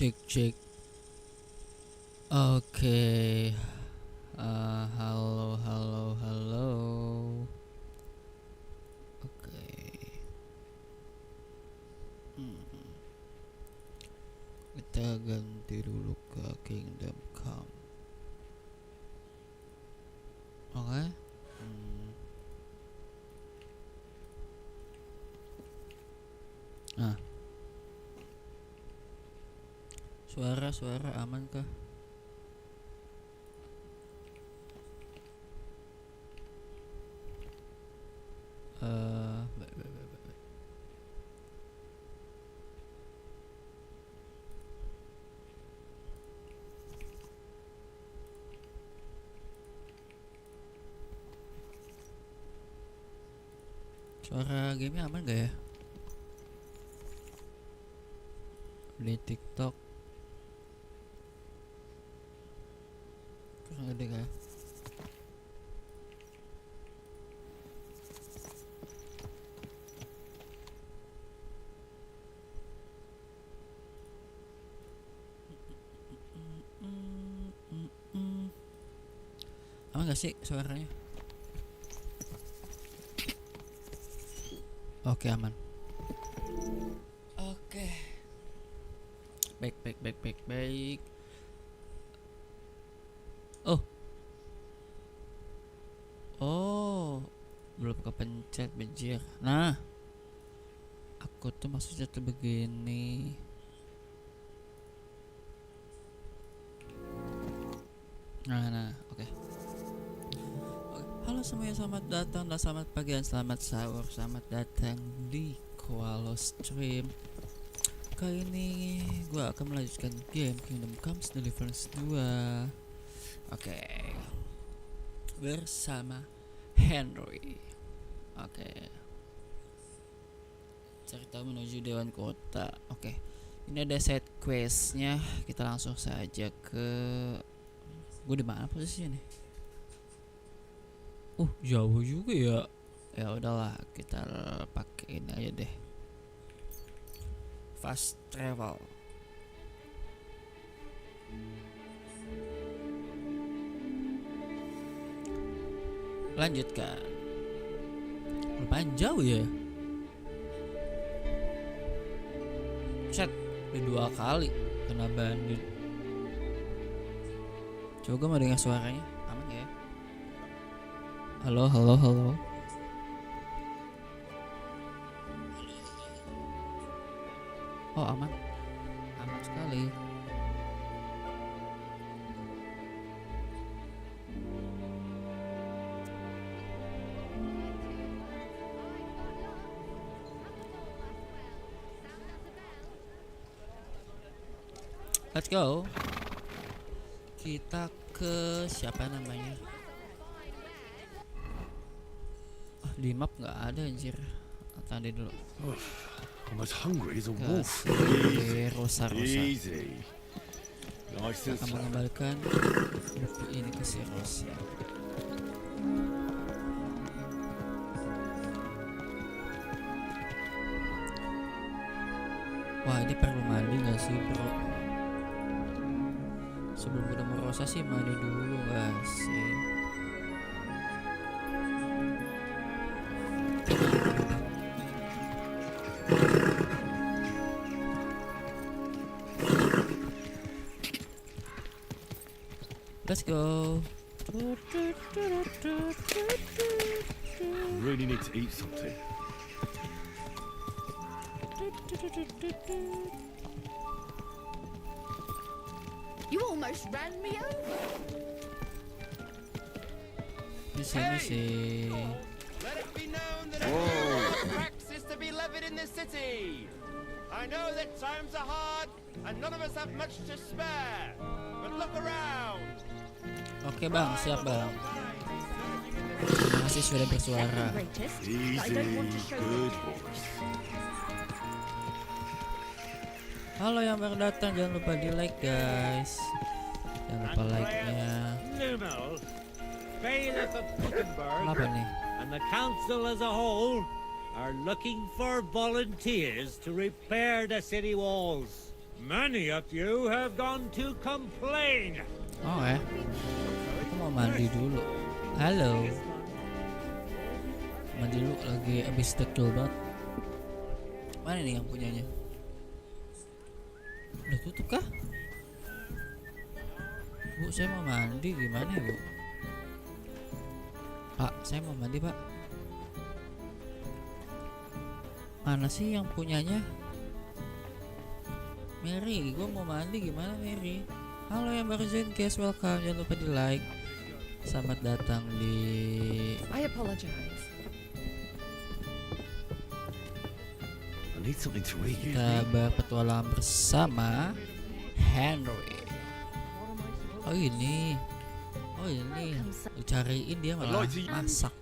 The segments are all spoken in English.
Cek cek. Oke. Halo halo halo. Oke. Kita ganti dulu ke Kingdom Come. Oke. Nah. Suara aman kah? Baik. Suara gamenya aman gak ya? Di TikTok kurang gede gak? Aman gak sih suaranya? Oke aman. Oke. Baik. Oh, belum kepencet bejir. Nah, aku tuh maksudnya tuh begini. Nah, oke. Halo semuanya, selamat datang dan selamat pagi dan selamat sahur. Selamat datang di Koalo Stream. Kali ini gue akan melanjutkan game Kingdom Come Deliverance 2. Oke. Bersama Henry. Oke. Cerita menuju Dewan Kota. Oke. Ini ada side questnya. Kita langsung saja ke. Gue di mana posisinya nih? Jauh juga ya. Ya udahlah, kita pakai ini aja deh. Fast travel. Lanjutkan. Lumayan jauh ya. Chat udah 2 kali kena bandit. Coba mau dengar suaranya. Aman ya? Halo. Oh aman sekali. Let's go. Kita ke siapa namanya? Di map nggak ada anjir. Tadi dulu. I'm as hungry as a wolf. Rosa. Easy. Nice and Akan slow. mengembalikan buku ini ke si Rosa. Wah, ini perlu mandi gak sih bro? Sebelum ketemu Rosa sih mandi dulu gak sih? Let's go. Really need to eat something. You almost ran me over. Di sini sih. Let it be known that a practice to be levied in this city. I know that times are hard and none of us have much to spare. But look around. Oke bang, siap bang. Terima kasih sudah bersuara. Easy. Good horse. Halo yang baru datang, jangan lupa di like guys. Jangan lupa like-nya. Numel, Bailiff of Wittenberg, Apa nih? and the council as a whole are looking for volunteers to repair the city walls. Many of you have gone to complain. Oh ya, aku mau mandi dulu. Halo, mandi dulu lagi abis tekil banget. Mana nih yang punyanya? Udah tutup kah? Bu, saya mau mandi, gimana ya bu? Pak, saya mau mandi pak. Mana sih yang punyanya? Mary, gue mau mandi, gimana Mary? Halo yang baru join guys, welcome, jangan lupa di like. Selamat datang di I apologize. I need something to eat. kita berpetualang bersama Henry. Oh ini, dicariin dia malah masak.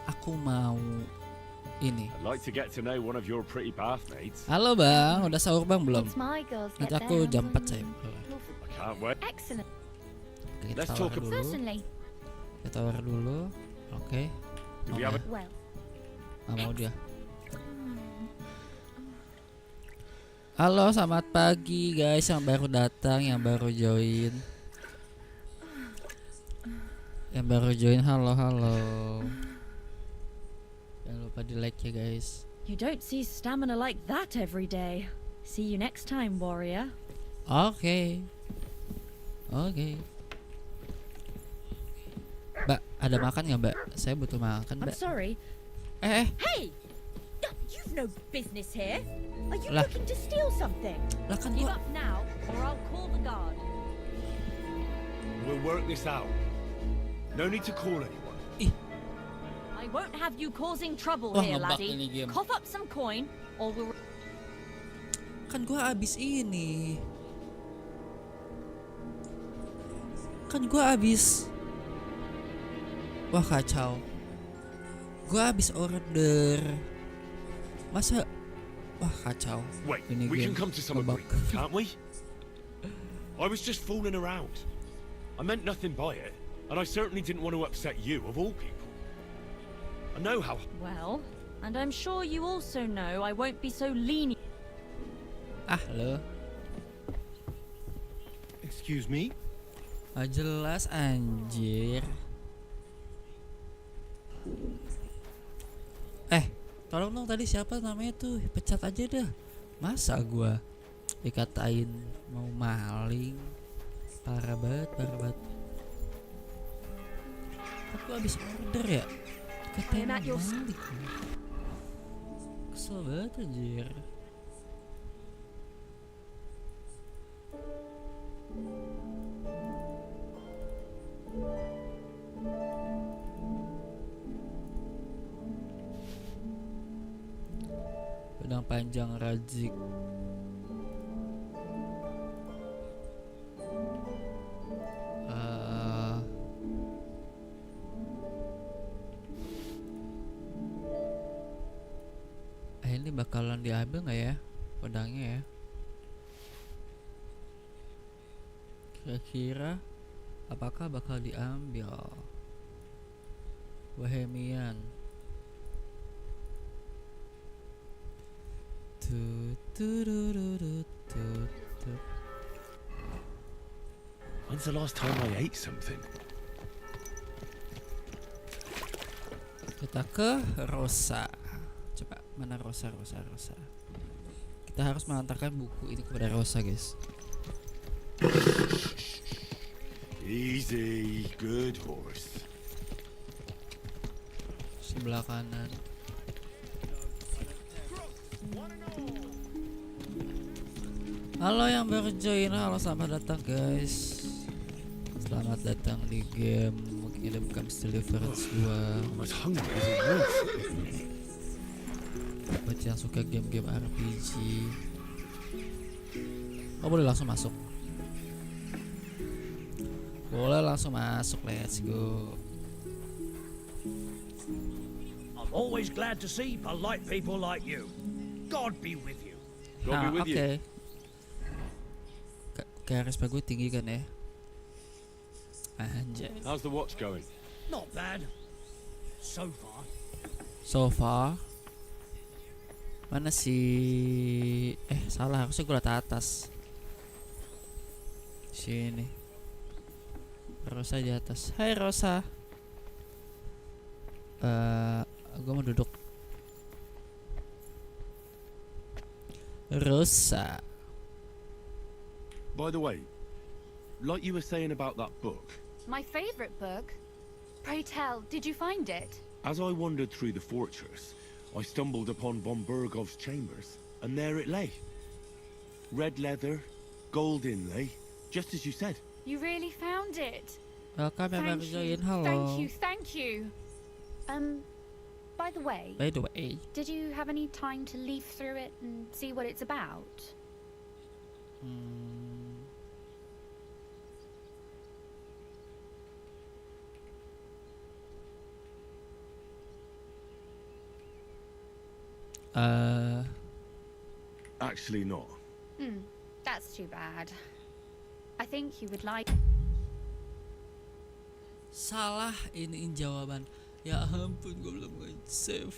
Aku mau ini. I'd like to get to know one of your pretty bathmates. Halo bang, udah sahur bang belum? Once my girls get Nanti aku there, jam 4 saya. I can't wait. Excellent. Oke, kita Let's tawar talk dulu. Certainly. Kita tawar dulu. Oke. Do we have a Well, Nggak mau dia. Halo, selamat pagi guys yang baru datang, yang baru join. Yang baru join, halo. Jangan lupa di like ya guys. You don't see stamina like that every day. See you next time, warrior. Oke. Mbak, ada makan nggak mbak? Saya butuh makan I'm mbak. sorry. Eh, Hey! You've no business here. Are you Lah. looking to steal something? lah kan Give gua. up now, or I'll call the guard. We'll work this out. No need to call anyone. I won't have you causing trouble Wah, here, ngebug laddie. ini game. Cough up some coin, or we'll... Kan gua abis ini. Wah kacau. Gua abis order. Masa. Wah kacau. Wait, Ini we game can come to some ngebug. agreement, can't we? I was just fooling around. I meant nothing by it, and I certainly didn't want to upset you, of all people. I know how. Well, and I'm sure you also know I won't be so lenient. Ah lo. Excuse me? Ah, jelas anjir. Tolong dong tadi siapa namanya tuh, pecat aja dah. Masa gua dikatain mau maling. Parah banget. Aku habis order ya. Dikatain I'm at your mau maling. Kesel banget anjir. Pedang panjang Razik. Ini bakalan diambil nggak ya pedangnya ya? Kira-kira apakah bakal diambil? Bohemian. When's the last time I ate something? Kita ke Rosa. Coba mana Rosa. Kita harus mengantarkan buku ini kepada Rosa guys. Easy, good horse. Sebelah kanan. Halo yang baru join, halo selamat datang guys. Selamat datang di game Deliverance 2. I'm as hungry as a wolf. Buat yang suka game-game RPG. Oh boleh langsung masuk. Let's go. I'm always glad to see polite people like you. God be with you. God be with you. Oke. Karisma gue tinggi kan ya. Anjay. How's the watch going? Not bad. So far. So far. Mana si salah, harusnya gue liat atas. Sini. Rosa di atas. Hai Rosa. Gue mau duduk. Rosa. By the way, like you were saying about that book, My favorite book? Pray tell, did you find it? as I wandered through the fortress, I stumbled upon von Bergov's chambers, and there it lay. Red leather, gold inlay, just as you said. You really found it? Welcome ya Mbak Join. Halo. Thank you. By the way, By the way. did you have any time to leaf through it and see what it's about? Actually not. That's too bad. I think you would like... Salah iniin jawaban. Ya ampun, gue belum nge-save.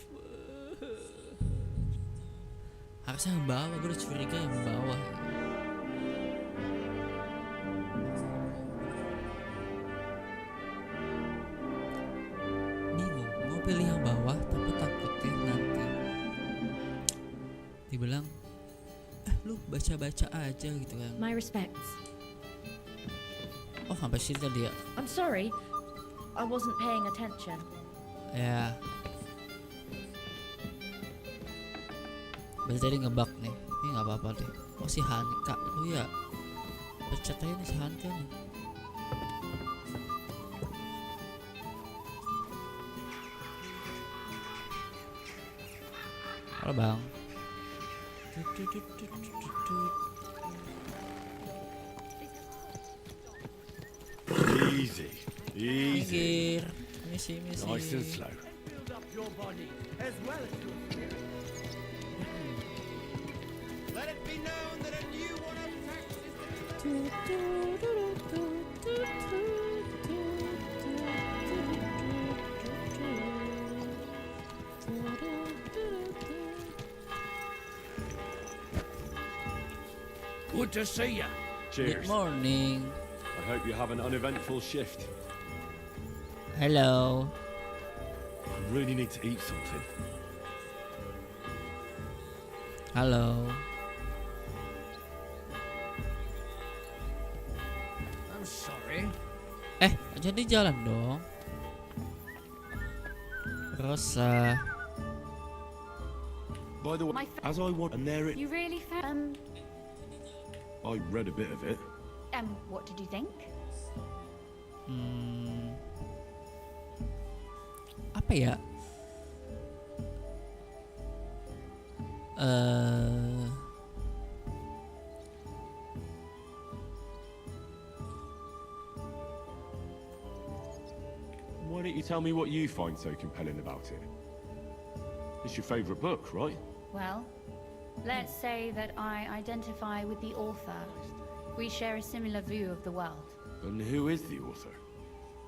Harusnya Membawa, gue udah curiga yang Membawa. Bingung, mau pilih yang bawah tapi takutnya nanti dibilang lu baca-baca aja gitu kan. My respects. Oh sampai sini tadi ya. I'm sorry. I wasn't paying attention. Ya. Berarti tadi ngebug nih. Ini nggak apa-apa deh. Oh si Hanka. Oh iya. Pecat aja nih si Hanka nih. Halo bang. Easy, easy. Minggir. Misi. Nice and slow. Build up your body as well as your spirit. Let it be known that a new one of tax is to be Good to see ya. Good Cheers. morning. I hope you have an uneventful shift. Hello. I really need to eat something. Halo. I'm sorry. Jadi jalan dong. Rosa. By the way, My as I want, and there it, You really found... I read a bit of it. What did you think? Apa ya? Why don't you tell me what you find so compelling about it? It's your favourite book, right? Well, let's say that I identify with the author. We share a similar view of the world. And who is the author?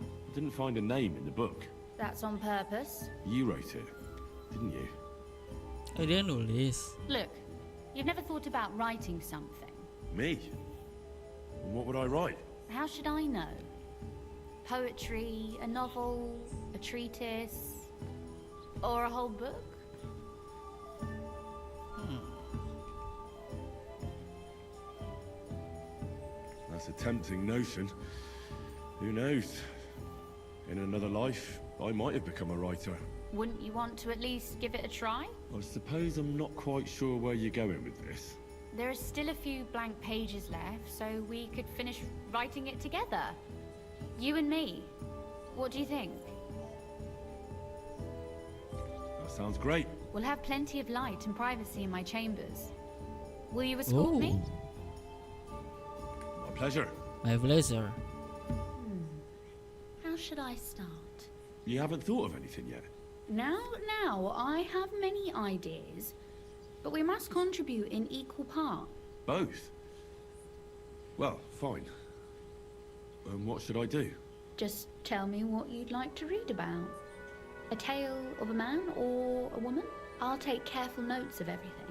I didn't find a name in the book. That's on purpose. You wrote it, didn't you? Oh dia nulis. Look, you've never thought about writing something. Me? And what would I write? How should I know? Poetry, a novel, a treatise, or a whole book? That's a tempting notion. Who knows? In another life, I might have become a writer. Wouldn't you want to at least give it a try? I suppose I'm not quite sure where you're going with this. There are still a few blank pages left, so we could finish writing it together. You and me. What do you think? That sounds great. We'll have plenty of light and privacy in my chambers. Will you escort me? My pleasure. My blazer. How should I start? You haven't thought of anything yet? Now, I have many ideas, but we must contribute in equal part. Both? Well, fine. What should I do? Just tell me what you'd like to read about. A tale of a man or a woman? I'll take careful notes of everything.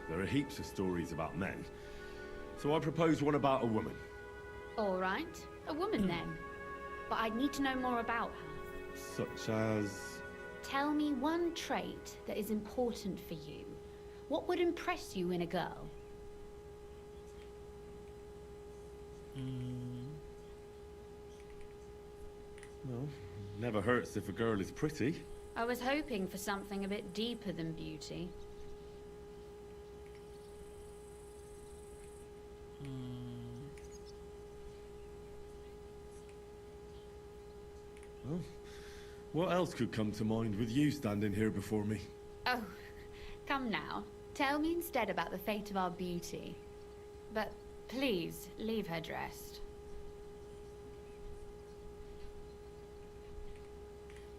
there are heaps of stories about men. So I propose one about a woman. All right, a woman then. But I'd need to know more about her. Such as... Tell me one trait that is important for you. What would impress you in a girl? Well, never hurts if a girl is pretty. I was hoping for something a bit deeper than beauty. Well, what else could come to mind with you standing here before me? Oh, come now. Tell me instead about the fate of our beauty. But please, leave her dressed.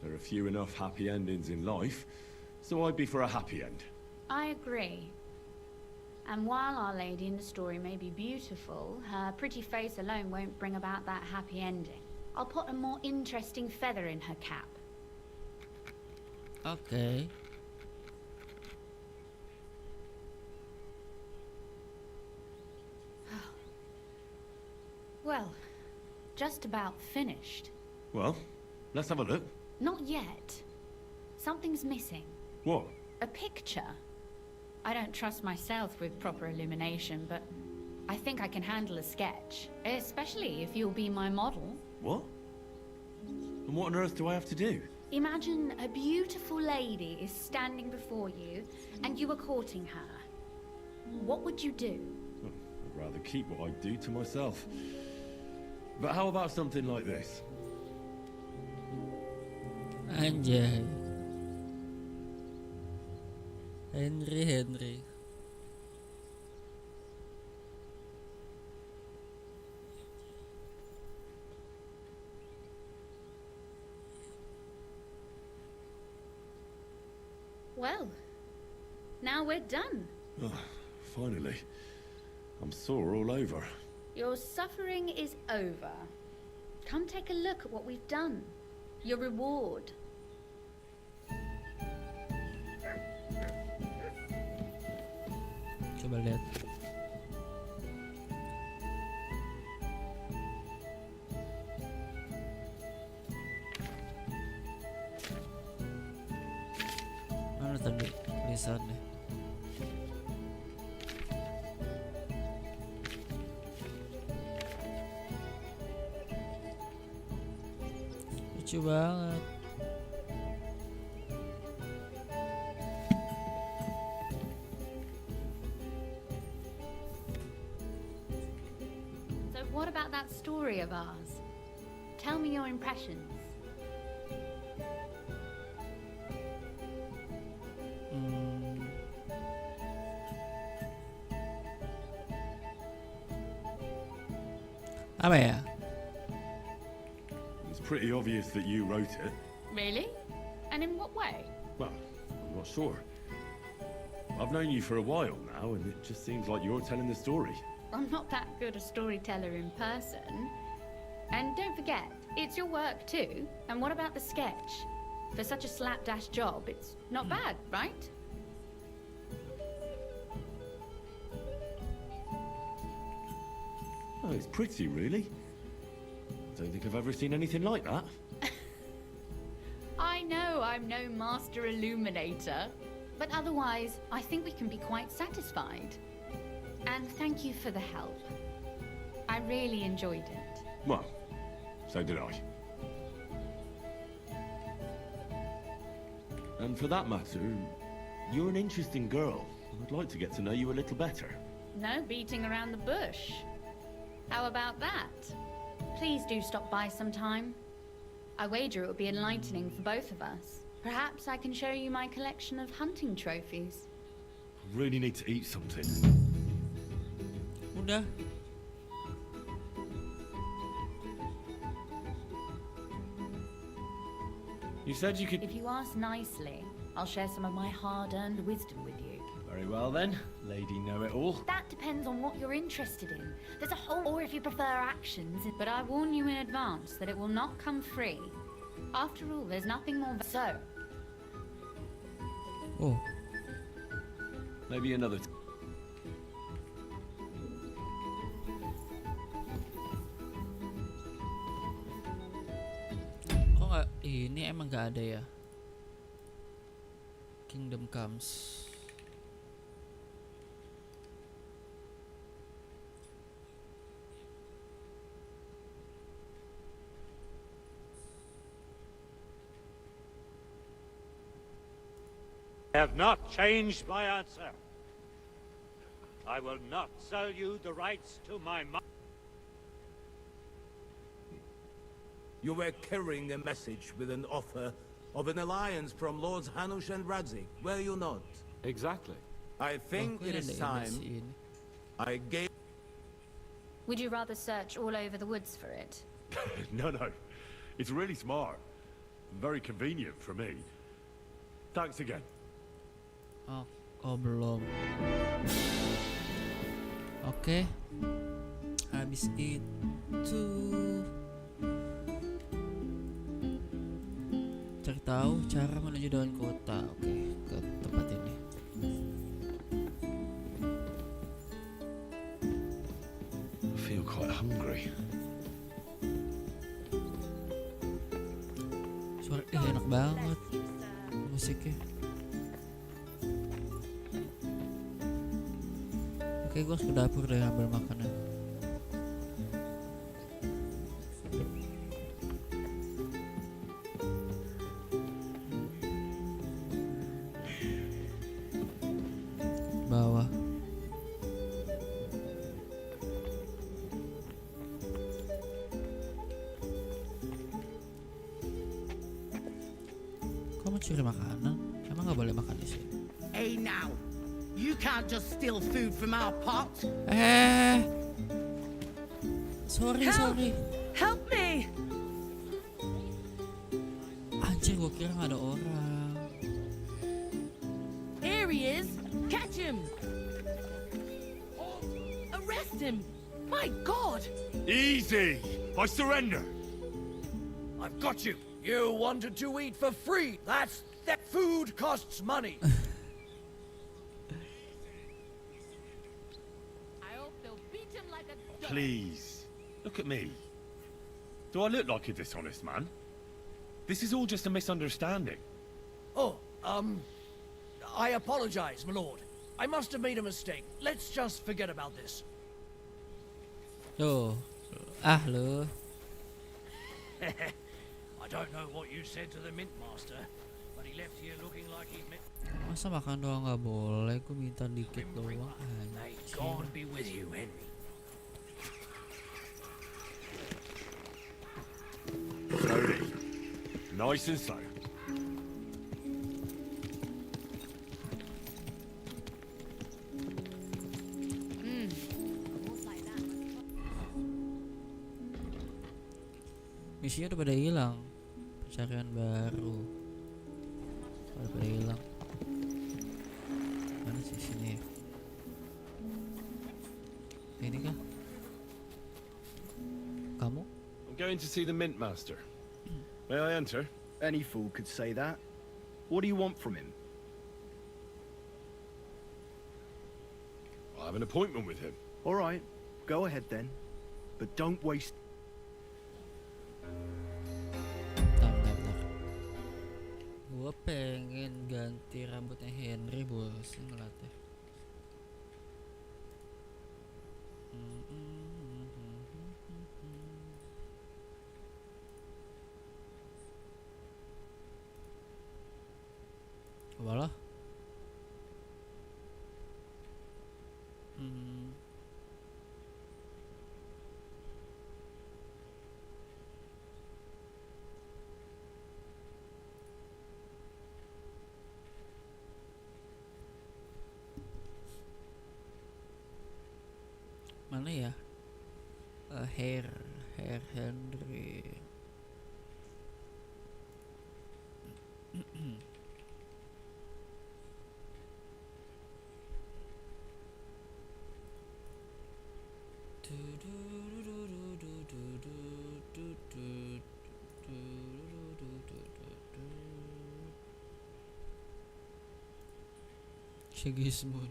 There are few enough happy endings in life, so I'd be for a happy end. I agree. And while Our Lady in the story may be beautiful, her pretty face alone won't bring about that happy ending. I'll put a more interesting feather in her cap. Oke. Well, just about finished. Well, let's have a look. Not yet. Something's missing. What? A picture. I don't trust myself with proper illumination, but I think I can handle a sketch. Especially if you'll be my model. What? And what on earth do I have to do? Imagine a beautiful lady is standing before you, and you are courting her. What would you do? Well, I'd rather keep what I do to myself. But how about something like this? Anjay. Henry. Well, now we're done. Oh, finally. I'm sore all over. Your suffering is over. Come take a look at what we've done. Your reward. Coba lihat. Mana tadi tulisannya? Lucu banget. So what about that story of ours? Tell me your impressions. Apa ya? It's pretty obvious that you wrote it. Really? And in what way? Well, I'm not sure. I've known you for a while now, and it just seems like you're telling the story. I'm not that good a storyteller in person. And don't forget, it's your work too. And what about the sketch? For such a slapdash job, it's not bad, right? Oh, it's pretty, really. I don't think I've ever seen anything like that. I know I'm no master illuminator, but otherwise, I think we can be quite satisfied. And thank you for the help. I really enjoyed it. Well, so did I. And for that matter, you're an interesting girl. I'd like to get to know you a little better. No beating around the bush. How about that? Please do stop by sometime. I wager it will be enlightening for both of us. Perhaps I can show you my collection of hunting trophies. I really need to eat something. Udah. You said you could... If you ask nicely, I'll share some of my hard-earned wisdom with you. Very well then, Lady Know-It-All. That depends on what you're interested in. There's a whole, or if you prefer actions, but I warn you in advance that it will not come free. After all, there's nothing more. So, Oh, Maybe another... nggak ada ya. Kingdom Comes. I have not changed my answer. I will not sell you the rights to my You were carrying a message with an offer of an alliance from Lords Hanush and Radzik, were you not? Exactly. I think it is time I gave... Would you rather search all over the woods for it? No. It's really smart. Very convenient for me. Thanks again. Oh belum. Oke. Habis itu cari tahu cara menuju daun kota. Oke, ke tempat ini. I feel quite hungry. Suara enak banget musiknya. Oke, gue harus ke dapur deh ambil makanan. Bawah. Kok mencuri makanan? Emang nggak boleh makan di sini? Hey now, you can't just steal food from our pot. Sorry. Help me! Anjir, gue kira nggak ada orang. Here he is. Catch him. Arrest him. My God. Easy! I surrender! I've got you. You wanted to eat for free. That food costs money. I hope they'll beat him like a dog. Please, look at me. Do I look like a dishonest man? This is all just a misunderstanding. Oh, I apologize, my lord. I must have made a mistake. Let's just forget about this. Tuh, lu. I don't know what you said to the mint master, but he left here looking like he meant. Masa makan doang nggak boleh? Gu minta dikit doang. May God be with you, Henry. Slowly. Nice and slow. Misinya udah pada hilang. Pencarian baru pada hilang. Mana sih sini ya? Ini kah? Kamu? I'm going to see the mint master. May I enter? Any fool could say that. What do you want from him? I have an appointment with him. All right, go ahead then. But don't waste... Bentar. Gua pengen ganti rambutnya Henry, bos. Ngelatih. Walah. Mana ya? Hair Henry. Sigismund.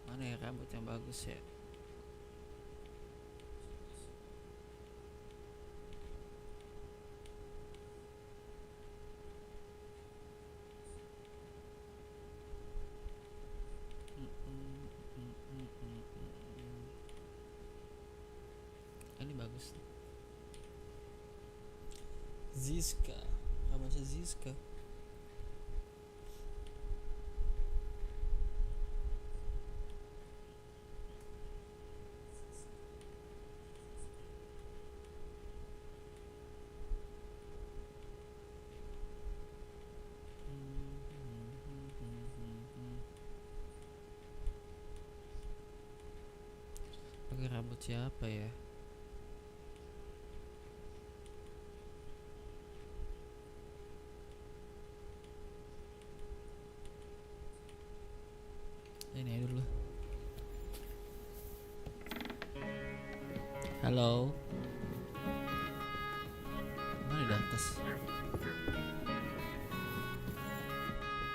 Mana ya rambut yang bagus ya? Ziska. Kamu Ziska. Pakai rambut siapa ya? Ini dulu. Halo. Mana di atas?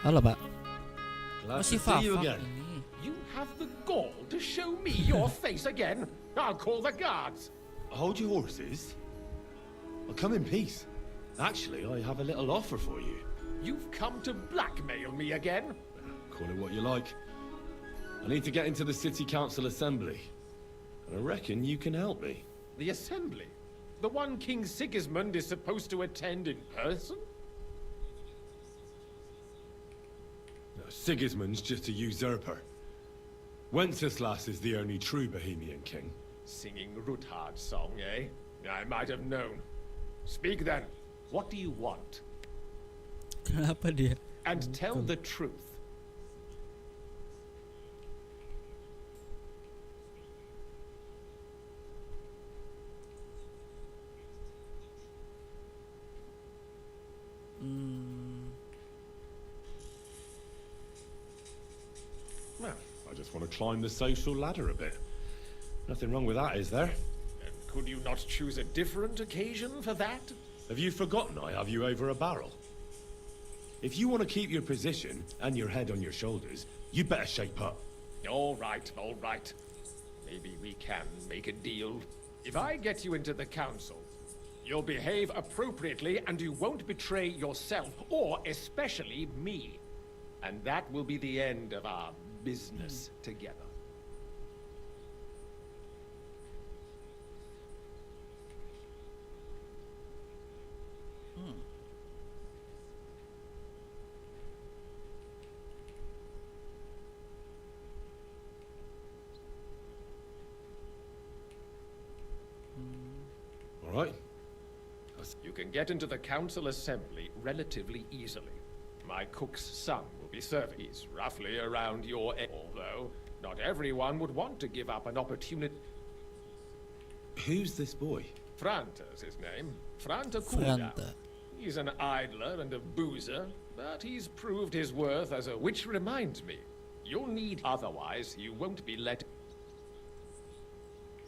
Halo, Pak. Glad Masih to see you Fafa again. ini. You have the gall to show me your face again? I'll call the guards. Hold your horses. I'll come in peace. Actually, I have a little offer for you. You've come to blackmail me again? Call it what you like. I need to get into the city council assembly. And I reckon you can help me. The assembly? The one King Sigismund is supposed to attend in person? No, Sigismund's just a usurper. Wenceslas is the only true Bohemian king. Singing Ruthard's song, eh? I might have known. Speak then. What do you want? Kenapa dia? And tell the truth. Well, I just want to climb the social ladder a bit. Nothing wrong with that, is there? And could you not choose a different occasion for that? Have you forgotten I have you over a barrel? If you want to keep your position and your head on your shoulders, you better shape up. All right, all right. Maybe we can make a deal. If I get you into the council, you'll behave appropriately and you won't betray yourself, or especially me. And that will be the end of our business together. All right. You can get into the council assembly relatively easily. My cook's son will be serving. He's roughly around your age, although not everyone would want to give up an opportunity. Who's this boy? Franta's his name. Franta Cooldown. Franta. He's an idler and a boozer, but he's proved his worth as a... Which reminds me, you'll need... Otherwise, you won't be let...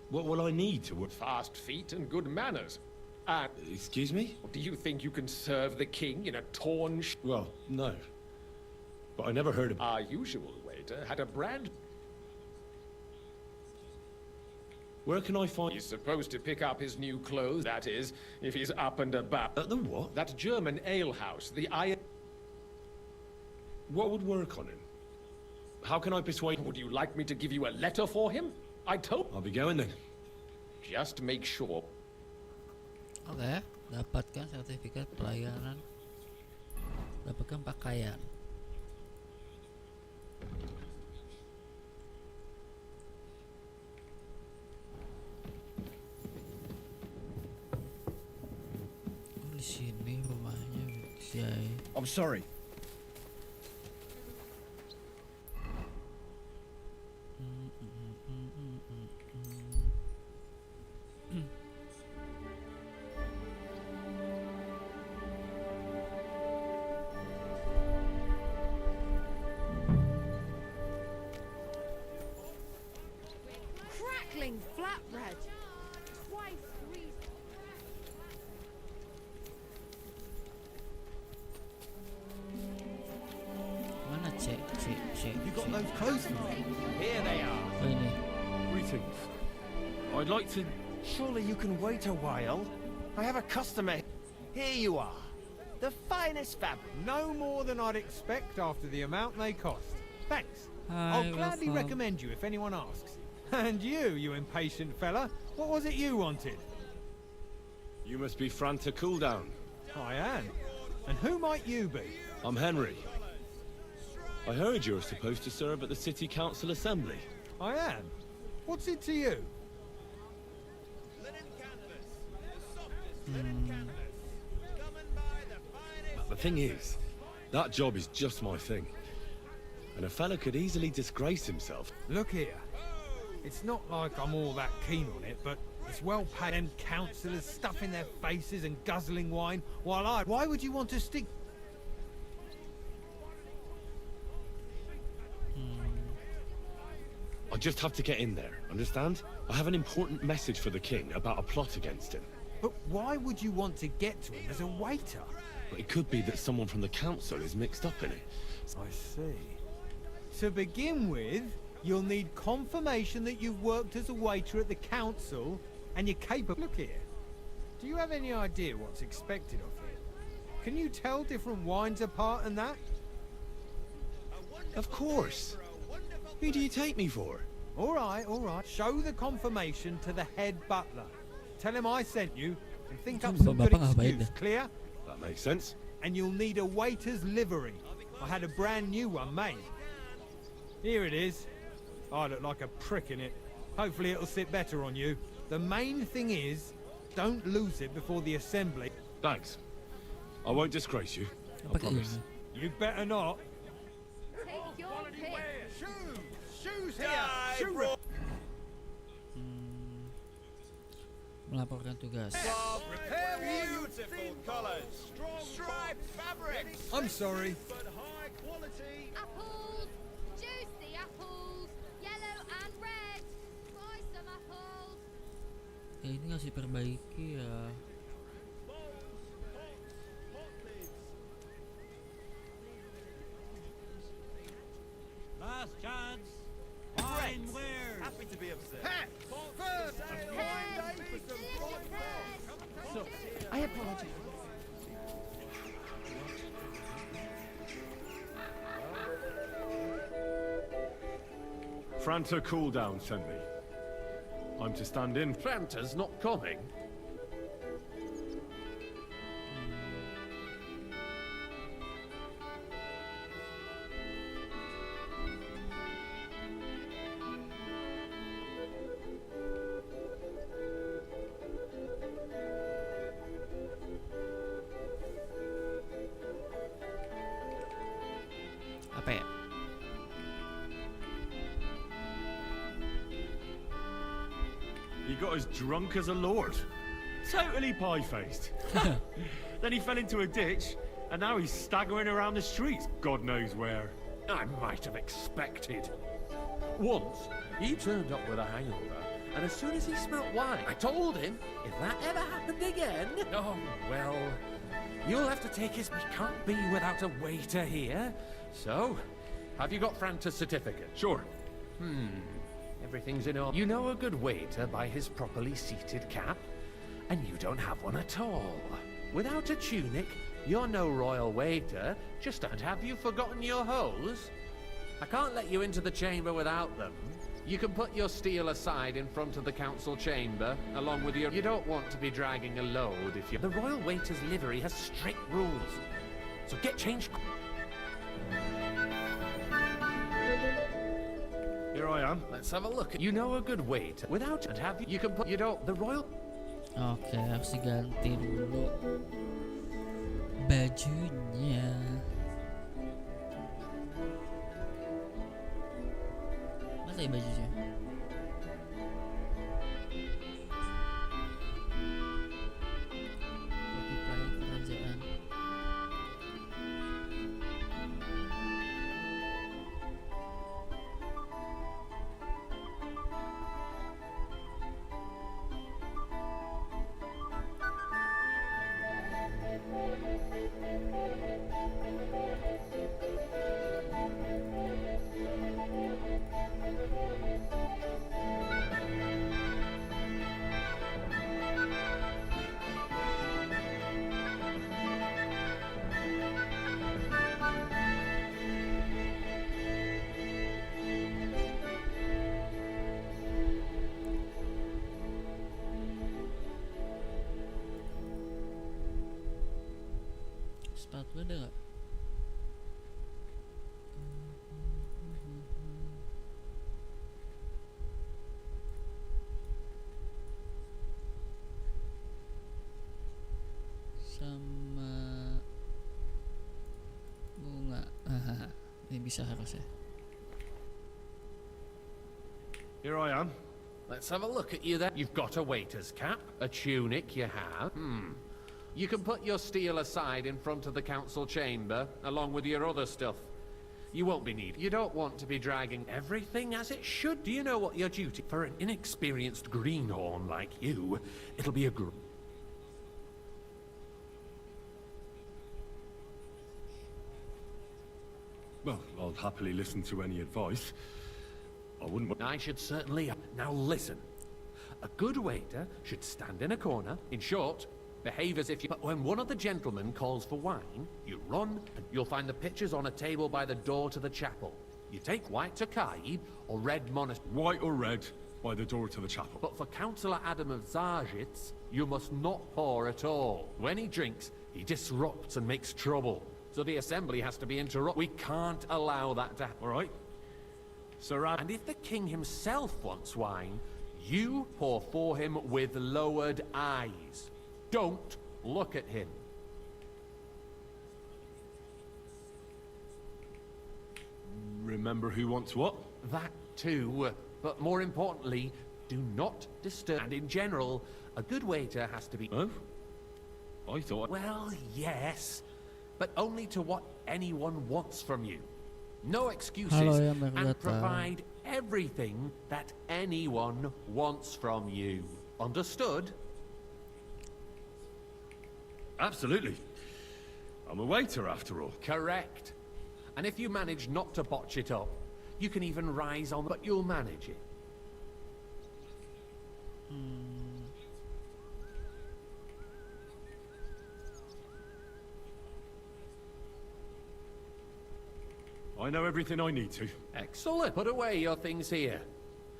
What will I need to work? Fast feet and good manners. And... Excuse me? Do you think you can serve the king in a torn... Well, no. But I never heard of... Our usual waiter had a brand... Where can I find... He's supposed to pick up his new clothes, that is, if he's up and about. At the what? That German alehouse, the iron... What would work on him? How can I persuade... Would you like me to give you a letter for him? I told... I'll be going then. Just make sure... Oke, dapatkan sertifikat pelayanan. Dapatkan pakaian. Oh, di sini rumahnya, guys. I'm sorry. Crackling flatbread. Twice greased. Mana cek. You got those clothes for me? Here they are. Oh, ini. Greetings. I'd like to... Surely you can wait a while. I have a customer. Here you are. The finest fabric. No more than I'd expect after the amount they cost. Thanks. Hi, I'll gladly welcome. recommend you if anyone asks. And you impatient fella, what was it you wanted? You must be Franta Cooldown. I am. And who might you be? I'm Henry. I heard you're supposed to serve at the City Council Assembly. I am. What's it to you? The thing is, that job is just my thing. And a fella could easily disgrace himself. Look here. It's not like I'm all that keen on it, but it's well paid. Them councillors stuffing their faces and guzzling wine, while why would you want to stick... I just have to get in there, understand? I have an important message for the king about a plot against him. But why would you want to get to him as a waiter? But it could be that someone from the council is mixed up in it. I see. To begin with, you'll need confirmation that you've worked as a waiter at the council and you're capable. Look here. Do you have any idea what's expected of you? Can you tell different wines apart and that? Of course. Who do you take me for? All right, all right. Show the confirmation to the head butler. Tell him I sent you and think up some good excuse. Clear? That makes sense. And you'll need a waiter's livery. I had a brand new one made. Here it is. I look like a prick in it. Hopefully it'll sit better on you. The main thing is, don't lose it before the assembly. Thanks. I won't disgrace you. I promise. You better not. Take your pick. Shoes here! Shoe Melaporkan tugas. Prepare beautiful colours, strong striped fabrics. I'm sorry. But high quality. Apples! Juicy apples! Yellow and red! Buy some apples! Ya ini harus diperbaiki ya. Last chance. Fine wares. Happy to be of service. So, I apologize. Franta Cooldown sent me. I'm to stand in. Franta's not coming. Apa ya? He got as drunk as a lord. Totally pie-faced. Then he fell into a ditch, and now he's staggering around the streets, God knows where. I might have expected. Once, he turned up with a hangover, and as soon as he smelt wine, I told him if that ever happened again... Oh, well, you'll have to take his... We can't be without a waiter here. So, have you got Franta's certificate? Sure. Everything's in order. You know a good waiter by his properly seated cap, and you don't have one at all. Without a tunic, you're no royal waiter. Just have you forgotten your hose? I can't let you into the chamber without them. You can put your steel aside in front of the council chamber, along with your... You don't want to be dragging a load if you... The royal waiter's livery has strict rules, so get changed. Here I am. Let's have a look. You know a good waiter. Without... And have you... You can put... You don't... The royal... Oke, harus diganti dulu bajunya. Masa ya bajunya? Kopi pahit kerajaan. Sepatu ada nggak? Sama bunga. Ini bisa harusnya. Here I am. Let's have a look at you then. You've got a waiter's cap, a tunic you have. You can put your steel aside in front of the council chamber, along with your other stuff. You won't be needed. You don't want to be dragging everything as it should. Do you know what your duty? For an inexperienced greenhorn like you, it'll be a Well, I'll happily listen to any advice. I wouldn't. I should certainly. Now listen. A good waiter should stand in a corner. In short, behave as if you. But when one of the gentlemen calls for wine, you run and you'll find the pitchers on a table by the door to the chapel. You take white to Kaib or red monastery. White or red by the door to the chapel. But for Councillor Adam of Zarjitz, you must not pour at all. When he drinks, he disrupts and makes trouble. So the assembly has to be interrupted. We can't allow that to happen. All right. And if the king himself wants wine, you pour for him with lowered eyes. Don't look at him. Remember who wants what? That too. But more importantly, do not disturb. And in general, a good waiter has to be... Oh? I thought... Well, yes. But only to what anyone wants from you. No excuses, and provide everything that anyone wants from you. Understood? Absolutely. I'm a waiter after all. Correct. And if you manage not to botch it up, you can even rise on, but you'll manage it. I know everything I need to. Excellent. Put away your things here.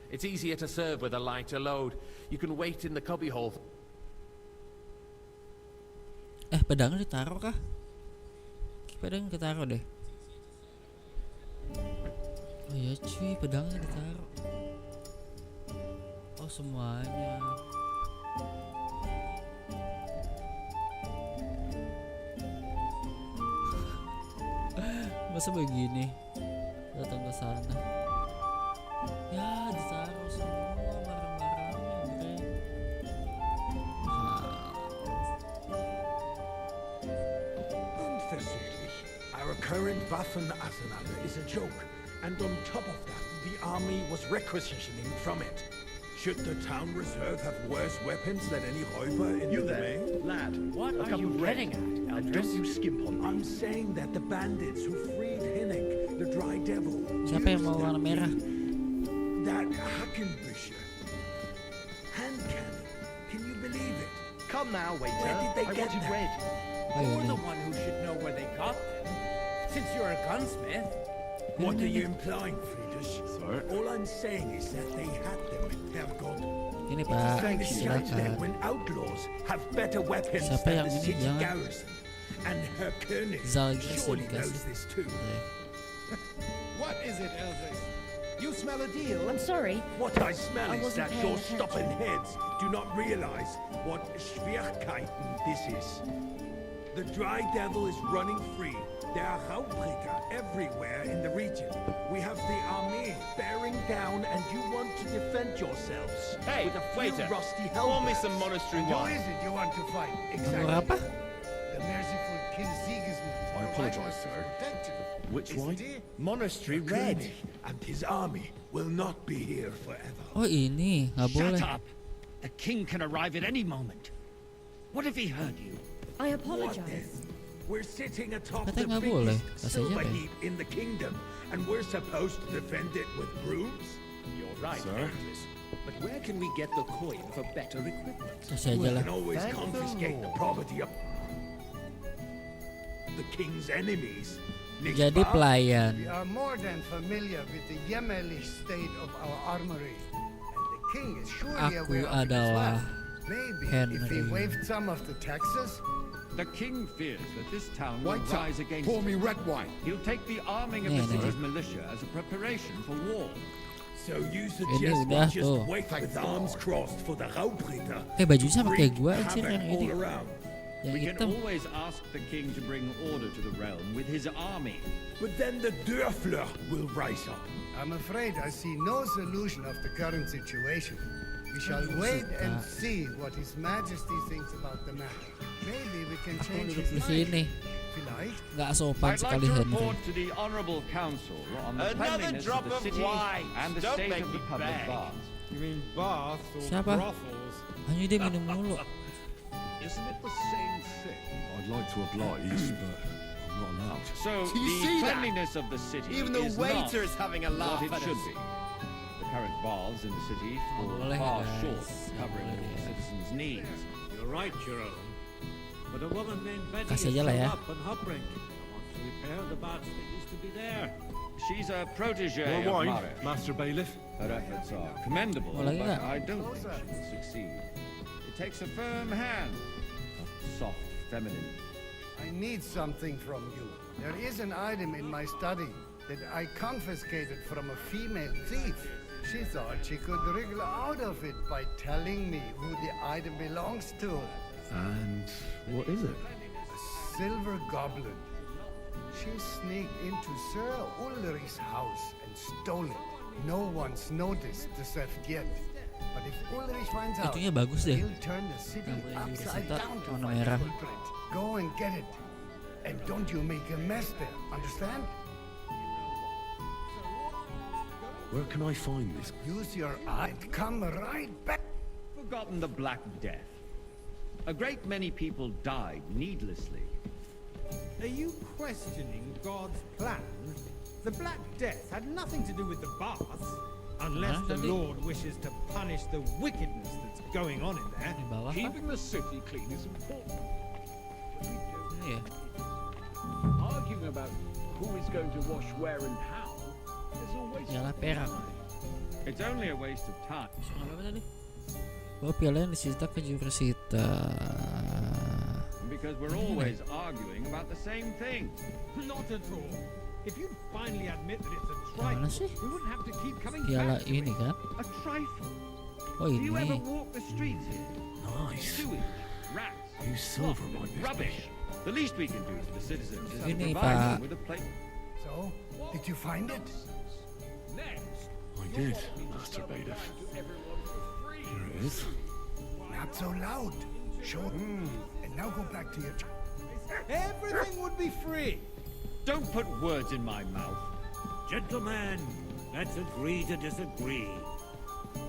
It's easier to serve with a lighter load. You can wait in the cubbyhole. Pedangnya ditaruh kah? Pedang ditaruh deh. Oh iya cuy, pedangnya ditaruh. Oh semuanya. Masa begini datang ke sana? Ya ditaruh semua barang-barangnya, Unversüchlich. Our current Waffenarsenal is a joke, and on top of that, the army was requisitioning from it. Should the town reserve have worse weapons than any Räuber in the domain? Lad, what are you getting at? And don't you skimp on me. I'm saying that the bandits who freed Hinnick, the Dry Devil, siapa yang mau warna merah? That Hackenbücher hand cannon. Can you believe it? Come now, waiter. Where did they get wanted that? red. You're the one who should know where they got them. Since you're a gunsmith. What are you implying, Friedrich? Sorry. All I'm saying is that they had them, Herr God. Ini Pak, silakan. When outlaws have better weapons Siapa than yang the ini? city Jangan. garrison. And Herr König Zalgis surely dikasih. knows this too. What is it, Eldris? You smell a deal? I'm sorry. What I smell I is wasn't that paying your attention. stubborn heads do not realize what Schwierigkeiten this is. The Dry Devil is running free. There are Raubricker everywhere in the region. We have the army bearing down, and you want to defend yourselves Hey, with a few waiter, rusty pour me helmets. some monastery Who wine. is it you want to fight? Berapa? The merciful King Sigismund. I apologize, sir. Which wine? Monastery Red red. and his army will not be here forever. Oh ini nggak boleh. Shut up. The king can arrive at any moment. What if he heard you? I What then? apologize. We're sitting atop Katanya the nggak boleh. biggest Kasih aja silver deh. heap in the kingdom, and we're supposed to defend it with brooms? You're right, Sir? Eldris. But where can we get the coin for better equipment? Kasih aja We lah. can always Thank the confiscate the Lord. property of the king's enemies. nicht Jadi wahr? pelayan. We are more than familiar with the jämmerlich state of our armory. And the king is surely Aku aware of it as adalah well. Maybe if Henry. he waived some of the taxes, The king fears that this town will White rise against pour me him. red wine. He'll take the arming of the city's militia as a preparation for war. So you Ini suggest we udah just tuh. wait with arms crossed for the Raubritter? Baju sama kayak gua Wreak anjir yang havoc ini. all around. Yang We can hitam. always ask the king to bring order to the realm with his army. But then the Dörfler will rise up. I'm afraid I see no solution of the current situation. We shall wait and see what His Majesty thinks about the matter. Maybe we can change his Di sini. mind. Vielleicht. Nggak sopan I'd like sekali to Henry. report to the honourable council on the Another cleanliness drop of the of city wine. and the Don't state make of the me public beg. baths. You mean baths or Siapa? brothels? Hanya dia minum mulu. Isn't it the same thing? I'd like to oblige, but I'm not allowed. So Do you the see that? cleanliness of the city Even the is waiter not is having a laugh what it at should us. be. The current baths in the city fall boleh, far guys. short of covering all the citizens' needs. You're right, Jerome. But a woman named Betty Kasih is aja lah still ya. up on Hubbrink. I want to repair the baths that used to be there. She's a protege More of wine, Maresh. Master Bailiff. Her efforts are commendable, Mau lagi but nggak? I don't think she will succeed. It takes a firm hand, a soft, feminine. I need something from you. There is an item in my study that I confiscated from a female thief. She thought she could wriggle out of it by telling me who the item belongs to. And what is it? A silver goblet. She sneaked into Sir Ulrich's house and stole it. No one's noticed the theft yet. But if Ulrich finds out, Itunya bagus deh. he'll turn the city Yang punya upside Universitas down to warna find the merah. culprit. Go and get it. And don't you make a mess there, understand? Where can I find this? Use your eye and come right back. Forgotten the Black Death. A great many people died needlessly. Are you questioning God's plan? The Black Death had nothing to do with the baths. Unless the Lord wishes to punish the wickedness that's going on in there. Keeping the city clean is important. Iya. Arguing about who is going to wash where and how is a waste Piala of perak. time. It's only a waste of time. Apa tadi? Oh, piala yang disita ke Universitas. Because we're always arguing about the same thing. Not at all. If you'd finally admit that it's a Mana trifle, sih? we wouldn't have to keep coming Piala back to ini it. kan? A trifle. Oh Do you ever ini. walk the streets here? Nice. Sewage, rats, Use silver slop, like this. rubbish. The least we can do for the citizens is to Ini, provide Pak. them with a place. So, did you find it? Next, I did, Master Bailiff. Here it is. Not so loud. Show. And now go back to your. Everything would be free. Don't put words in my mouth. Gentlemen, let's agree to disagree.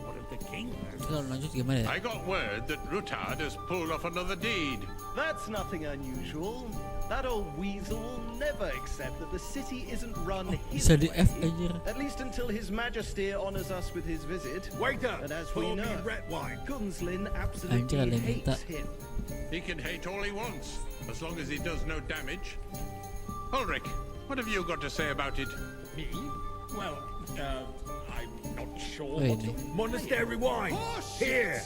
What if the king Kita lanjut gimana ya? I got word that Rutard has pulled off another deed. That's nothing unusual. That old weasel will never accept that the city isn't run his Bisa di way. F aja. At least until His Majesty honors us with his visit. Waiter, And as we pour me know, red wine. Gunslin Anjir, absolutely ada yang minta. hates him. He can hate all he wants, as long as he does no damage. Ulrich, what have you got to say about it? me? Well, I'm not sure. Wait, what to- Monastery wine. Here.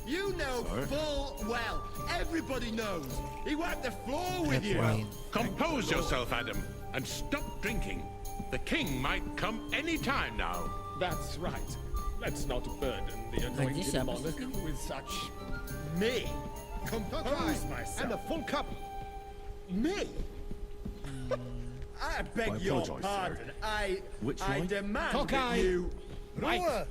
You know full well. Everybody knows. He wiped the floor with you. Wine. Compose yourself, Adam, and stop drinking. The king might come any time now. That's right. Let's not burden the anointed siapa monarch sih? with such. Me. Compose myself. And a full cup. Me. I beg I your apologise, pardon. sir. Which I line? demand Cockeye. that you. Ruhe!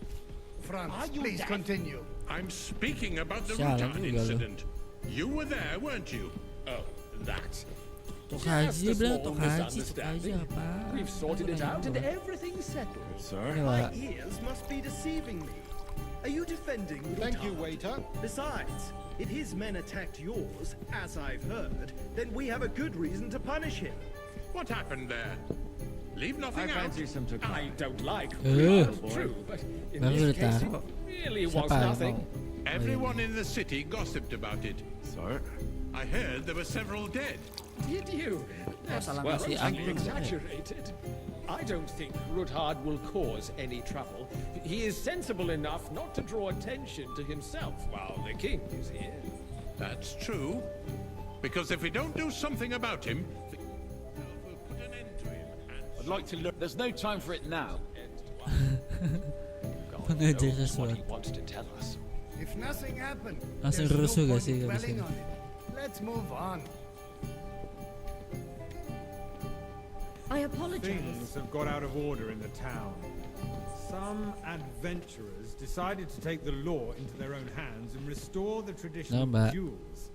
Franz, Are you please deaf? continue. I'm speaking about the Sialan Rutard juga lu. incident. You were there, weren't you? Oh, that. Tok Just Haji a bilang small Tok Haji misunderstanding. apa? We've sorted it out and Apa? everything's settled. Sir? Ini, My Pak. ears must be deceiving me. Are you defending Thank you, Rutard? waiter. Besides, if his men attacked yours, as I've heard, then we have a good reason to punish him. What happened there? Leave I nothing out. fancy some tobacco. I don't like Eh. real true, but in Baru this case, ditaruh. it really was Siapa yang nothing. mau? Everyone in the city gossiped about it. Sir? I heard there were several dead. Did you? That's salah well ngasih angin. exaggerated. I don't think Rutard will cause any trouble. He is sensible enough not to draw attention to himself while the king is here. That's true. Because if we don't do something about him, we'll put an end to him. I'd like to look. There's no time for it now. God knows what he wanted to tell us. If nothing happened, Langsung there's no rusuh gak point sih habis dwelling ini? on it. Let's move on. I apologize. Things have got out of order in the town. Some adventurers decided to take the law into their own hands and restore the tradition No, of but- duels.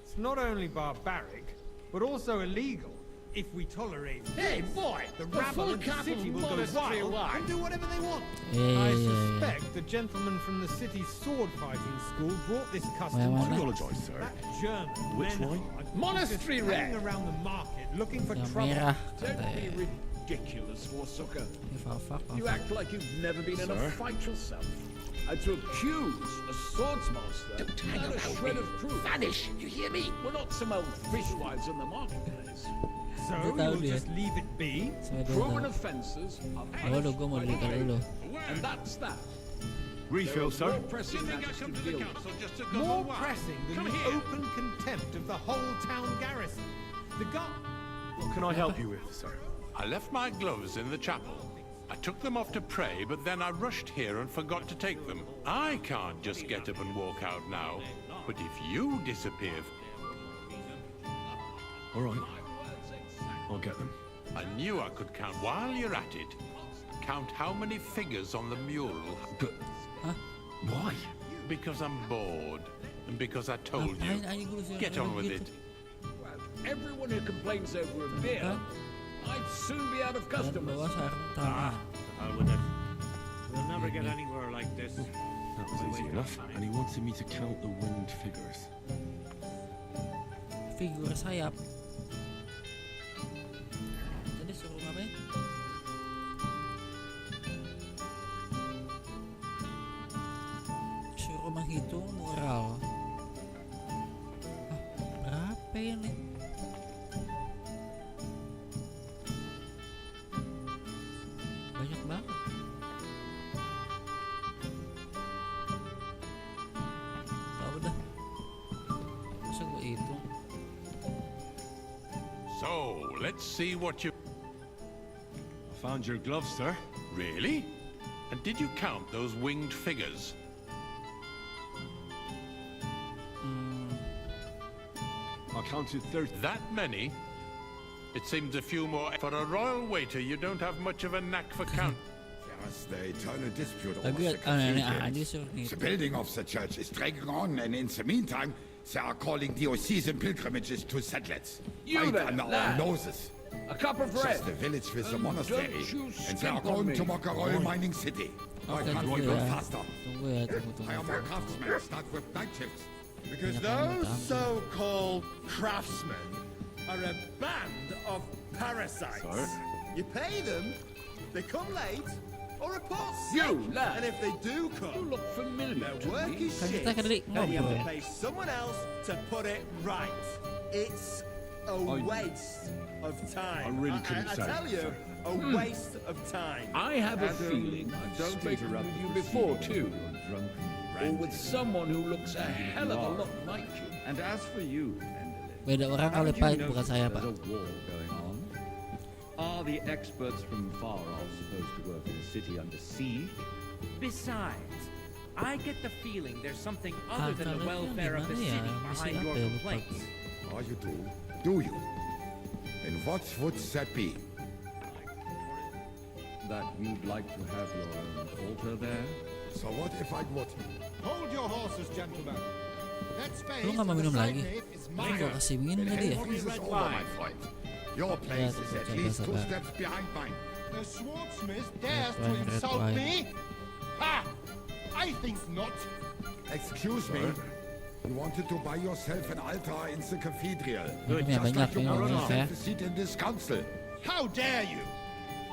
It's not only barbaric, but also illegal. If we tolerate Hey, this, boy, the the rabble full in the cattle city will go monastery wild wide. and do whatever they want. Yeah, I yeah, yeah. suspect the gentleman from the city's sword fighting school brought this custom Where to was us. it? That German Which Menhard one? was Monastery just hanging red. around the market looking for Yang trouble. merah Don't katanya. be ridiculous, Warsucker. Fuck. You act like you've never been in a Sir? fight yourself. And to accuse a swordsmaster without a shred of proof. Vanish, you hear me? We're not some old fishwives in the marketplace. So Dia tahu you'll dia. just leave it be? Semua dia Proven tahu. offences are Oh lu, gue mau dulu kalau lu. and that's that. Refill, There sir. are more pressing matters to deal with. just to go More away. pressing than Come the here. open contempt of the whole town garrison. The guard. What can I help you with, sir? I left my gloves in the chapel. I took them off to pray, but then I rushed here and forgot to take them. I can't just get up and walk out now. But if you disappear... All right. I'll get them. I knew I could count while you're at it. Count how many figures on the mural. But... Huh? Why? Because I'm bored. And because I told you. Ngapain anjing gue disuruh Get ngomong on with gitu? it. Everyone who complains over a beer, Huh? I'd soon be out of Dan customers. bawa sarung tangan. Hell with it. We'll never get anywhere like this. That was easy enough. And he wanted me to count the winged figures. Figur sayap. Tadi suruh ngapain? Suruh menghitung mural. Ah, berapa ini? Banyak banget. Tahu dah. Masa gue hitung? So, let's see what you... I found your gloves, sir. Really? And did you count those winged figures? I counted 30. That many? It seems a few more. For a royal waiter, you don't have much of a knack for count. There's the eternal dispute over Tapi the aneh cathedral. aja suruh The ngitung. building of the church is dragging on, and in the meantime, they are calling diocesan pilgrimages to settlers. You Right there, under our lad. noses. A cup of red. Just the village with the And monastery. don't you And they are skip on going me. to Mokarol mining city. Why Oke, can't we tunggu go ya. faster? Tunggu ya, tunggu. Hire more craftsmen, start with night shifts. Because Banyak banget, those ampun. so-called craftsmen are a band of parasites. Sir? You pay them, they come late, or report You, sick. lad. And if they do You come, look familiar their to work me. is Kan shit, kita tadi and you have to ngobrol. pay someone else to put it right. It's a waste of time. I really couldn't I say, tell you, sir. a waste of time. I have a Adam, feeling I've don't spoken interrupt with you the before proceedings too. with your drunken Or with ranting. someone who looks a hell of a lot like you. And as for you, Endelin, Beda orang kali haven't you pahit, noticed bukan saya, Pak. there's a war going on? Are the experts from far off supposed to work in a city under siege? Besides, I get the feeling there's something other than the Kalian welfare of the gimana city ya? behind Mesti your apa ya, lupa complaints. gue. Oh, you do? Do you? And what would that be? That you'd like to have your own altar there? So what if I would? Hold your horses, gentlemen. That space Lu nggak mau in the minum side lagi? nave is Ini mine. gue kasih minum tadi ya? Freezes over, my friend. Your place is at sabar, least 2 sabar. steps behind mine. The swordsmith dares to wine, red insult wine. me? Ha! I think not. Excuse me. You wanted to buy yourself an altar in the cathedral. Minum ya, Just banyak like you minum bought ya. yourself a seat in this council. How dare you?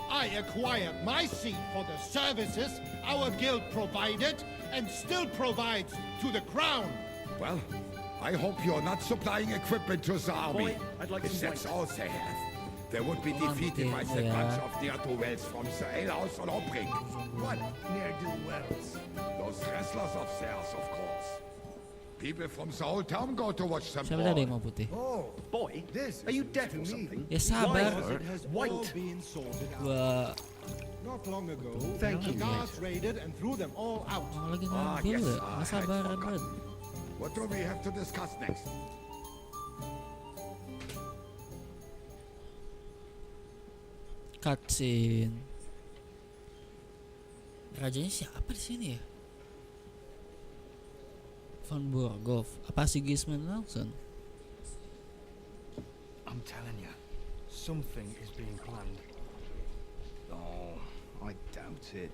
I acquired my seat for the services our guild provided and still provides to the crown. Well, I hope you're not supplying equipment to the army. Boy, I'd like if some that's all they have, they would be Oh, defeated by the yeah. bunch of ne'er-do-wells from the alehouse on Obring. What ne'er-do-wells? Those wrestlers of theirs, of course. People from the whole town go to watch some Siapa tadi yang mau putih? Oh, boy, are you deaf or something? Ya sabar. It has all been sorted out. Gua Not long ago, Thank the you, guards raided and threw them all out. lagi ngambil ya. Nggak sabaran banget. What do we have to discuss next? Cutscene. Rajanya siapa di sini ya? Von Burgov. Apa si Gisman langsung? I'm telling you, something is being planned. Oh, I doubt it.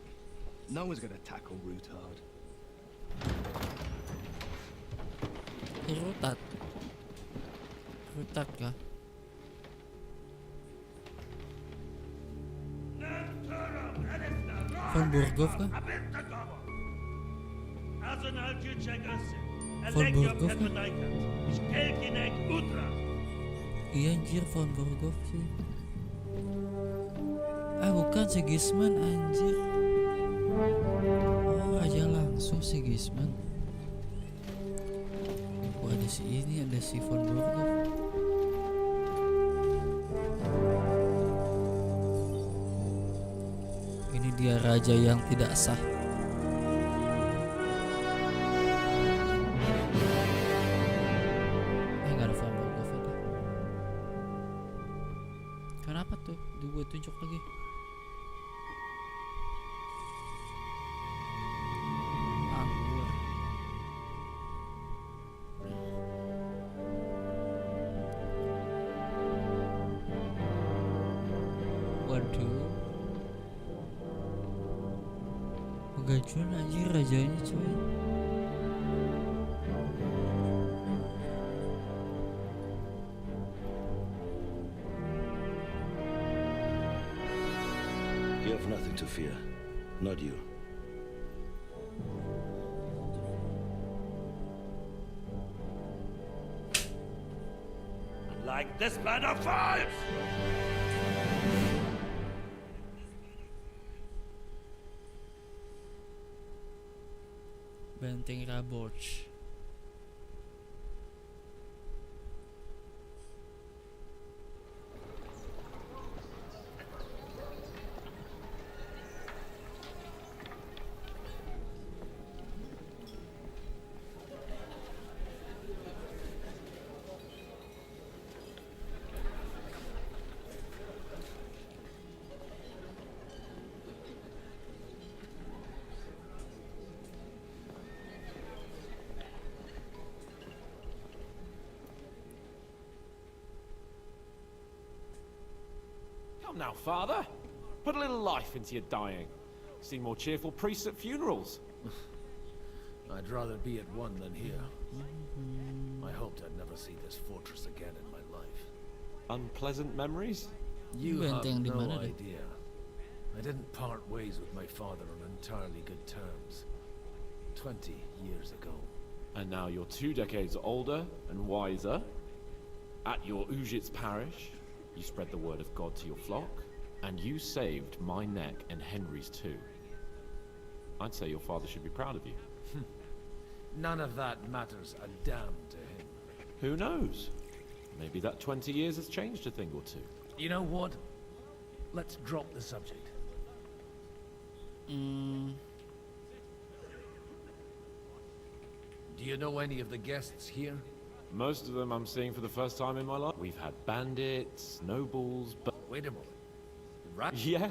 No one's gonna tackle Routard. Rutat. Rutat kah? Von Burgov kah? Von Burgov kah? Iya anjir, Von Burgov sih. Bukan si Gisman anjir. Oh, raja langsung si Gisman. Ada si ini, ada si Von Burgov. Ini dia raja yang tidak sah. Nggak ada Von Burgov ada. Kenapa tuh? Gue tunjuk lagi. Gajuan anjir rajanya cuy. You have nothing to fear. Not you. Like this man of fire! Benteng Raboch. Come now, Father. Put a little life into your dying. See more cheerful priests at funerals. I'd rather be at one than here. I hoped I'd never see this fortress again in my life. Unpleasant memories? You have Benteng di no mana deh? idea. I didn't part ways with my father on entirely good terms. 20 years ago. And now you're 2 decades older and wiser. At your Ujit's parish, you spread the word of God to your flock, and you saved my neck and Henry's too. I'd say your father should be proud of you. None of that matters a damn to him. Who knows? Maybe that 20 years has changed a thing or two. You know what? Let's drop the subject. Do you know any of the guests here? Most of them I'm seeing for the first time in my life. We've had bandits, nobles, but... Wait a moment. Right? Yeah.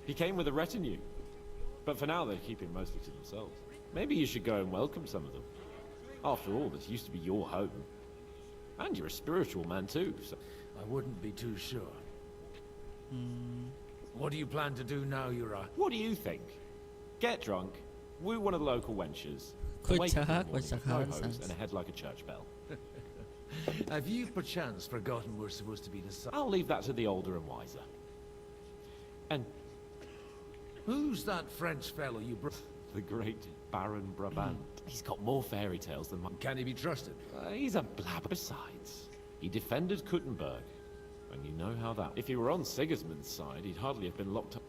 He came with a retinue. But for now, they're keeping mostly to themselves. Maybe you should go and welcome some of them. After all, this used to be your home. And you're a spiritual man too, so... I wouldn't be too sure. What do you plan to do now, Yura? What do you think? Get drunk, woo one of the local wenches, and wake up in the morning with no hose and a head like a church bell. Have you perchance forgotten we're supposed to be the son? I'll leave that to the older and wiser. And... Who's that French fellow you brought? The great Baron Brabant. He's got more fairy tales than mine. Can he be trusted? He's a blabber. Besides, he defended Kuttenberg. And you know how that... If he were on Sigismund's side, he'd hardly have been locked up.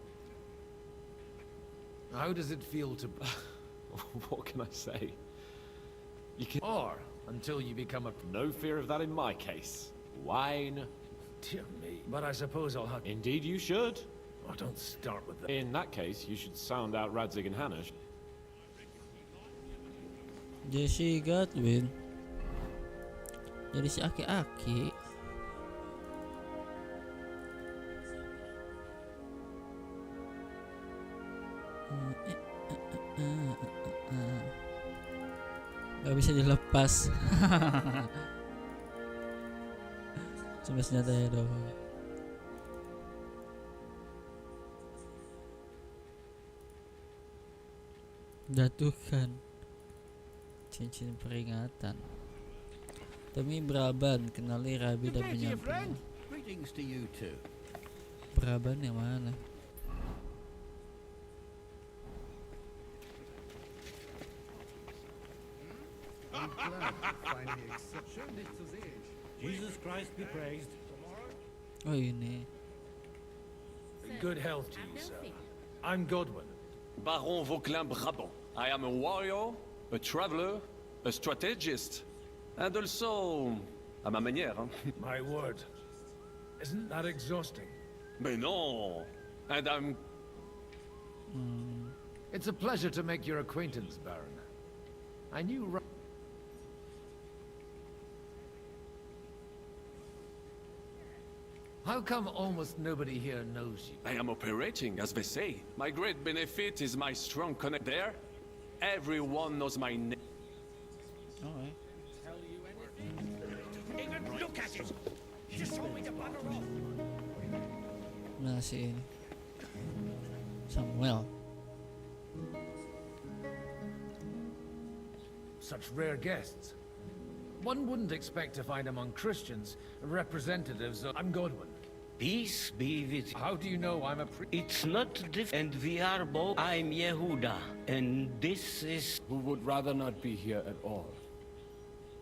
How does it feel to... What can I say? You can... Or until you become a... No fear of that in my case. Wine. Dear me. But I suppose I'll have... Indeed you should. Oh, don't start with that. In that case, you should sound out Radzig and Hannah. Jesse Godwin. Jadi si aki-aki. Gak bisa dilepas. Cuma senjatanya doang. Jatuhkan cincin peringatan. Demi Braban, kenali Rabi dan penyampainya. Greetings to you too. Braban yang mana? Jesus Christ be praised. Oh ini. Good health to you, sir. I'm Godwin. Baron Vauquelin Brabant. I am a warrior, a traveler, a strategist, and also à ma manière. Hein? My word. Isn't that exhausting? Mais non. And I'm... It's a pleasure to make your acquaintance, Baron. I knew... How come almost nobody here knows you? I am operating, as they say. My great benefit is my strong connect there. Everyone knows my name. Alright. Even look at it! Just told me to bugger off! Nah si ini Samuel. Such rare guests. One wouldn't expect to find among Christians representatives of... I'm Godwin. Peace be with you. How do you know I'm a priest? It's not different, and we are both. I'm Yehuda, and this is... Who would rather not be here at all.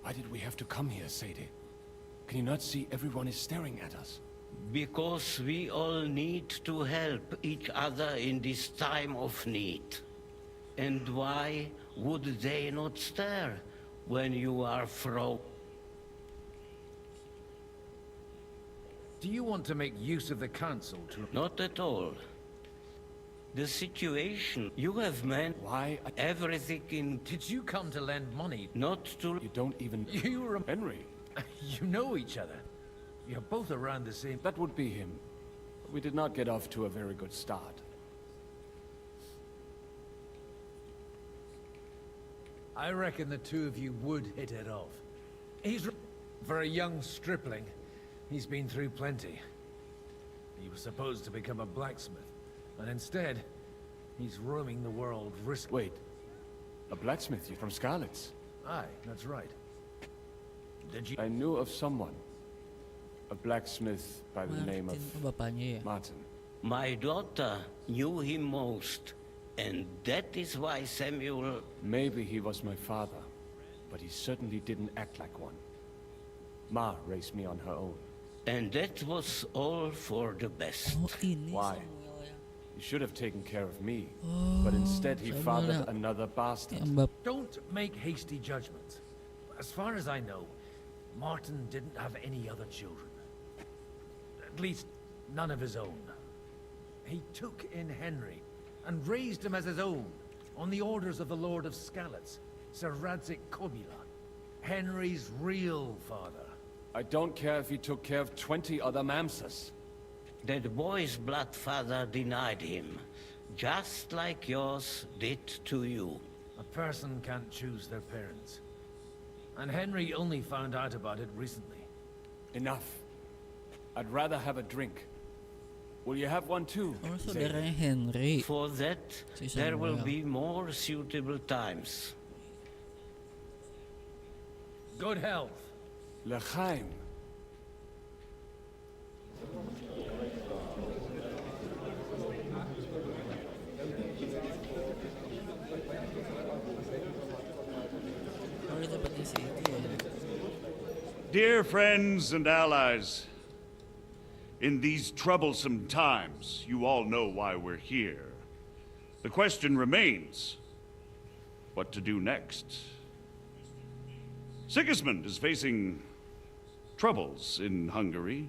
Why did we have to come here, Sadie? Can you not see everyone is staring at us? Because we all need to help each other in this time of need. And why would they not stare when you are Do you want to make use of the council to... Not at all. The situation you have meant... Why? Everything in... Did you come to lend money? Not to... You don't even... You Henry. You know each other. You're both around the same... That would be him. We did not get off to a very good start. I reckon the two of you would hit it off. He's... For a young stripling, he's been through plenty. He was supposed to become a blacksmith, and instead, he's roaming the world Wait, a blacksmith from Scarlet's? Aye, that's right. Did you... I knew of someone. A blacksmith by the name of... Bapaknya ya? Martin. My daughter knew him most, and that is why Samuel... Maybe he was my father, but he certainly didn't act like one. Ma raised me on her own. And that was all for the best. Why? He should have taken care of me, but instead he fathered another bastard. Don't make hasty judgments. As far as I know, Martin didn't have any other children. At least, none of his own. He took in Henry, and raised him as his own, on the orders of the Lord of Skalitz, Sir Radzig Kobyla, Henry's real father. I don't care if he took care of 20 other Mamsas. That boy's blood father denied him, just like yours did to you. A person can't choose their parents. And Henry only found out about it recently. Enough. I'd rather have a drink. Will you have one too? Saudaranya Henry. For that, there will be more suitable times. Good health. L'chaim. Dear friends and allies, in these troublesome times, you all know why we're here. The question remains, what to do next? Sigismund is facing troubles in Hungary.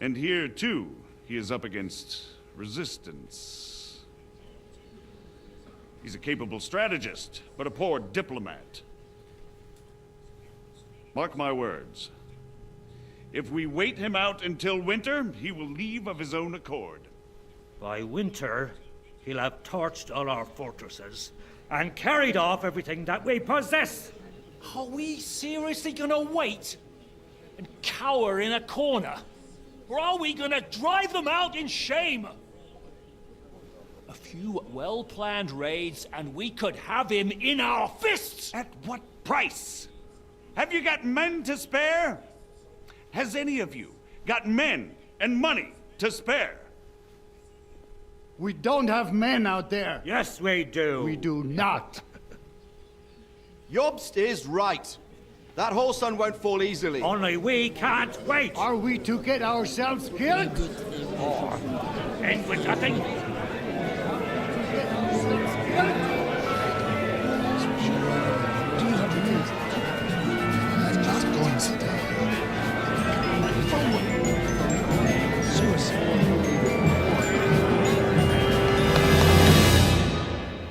And here, too, he is up against resistance. He's a capable strategist, but a poor diplomat. Mark my words. If we wait him out until winter, he will leave of his own accord. By winter, he'll have torched all our fortresses and carried off everything that we possess. Are we seriously gonna wait and cower in a corner? Or are we gonna drive them out in shame? A few well-planned raids and we could have him in our fists! At what price? Have you got men to spare? Has any of you got men and money to spare? We don't have men out there. Yes, we do. We do not. Jobst is right. That whoreson won't fall easily. Only we can't wait. Are we to get ourselves killed? Or end with nothing?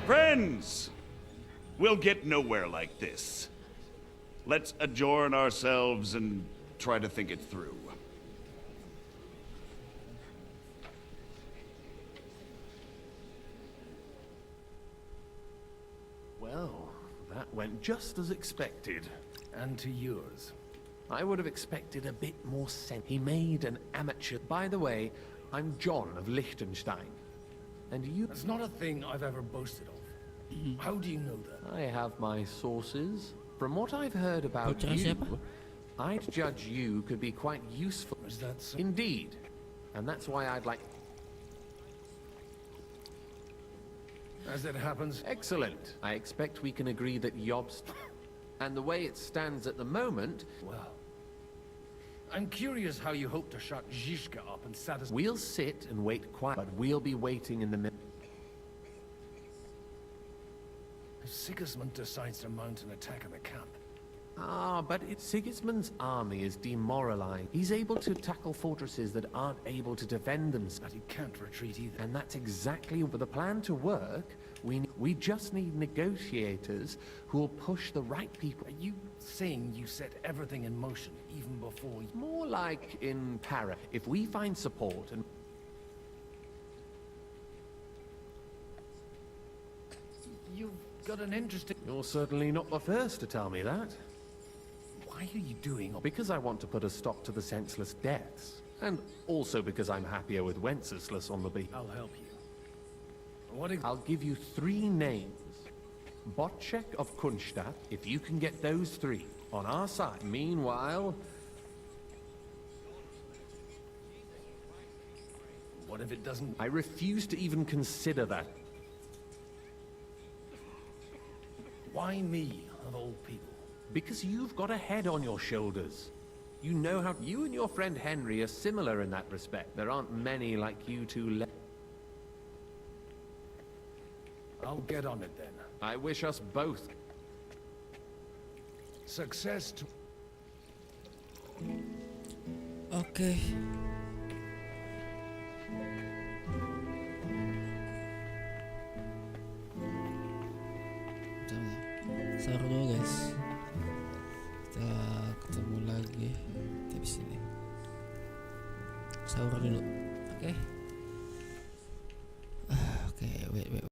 Friends, we'll get nowhere like this. Let's adjourn ourselves and try to think it through. Well, that went just as expected. And to yours. I would have expected a bit more sense. He made an amateur. By the way, I'm John of Liechtenstein. And you... That's not a thing I've ever boasted of. How do you know that? I have my sources. From what I've heard about you, I'd judge you could be quite useful. Is that so? Indeed. And that's why I'd like... As it happens... Excellent. I expect we can agree that Jobst... And the way it stands at the moment... Well... I'm curious how you hope to shut Zizka up and satisfy... We'll sit and wait quiet, but we'll be waiting in the middle. If Sigismund decides to mount an attack on the camp... Ah, but Sigismund's army is demoralized. He's able to tackle fortresses that aren't able to defend themselves. But he can't retreat either. And that's exactly... For the plan to work, we just need negotiators who will push the right people. Are you saying you set everything in motion even before you... More like in Para. If we find support and... You've got an interesting... You're certainly not the first to tell me that. Why are you doing... Because I want to put a stop to the senseless deaths. And also because I'm happier with Wenceslas on the beat. I'll help you. I'll give you 3 names. Botchek of Kunstadt, if you can get those 3 on our side. Meanwhile... What if it doesn't... I refuse to even consider that. Why me, of all people? Because you've got a head on your shoulders. You know how... You and your friend Henry are similar in that respect. There aren't many like you two left. I'll get on it then. I wish us both. Success to... Okay. Sahur dulu guys. Kita ketemu lagi di sini. Sahur dulu. Oke. Oke, wait.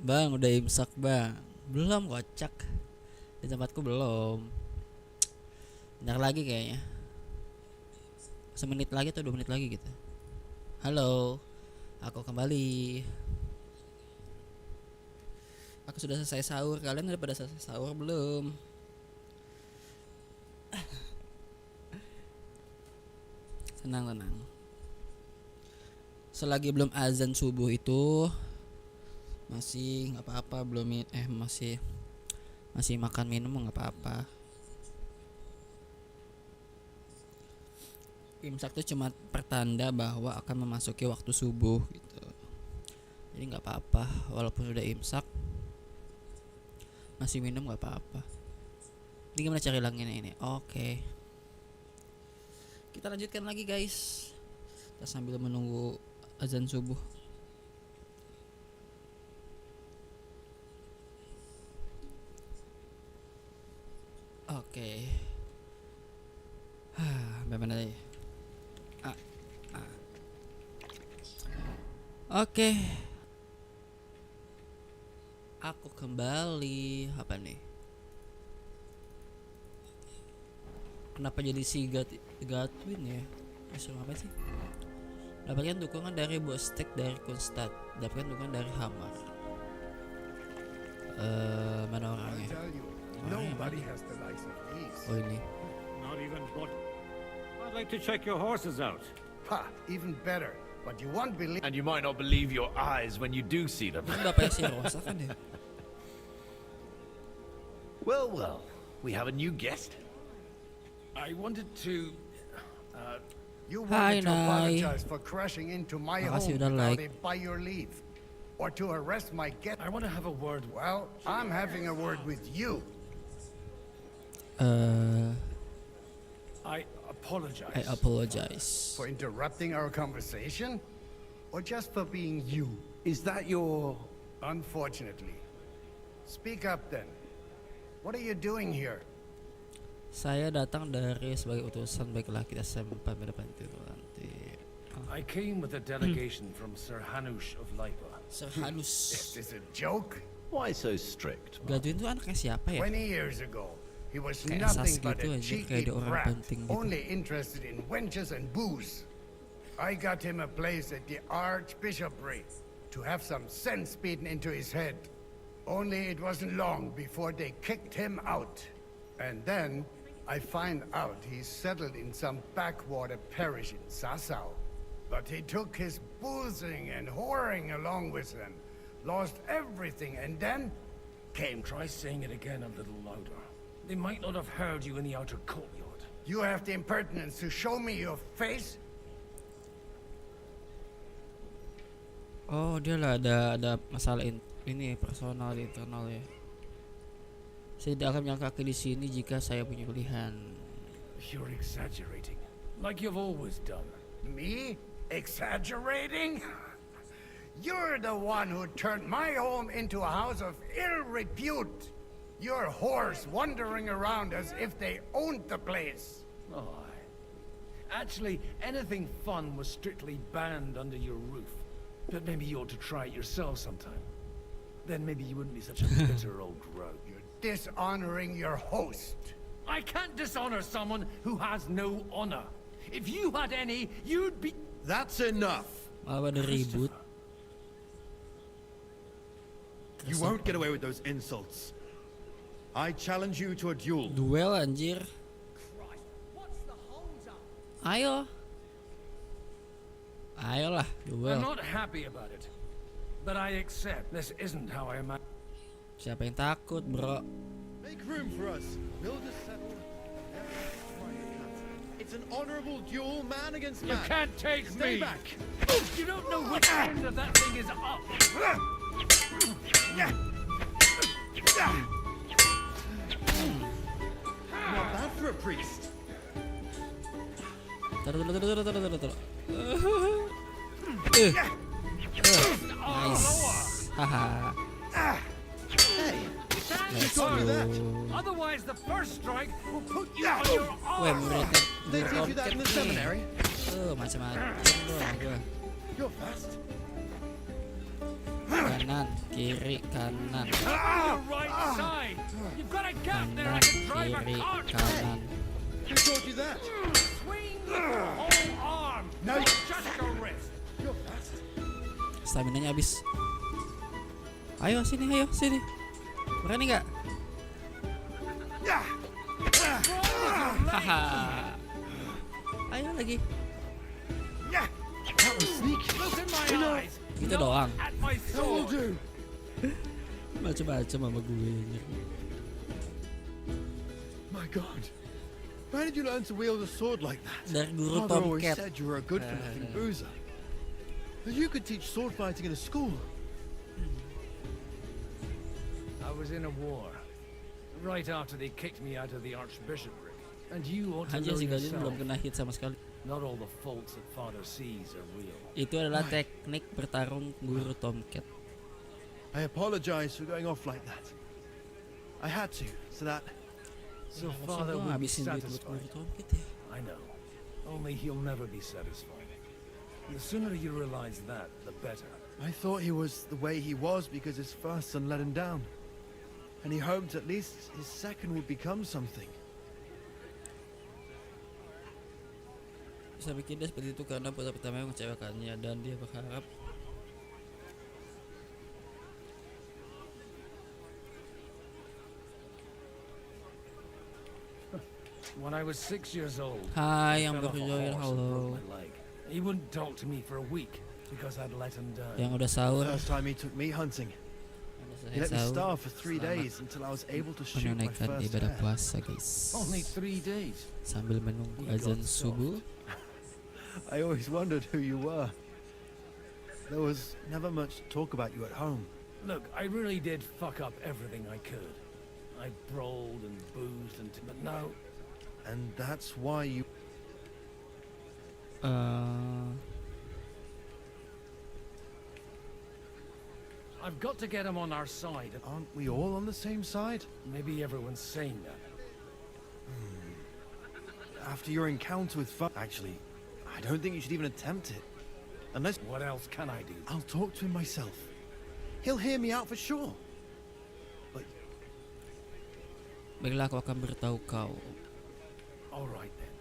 Bang, udah imsak bang. Belum kocak. Di tempatku belum. Bentar lagi kayaknya. Semenit lagi atau 2 menit lagi gitu. Halo, aku kembali. Aku sudah selesai sahur. Kalian udah pada selesai sahur belum? Tenang. Selagi belum azan subuh itu masih nggak apa-apa, belum masih makan minum nggak apa-apa. Imsak itu cuma pertanda bahwa akan memasuki waktu subuh gitu. Jadi nggak apa-apa walaupun udah imsak masih minum nggak apa-apa. Ini gimana cara hilanginnya ini? Oke. Kita lanjutkan lagi guys. Kita sambil menunggu azan subuh. Oke. Bagaimana deh? Oke. Aku kembali. Apa nih? Kenapa jadi si Gatwin ya? Masuk apa sih? Dapatkan dukungan dari Buat dari Kunstat. Dapatkan dukungan dari Hamar. Mana orangnya? Oh ini. Not even what? I'd like to check your horses out. Ha, even better. But you won't believe. And you might not believe your eyes when you do see them. Bapaknya si Rosa kan ya? Well, we have a new guest. I wanted to. You wanted to apologize for crashing into my Makasih home udah without it by your leave, or to arrest my guest. I want to have a word. Well, I'm having a word with you. I apologize. I apologize. For interrupting our conversation, or just for being you? Is that your? Unfortunately. Speak up then. What are you doing here? Saya datang dari sebagai utusan, baiklah kita sampai pada itu nanti. I came with a delegation from Sir Hanush of Lipa. Sir Hanush. Is this a joke? Why so strict? Gadwin itu anaknya siapa ya? 20 years ago, he was Kayak nothing Sas but gitu a aja, cheeky kayak ada orang brat, penting gitu. only interested in wenches and booze. I got him a place at the Archbishopric to have some sense beaten into his head. Only it wasn't long before they kicked him out. And then I find out he's settled in some backwater parish in Sassau. But he took his boozing and whoring along with him, lost everything, and then came. Try saying it again a little louder. They might not have heard you in the outer courtyard. You have the impertinence to show me your face? Oh, dia lah ada masalah ini personal internal ya. Saya tidak akan menjalan kaki di sini jika saya punya pilihan. You're exaggerating, like you've always done. Me? Exaggerating? You're the one who turned my home into a house of ill repute. Your whores wandering around as if they owned the place. Oh, actually, anything fun was strictly banned under your roof. But maybe you ought to try it yourself sometime. Then maybe you wouldn't be such a bitter old rogue. You're dishonoring your host. I can't dishonor someone who has no honor. If you had any, you'd be... That's enough. Malah ada ribut. You won't get away with those insults. I challenge you to a duel. Duel anjir. Ayo. Ayolah, duel. I'm not happy about it. But I accept this isn't how I imagined. Siapa yang takut, bro? Make room for us. Build a settled. It's an honorable duel, man against man. You can't take Stay me. back. You don't know which end of that thing is up. Not bad for a priest. Taruh. Nice. Haha. Hey, Let's go. Otherwise, the first strike will put you on your Weh, arm. muridnya They teach you that in the seminary. macam-macam gua. You're fast. kanan, kiri, kanan, Your right side. You've got a gap there. I kanan, can drive a kiri, car. kanan. Who taught you that? Swing your whole arm. No. Not just your wrist. You're fast. Stamina-nya habis. Ayo sini. Berani nggak? Haha. Ayo lagi. That was sneaky. Look in my eyes. Itu doang. At my That will sword. do. Macam-macam sama gue. My God. Where did you learn to wield a sword like that? Dari guru Father always Tomcat. said you were a good-for-nothing boozer. That you could teach sword fighting in a school. I was in a war. Right after they kicked me out of the archbishopric. And you ought to Anjir know si Gadin belum yourself. kena hit sama sekali. Not all the faults that father sees are real. Itu adalah teknik bertarung guru Tomcat. I apologize for going off like that. I had to, so that... So Harusnya father gua will be ngabisin duit buat satisfied. guru Tomcat ya. I know. Only he'll never be satisfied. The sooner you realize that, the better. I thought he was the way he was because his first son let him down. And he hoped at least his second would become something. Saya pikir dia seperti itu karena putra pertama yang mengecewakannya dan dia berharap When I was 6 years old, Hai I yang fell off a baru join, horse and halo. broke my leg. He wouldn't talk to me for a week because I'd let him down. Yang udah sahur. First time he took me hunting. He let me starve for 3 days until I was able to shoot my menunaikan first ibadah hare. puasa guys. Only 3 days. Sambil menunggu He azan got soft. subuh. I always wondered who you were. There was never much talk about you at home. Look, I really did fuck up everything I could. I brawled and boozed but now And that's why you... I've got to get him on our side. Aren't we all on the same side? Maybe everyone's saying that. After your encounter with Actually, I don't think you should even attempt it. Unless... What else can I do? I'll talk to him myself. He'll hear me out for sure. Baiklah, aku akan beritahu kau. All right then.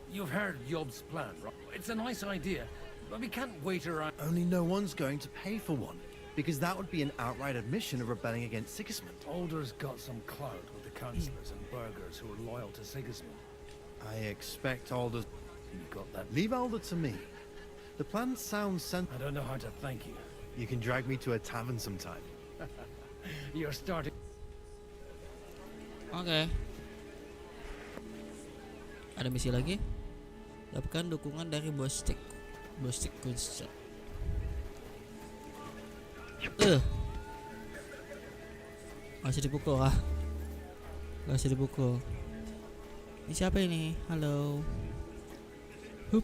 You've heard Job's plan, right? It's a nice idea, but we can't wait around. Only no one's going to pay for one, because that would be an outright admission of rebelling against Sigismund. Alder's got some clout with the councillors and burghers who are loyal to Sigismund. I expect Alder... You got that? Leave Alder to me. The plan sounds I don't know how to thank you. You can drag me to a tavern sometime. You're starting... Oke. Ada misi lagi? Dapatkan dukungan dari Bostik Kunstset. Gak usah dipukul ah. Gak usah dipukul. Ini siapa ini? Halo. Hup.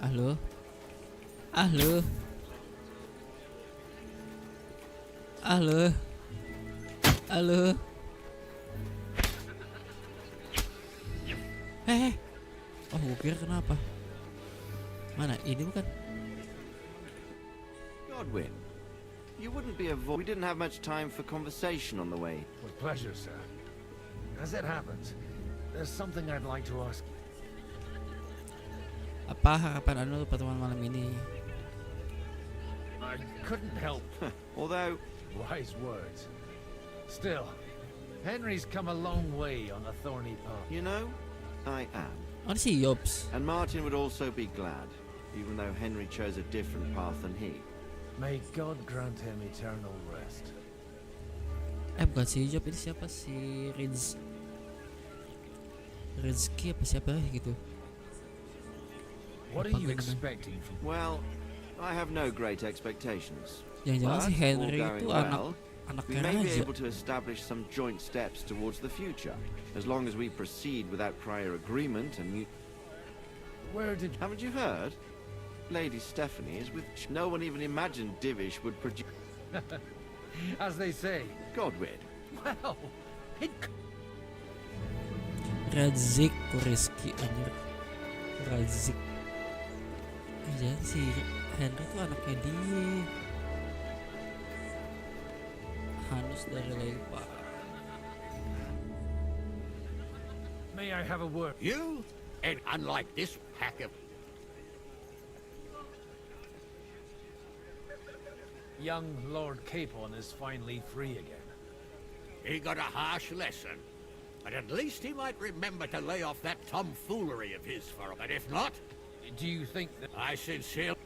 Halo. Oh, gue kira kenapa? Mana? Ini bukan? Godwin, you wouldn't be we didn't have much time for conversation on the way. With pleasure, sir. As it happens, there's something I'd like to ask you. Apa harapan Anda untuk pertemuan malam ini? I couldn't help. Although... Wise words. Still, Henry's come a long way on a thorny path. You know, I am. Mana sih Yobs? And Martin would also be glad, even though Henry chose a different path than he. May God grant him eternal rest. Bukan si Job, ini siapa? Si Rizky apa siapa gitu? What are you expecting from... Well, I have no great expectations. Jangan-jangan si Henry all itu going anaknya we may be raja. able to establish some joint steps towards the future, as long as we proceed without prior agreement and you... Where did... Haven't you heard? Lady Stephanie is with... No one even imagined Divish would produce... As they say. Godwin. Well, it... Rizky anjir. Razik. Jadi si Henry tuh anaknya dia. Hanus dari Leipa. May I have a word? You? And unlike this pack of... Young Lord Capon is finally free again. He got a harsh lesson. But at least he might remember to lay off that tomfoolery of his for a... But if not... Do you think that... I sincerely...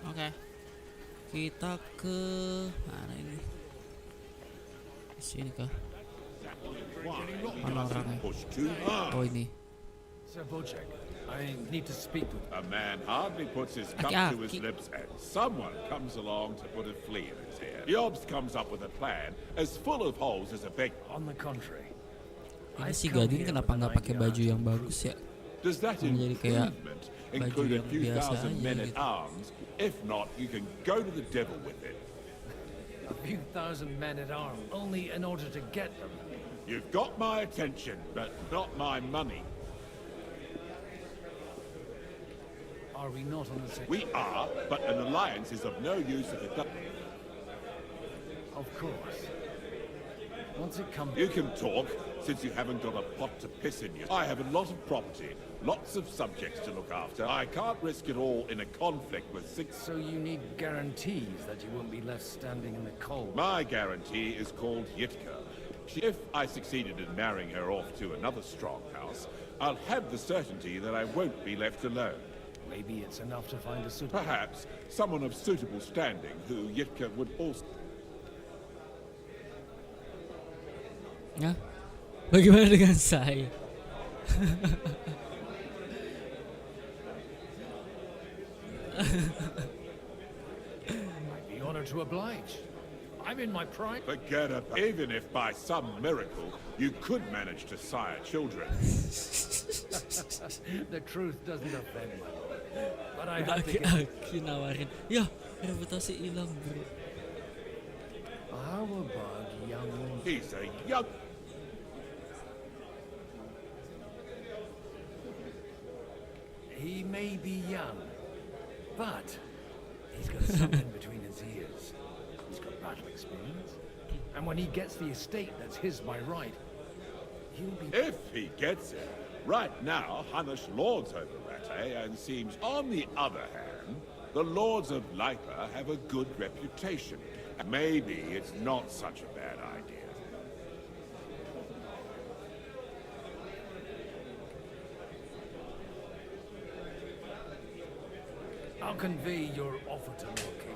Oke. Kita ke mana ini? Sini kah? Mana orangnya? Oh ini. Sir Bocek, I need to speak with... A man hardly puts his cup to his lips and someone comes along to put a flea in his ear. Jobs comes up with a plan as full of holes as a big... On the contrary. Ini si Gadin kenapa nggak pakai baju yang bagus ya? Does that Jadi kayak include a baju few yang biasa thousand aja men at gitu. arms? If not, you can go to the devil with it. A few thousand men at arms, only in order to get them. You've got my attention, but not my money. Are we not on the same... We are, but an alliance is of no use if it doesn't. Of course. Once it comes... You can talk, since you haven't got a pot to piss in you. I have a lot of property, lots of subjects to look after. I can't risk it all in a conflict with 6... So you need guarantees that you won't be left standing in the cold. My guarantee is called Yitka. If I succeeded in marrying her off to another strong house, I'll have the certainty that I won't be left alone. Maybe it's enough to find a suitable... Perhaps someone of suitable standing who Yitka would also... Ya, bagaimana dengan saya? I'd be honored to oblige. I'm in my prime. Forget about it. Even if by some miracle you could manage to sire children. The truth doesn't offend me. But I have to Aki nawarin. Ya, reputasi hilang bro. How about young... He's a young... He may be young, but he's got something between his ears. He's got battle experience. And when he gets the estate that's his by right, he'll be... If he gets it. Right now, Hanush lords over Rattay, and seems on the other hand, the lords of Lipa have a good reputation. Maybe it's not such a bad idea. I'll convey your offer to Lord King.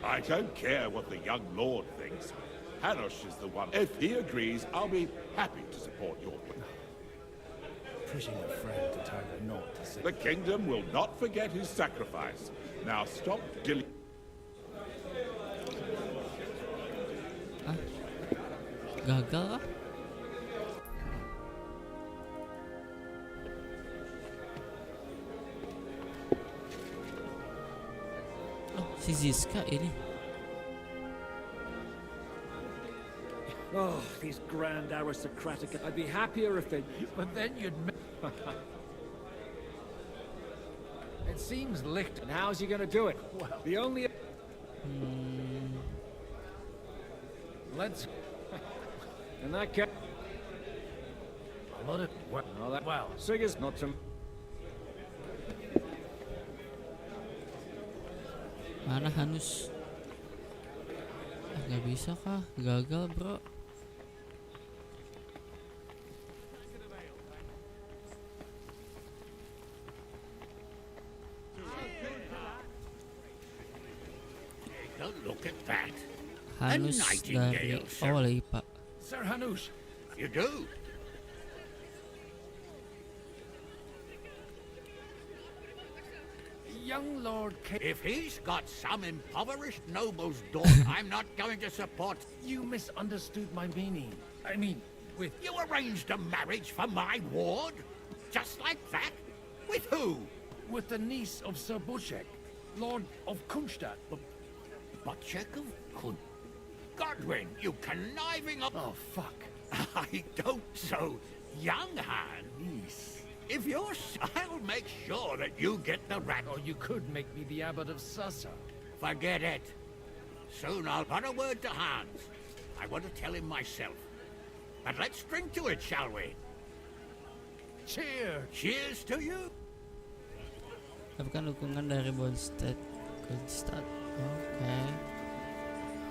I don't care what the young lord thinks. Hanush is the one. If he agrees, I'll be happy to support your plan. Pushing a friend to turn a knot to say... The kingdom will not forget his sacrifice. Now stop dilly... Gagal kah? Oh, si Ziska ini. Oh, these grand aristocratic... I'd be happier if they... But then you'd... It seems licked. And how's he gonna do it? Well... The only... Let's... And that cat... A lot of... Well, Sigur's not to... Mana Hanus? Gak bisa kah? Gagal bro. Don't look at that. Hanus dari Lipa. Sir Hanush. You do? Young Lord King... If he's got some impoverished noble's daughter, I'm not going to support... You misunderstood my meaning. I mean, with... You arranged a marriage for my ward? Just like that? With who? With the niece of Sir Bocek, Lord of Kunstadt. Bocek of Kun... Godwin, you conniving... Oh, fuck. I don't so... Young Hans, if you're... I'll make sure that you get the rat. Or you could make me the abbot of Sasa. Forget it. Soon I'll put a word to Hans. I want to tell him myself. But let's drink to it, shall we? Cheers! Cheers to you! Dapatkan dukungan dari Bonstead. Oke.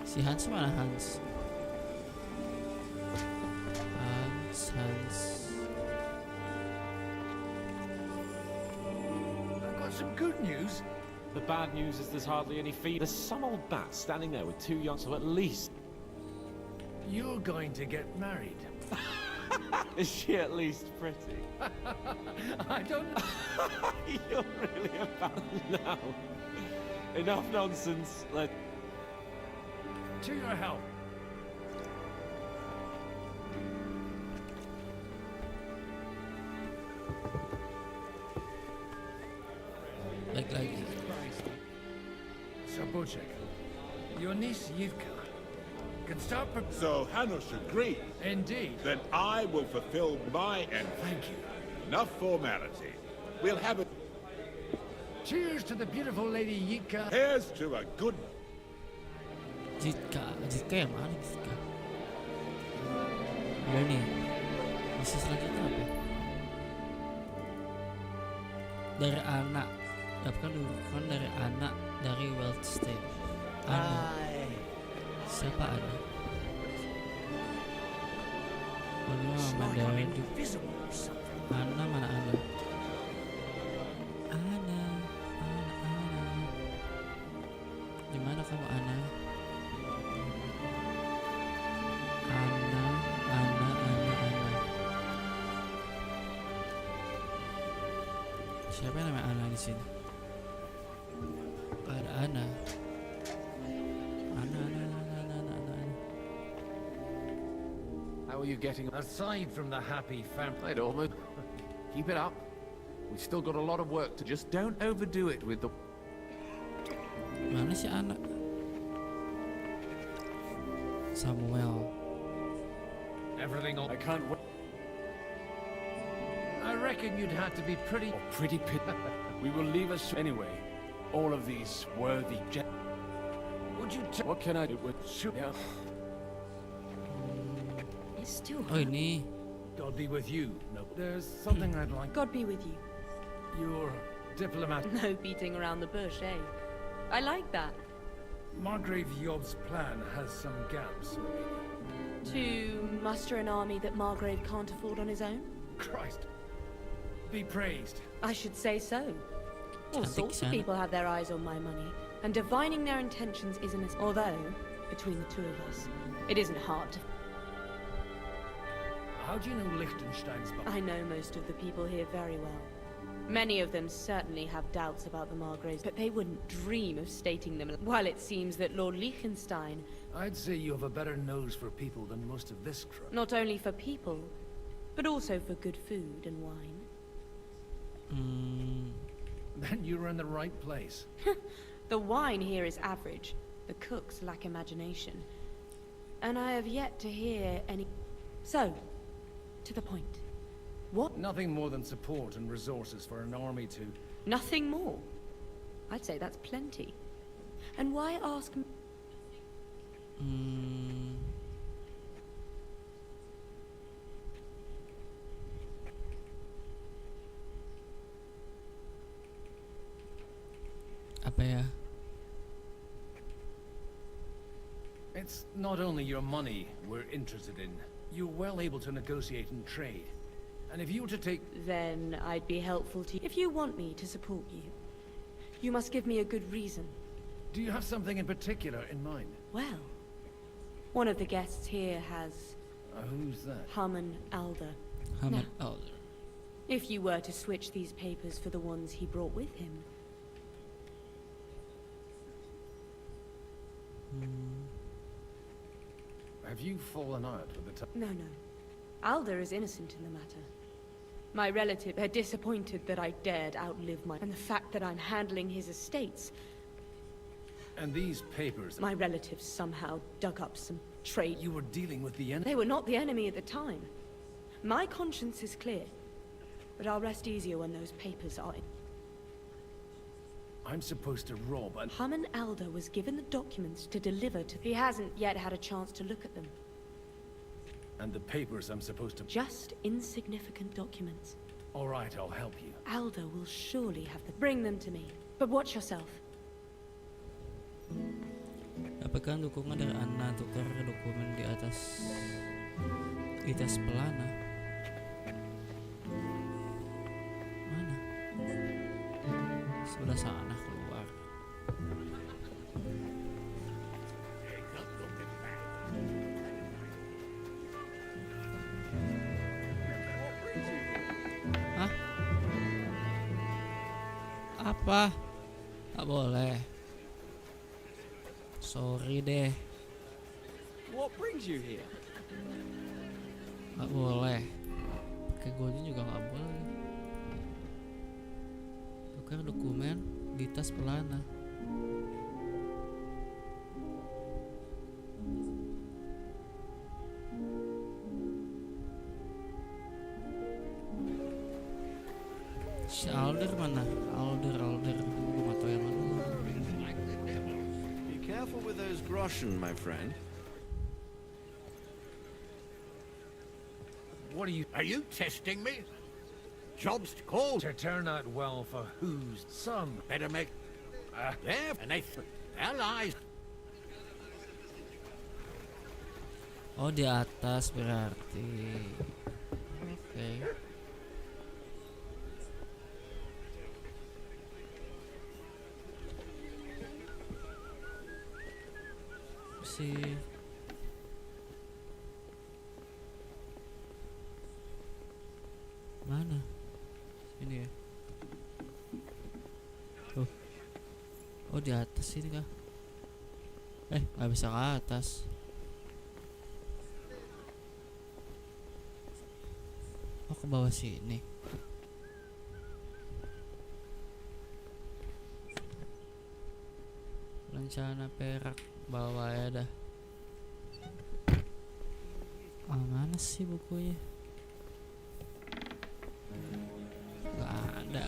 Si Hans mana Hans? Hans. I've got some good news. The bad news is there's hardly any feed. There's some old bat standing there with 2 young, so at least... You're going to get married. Is she at least pretty? I don't know. You're really about now. Enough nonsense. Let... To your help. Lagi. So, Bocek, your niece Yivka can start... So Hanush agrees? Indeed. Then I will fulfill my end. Thank you. Enough formality. We'll have it. Cheers to the beautiful lady Yivka. Here's to a good... Jika yang mana Jika? Ya nih. Misi selanjutnya apa? Dari anak. Dapatkan dukungan dari anak dari Wildstein. Anak. Siapa anak? Mandarin. Ana mana Ana? Ana. Di mana kamu Ana? Ana. Siapa yang namanya Ana di sini? Ada Ana. Ana. How are you getting? Aside from the happy family... I'd almost... Keep it up. We've still got a lot of work to... Just don't overdo it with the... Mana si anak? Samuel. Everything all... I can't wait. I reckon you'd have to be pretty... Oh, pretty pit. We will leave us anyway. All of these worthy Would you... What can I do with... Yeah. It's still Oh ini. God be with you. No, there's something I'd like... God be with you. Your diplomat... No beating around the bush, eh? I like that. Margrave Yob's plan has some gaps. To muster an army that Margrave can't afford on his own? Christ. Be praised. I should say so. All Cantik sorts of sana. people have their eyes on my money, and divining their intentions isn't as... Although, between the two of us, it isn't hard to... How do you know Liechtenstein's... I know most of the people here very well. Many of them certainly have doubts about the Margraves, but they wouldn't dream of stating them. While it seems that Lord Liechtenstein... I'd say you have a better nose for people than most of this crowd. Not only for people, but also for good food and wine. Then you're in the right place. The wine here is average. The cooks lack imagination. And I have yet to hear any... So, to the point. What? Nothing more than support and resources for an army to... Nothing more? I'd say that's plenty. And why ask... Apa ya? It's not only your money we're interested in. You're well able to negotiate and trade. And if you were to take... Then I'd be helpful to you. If you want me to support you, you must give me a good reason. Do you have something in particular in mind? Well, one of the guests here has... Who's that? Harman Alder. Harman Alder. If you were to switch these papers for the ones he brought with him... Have you fallen out with the... No. Alder is innocent in the matter. My relative are disappointed that I dared outlive my... And the fact that I'm handling his estates... And these papers... My relatives somehow dug up some trade... You were dealing with the enemy? They were not the enemy at the time. My conscience is clear, but I'll rest easier when those papers are in. I'm supposed to rob and... Haman Elder was given the documents to deliver to... He hasn't yet had a chance to look at them. And the papers I'm supposed to... Just insignificant documents. All right, I'll help you. Aldo will surely have them. Bring them to me. But watch yourself. Dapatkan dukungan dari Anna, tukar dokumen di atas pelana. Mana? Sebelah sana keluar. Hah? Apa? Tak boleh. Sorry deh. What brings you here? Gak boleh. Pakai golden juga gak boleh. Tukar dokumen di tas pelana. Si Alder mana? Alder. Gue gak tau yang mana. Careful with those groschen, my friend. What are you testing me? Job's called To turn out well for whose son? better make there and they allies. Oh, di atas berarti. Oke. Mana? Ini ya. Tuh. Oh, di atas sini kah? Nggak bisa ke atas. Oh, ke bawah sini. Rencana perak bawa ya dah. Mana sih bukunya? Gak ada.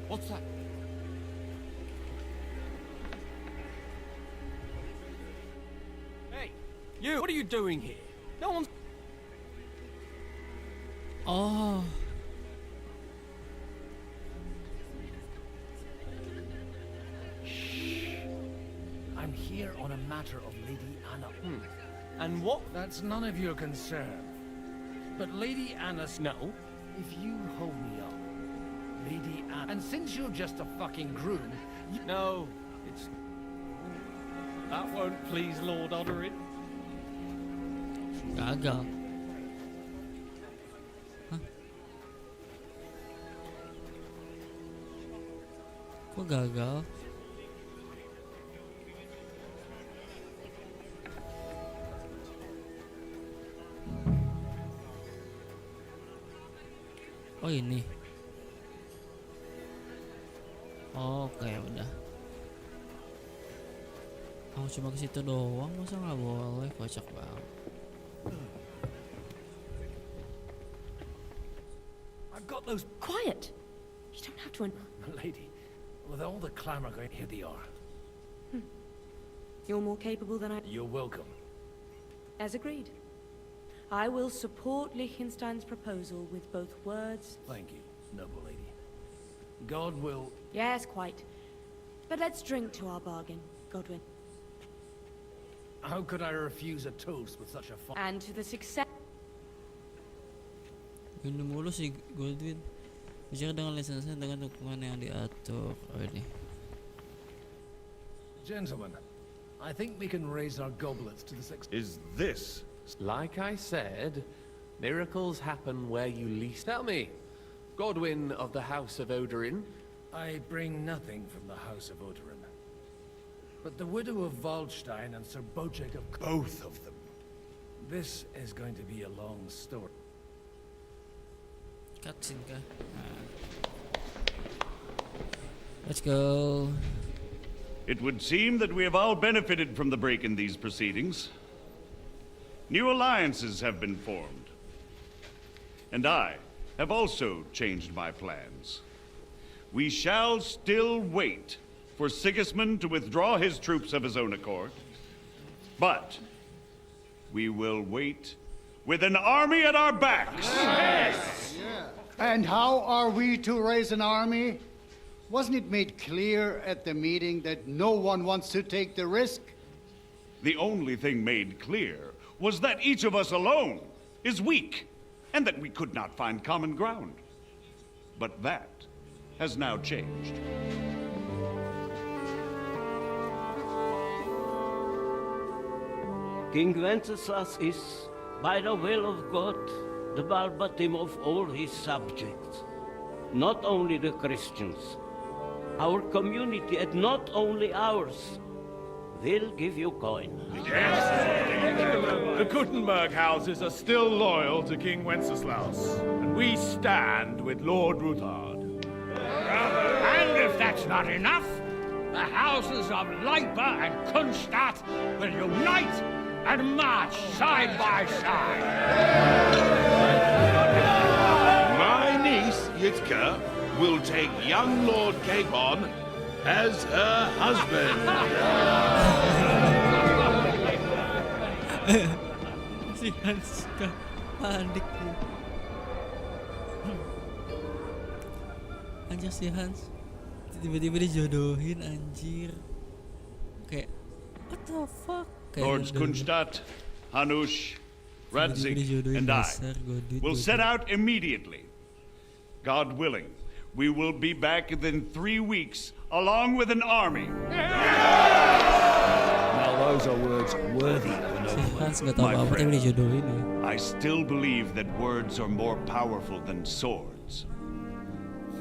What's that? Hey, you! What are you doing here? No one's... Oh. I'm here on a matter of Lady Anna. And what? That's none of your concern. But Lady Anna's... No. If you hold me up, Lady Anna... And since you're just a fucking groom... No, it's... That won't please Lord Oderin. Gagal. Kok gagal? Oh, ini. Oke, udah. Aku cuma ke situ doang, masa nggak boleh? Kocak banget. I've got those... Quiet! You don't have to... Lady, with all the clamor going... Here they are. You're more capable than I... You're welcome. As agreed. I will support Liechtenstein's proposal with both words... Thank you, noble lady. God will... Yes, quite. But let's drink to our bargain, Godwin. How could I refuse a toast with such a fun... And to the success... Minum mulu si Godwin. Bicara dengan lisensi dengan dukungan yang diatur. Oh, ini. Gentlemen, I think we can raise our goblets to the success... Is this... Like I said, miracles happen where you least... Tell me, Godwin of the House of Oderin? I bring nothing from the House of Oderin. But the widow of Waldstein and Sir Bojek of... Both of them. This is going to be a long story. Cutscene kah? Nah. Let's go. It would seem that we have all benefited from the break in these proceedings. New alliances have been formed. And I have also changed my plans. We shall still wait for Sigismund to withdraw his troops of his own accord. But we will wait with an army at our backs. Yes. And how are we to raise an army? Wasn't it made clear at the meeting that no one wants to take the risk? The only thing made clear was that each of us alone is weak, and that we could not find common ground. But that has now changed. King Wenceslas is, by the will of God, the verbatim of all his subjects. Not only the Christians, our community, and not only ours, will give you coin. The Kuttenberg houses are still loyal to King Wenceslas, and we stand with Lord Ruthard. And if that's not enough, the houses of Leipa and Kunstadt will unite and march side by side. My niece, Yitka, will take young Lord Capon as her husband. Si Hans panik tuh. Anjir si Hans tiba-tiba dijodohin anjir. Kayak what the fuck? Lords Kunstadt, Hanush, Radzik, and I will set out immediately. God willing, we will be back within 3 weeks, along with an army. Now those are words worthy of a nobleman. My friend, I still believe that words are more powerful than swords.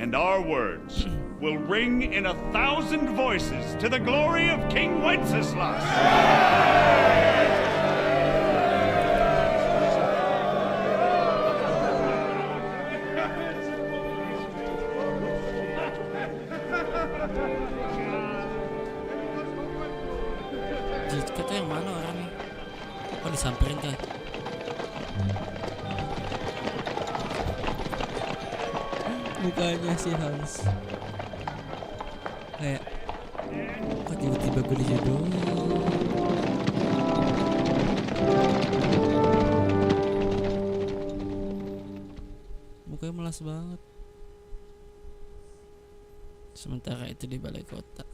And our words will ring in 1,000 voices to the glory of King Wenceslas. Kata yang mana orangnya? Oh disamperin kah? Mukanya si Hans kayak kok tiba-tiba gue dijodohin. Mukanya melas banget. Sementara itu di balai kota.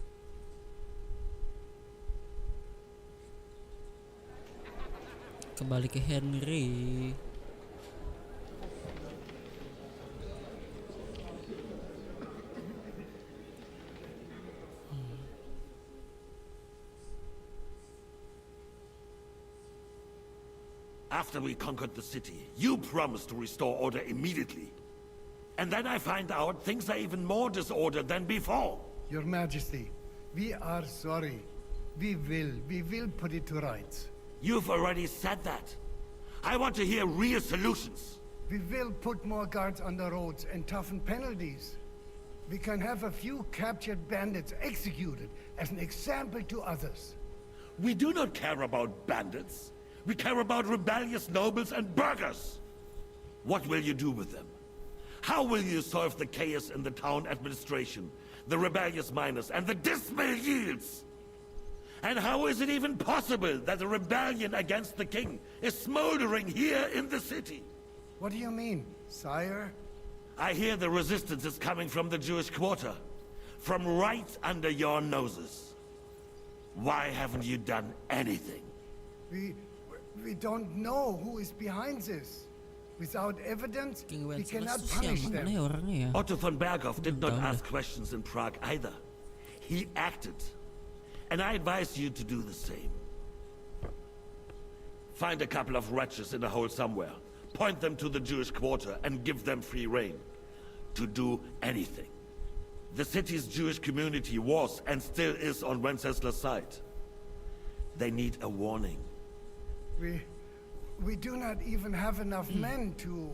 Kembali ke Henry. After we conquered the city, you promised to restore order immediately. And then I find out things are even more disordered than before. Your Majesty, we are sorry. We will put it to rights. You've already said that. I want to hear real solutions. We will put more guards on the roads and toughen penalties. We can have a few captured bandits executed as an example to others. We do not care about bandits. We care about rebellious nobles and burghers. What will you do with them? How will you solve the chaos in the town administration, the rebellious miners, and the dismal yields? And how is it even possible that a rebellion against the king is smoldering here in the city? What do you mean, sire? I hear the resistance is coming from the Jewish quarter, from right under your noses. Why haven't you done anything? We don't know who is behind this. Without evidence, we cannot punish them. Otto von Berghoff did not ask questions in Prague either. He acted. And I advise you to do the same. Find a couple of wretches in a hole somewhere. Point them to the Jewish quarter and give them free rein. To do anything. The city's Jewish community was and still is on Wenceslas' side. They need a warning. We do not even have enough men to...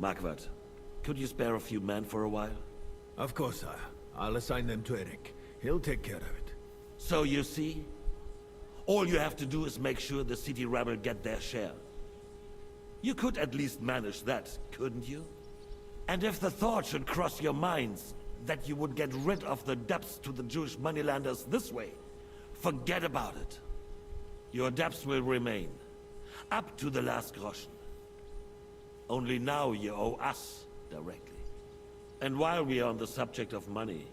Marquardt, Could you spare a few men for a while? Of course, sire. I'll assign them to Eric. He'll take care of it. So you see, all you have to do is make sure the city rabble get their share. You could at least manage that, couldn't you? And if the thought should cross your minds that you would get rid of the debts to the Jewish moneylanders this way, forget about it. Your debts will remain, up to the last groschen. Only now you owe us directly. And while we are on the subject of money,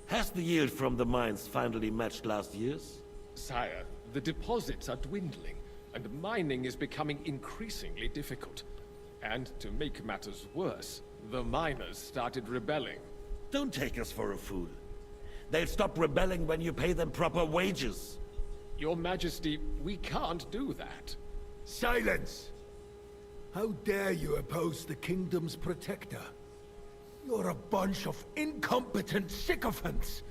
has the yield from the mines finally matched last year's? Sire, the deposits are dwindling, and mining is becoming increasingly difficult. And to make matters worse, the miners started rebelling. Don't take us for a fool. They'll stop rebelling when you pay them proper wages. Your Majesty, we can't do that. Silence! How dare you oppose the kingdom's protector? You're a bunch of incompetent sycophants.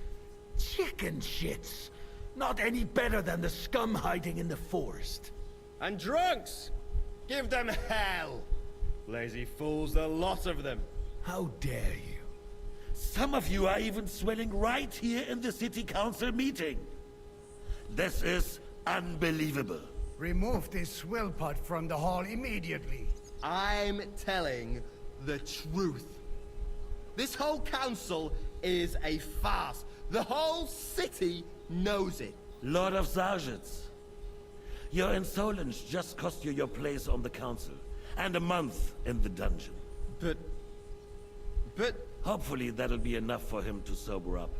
Chicken shits. Not any better than the scum hiding in the forest. And drunks! Give them hell! Lazy fools, the lot of them. How dare you? Some of you are even swelling right here in the city council meeting. This is unbelievable. Remove this swillpot from the hall immediately. I'm telling the truth. This whole council is a farce. The whole city knows it. Lord of Sergeants, your insolence just cost you your place on the council, and a month in the dungeon. But... Hopefully that'll be enough for him to sober up.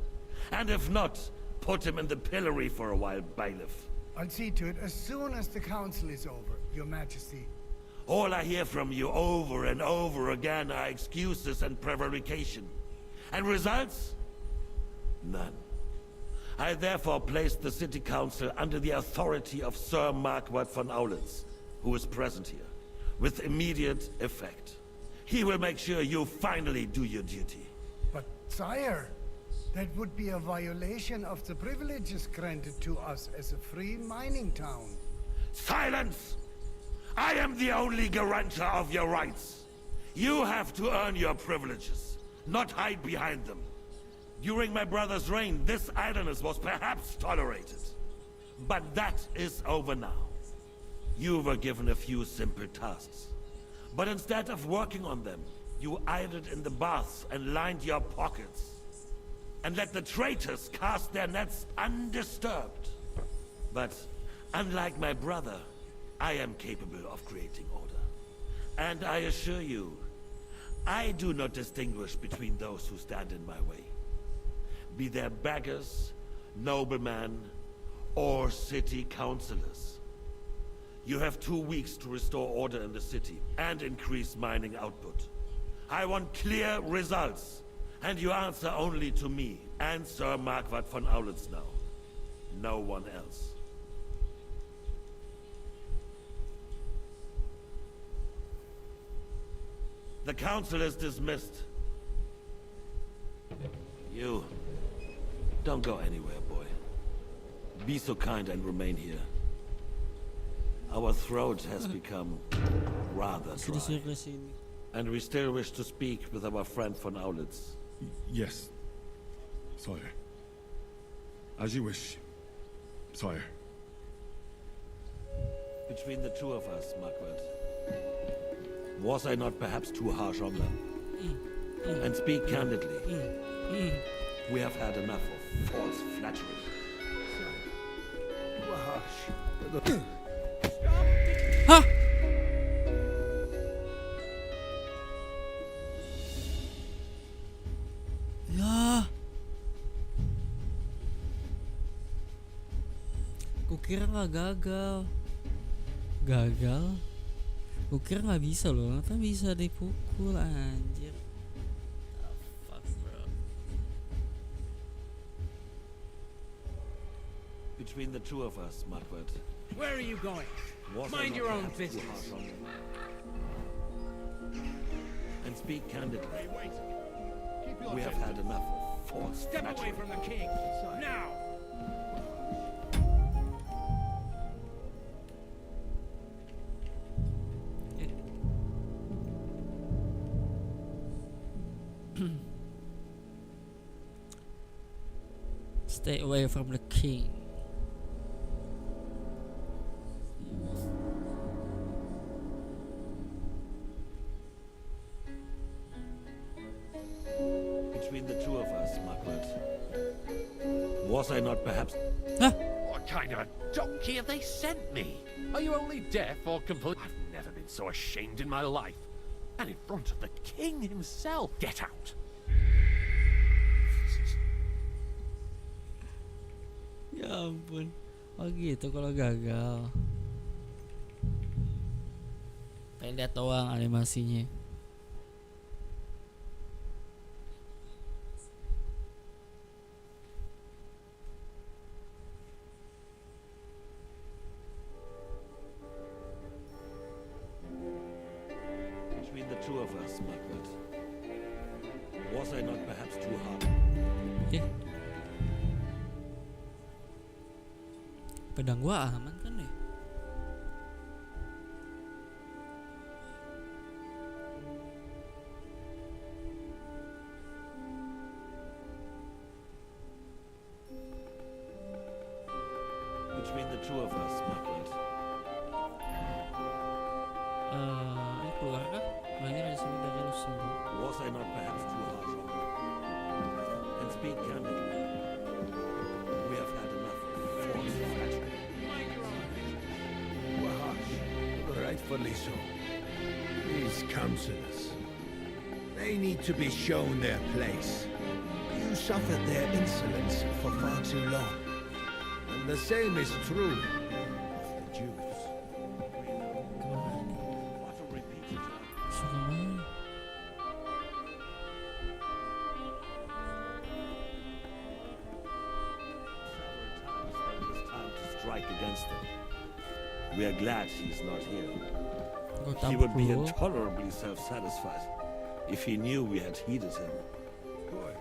And if not, put him in the pillory for a while, bailiff. I'll see to it as soon as the council is over, Your Majesty. All I hear from you over and over again are excuses and prevarication. And results? None. I therefore placed the city council under the authority of Sir Marquardt von Aulitz, who is present here, with immediate effect. He will make sure you finally do your duty. But, sire, that would be a violation of the privileges granted to us as a free mining town. Silence! I am the only guarantor of your rights. You have to earn your privileges, not hide behind them. During my brother's reign, this idleness was perhaps tolerated. But that is over now. You were given a few simple tasks. But instead of working on them, you idled in the baths and lined your pockets. And let the traitors cast their nets undisturbed. But unlike my brother, I am capable of creating order. And I assure you, I do not distinguish between those who stand in my way. Be they beggars, noblemen, or city councillors. You have 2 weeks to restore order in the city and increase mining output. I want clear results, and you answer only to me and Sir Marquardt von Aulitz now. No one else. The council is dismissed. You, don't go anywhere, boy. Be so kind and remain here. Our throat has become rather dry. And we still wish to speak with our friend von Aulitz. Yes, sire. As you wish, sire. Between the two of us, Marquardt, was I not perhaps too harsh on them? And speak candidly, we have had enough of false flattery. You are harsh. Ha! Ya. Kukira nggak gagal. Gagal? Kukira nggak bisa loh. Ternyata bisa dipukul, anjir. The fuck, bro. Between the two of us, Marquardt. Where are you going? Mind your own business. And speak candidly. We have had enough of false Step flattery. away from the king. Now! Stay away from the king. Between the two of us, Margaret, was I not perhaps... What kind of a donkey have they sent me? Are you only deaf or complete? I've never been so ashamed in my life. And in front of the king himself. Get out. Ya ampun. Oh gitu kalau gagal. Pengen lihat doang animasinya. Between the two of us, Margaret, was I not perhaps too hard? Pedang gua aman kan ya? Between the two of us, Margaret. Ini keluar kah? Lahir di sini dari Luxembourg. Was I not perhaps too harsh on her? And speak candidly, we have had enough false flattery. We're harsh, rightfully so. These counselors, they need to be shown their place. You suffered their insolence for far too long. And the same is true of the Jews. We are glad he's not here. He would be intolerably self-satisfied if he knew we had heeded him. Boy,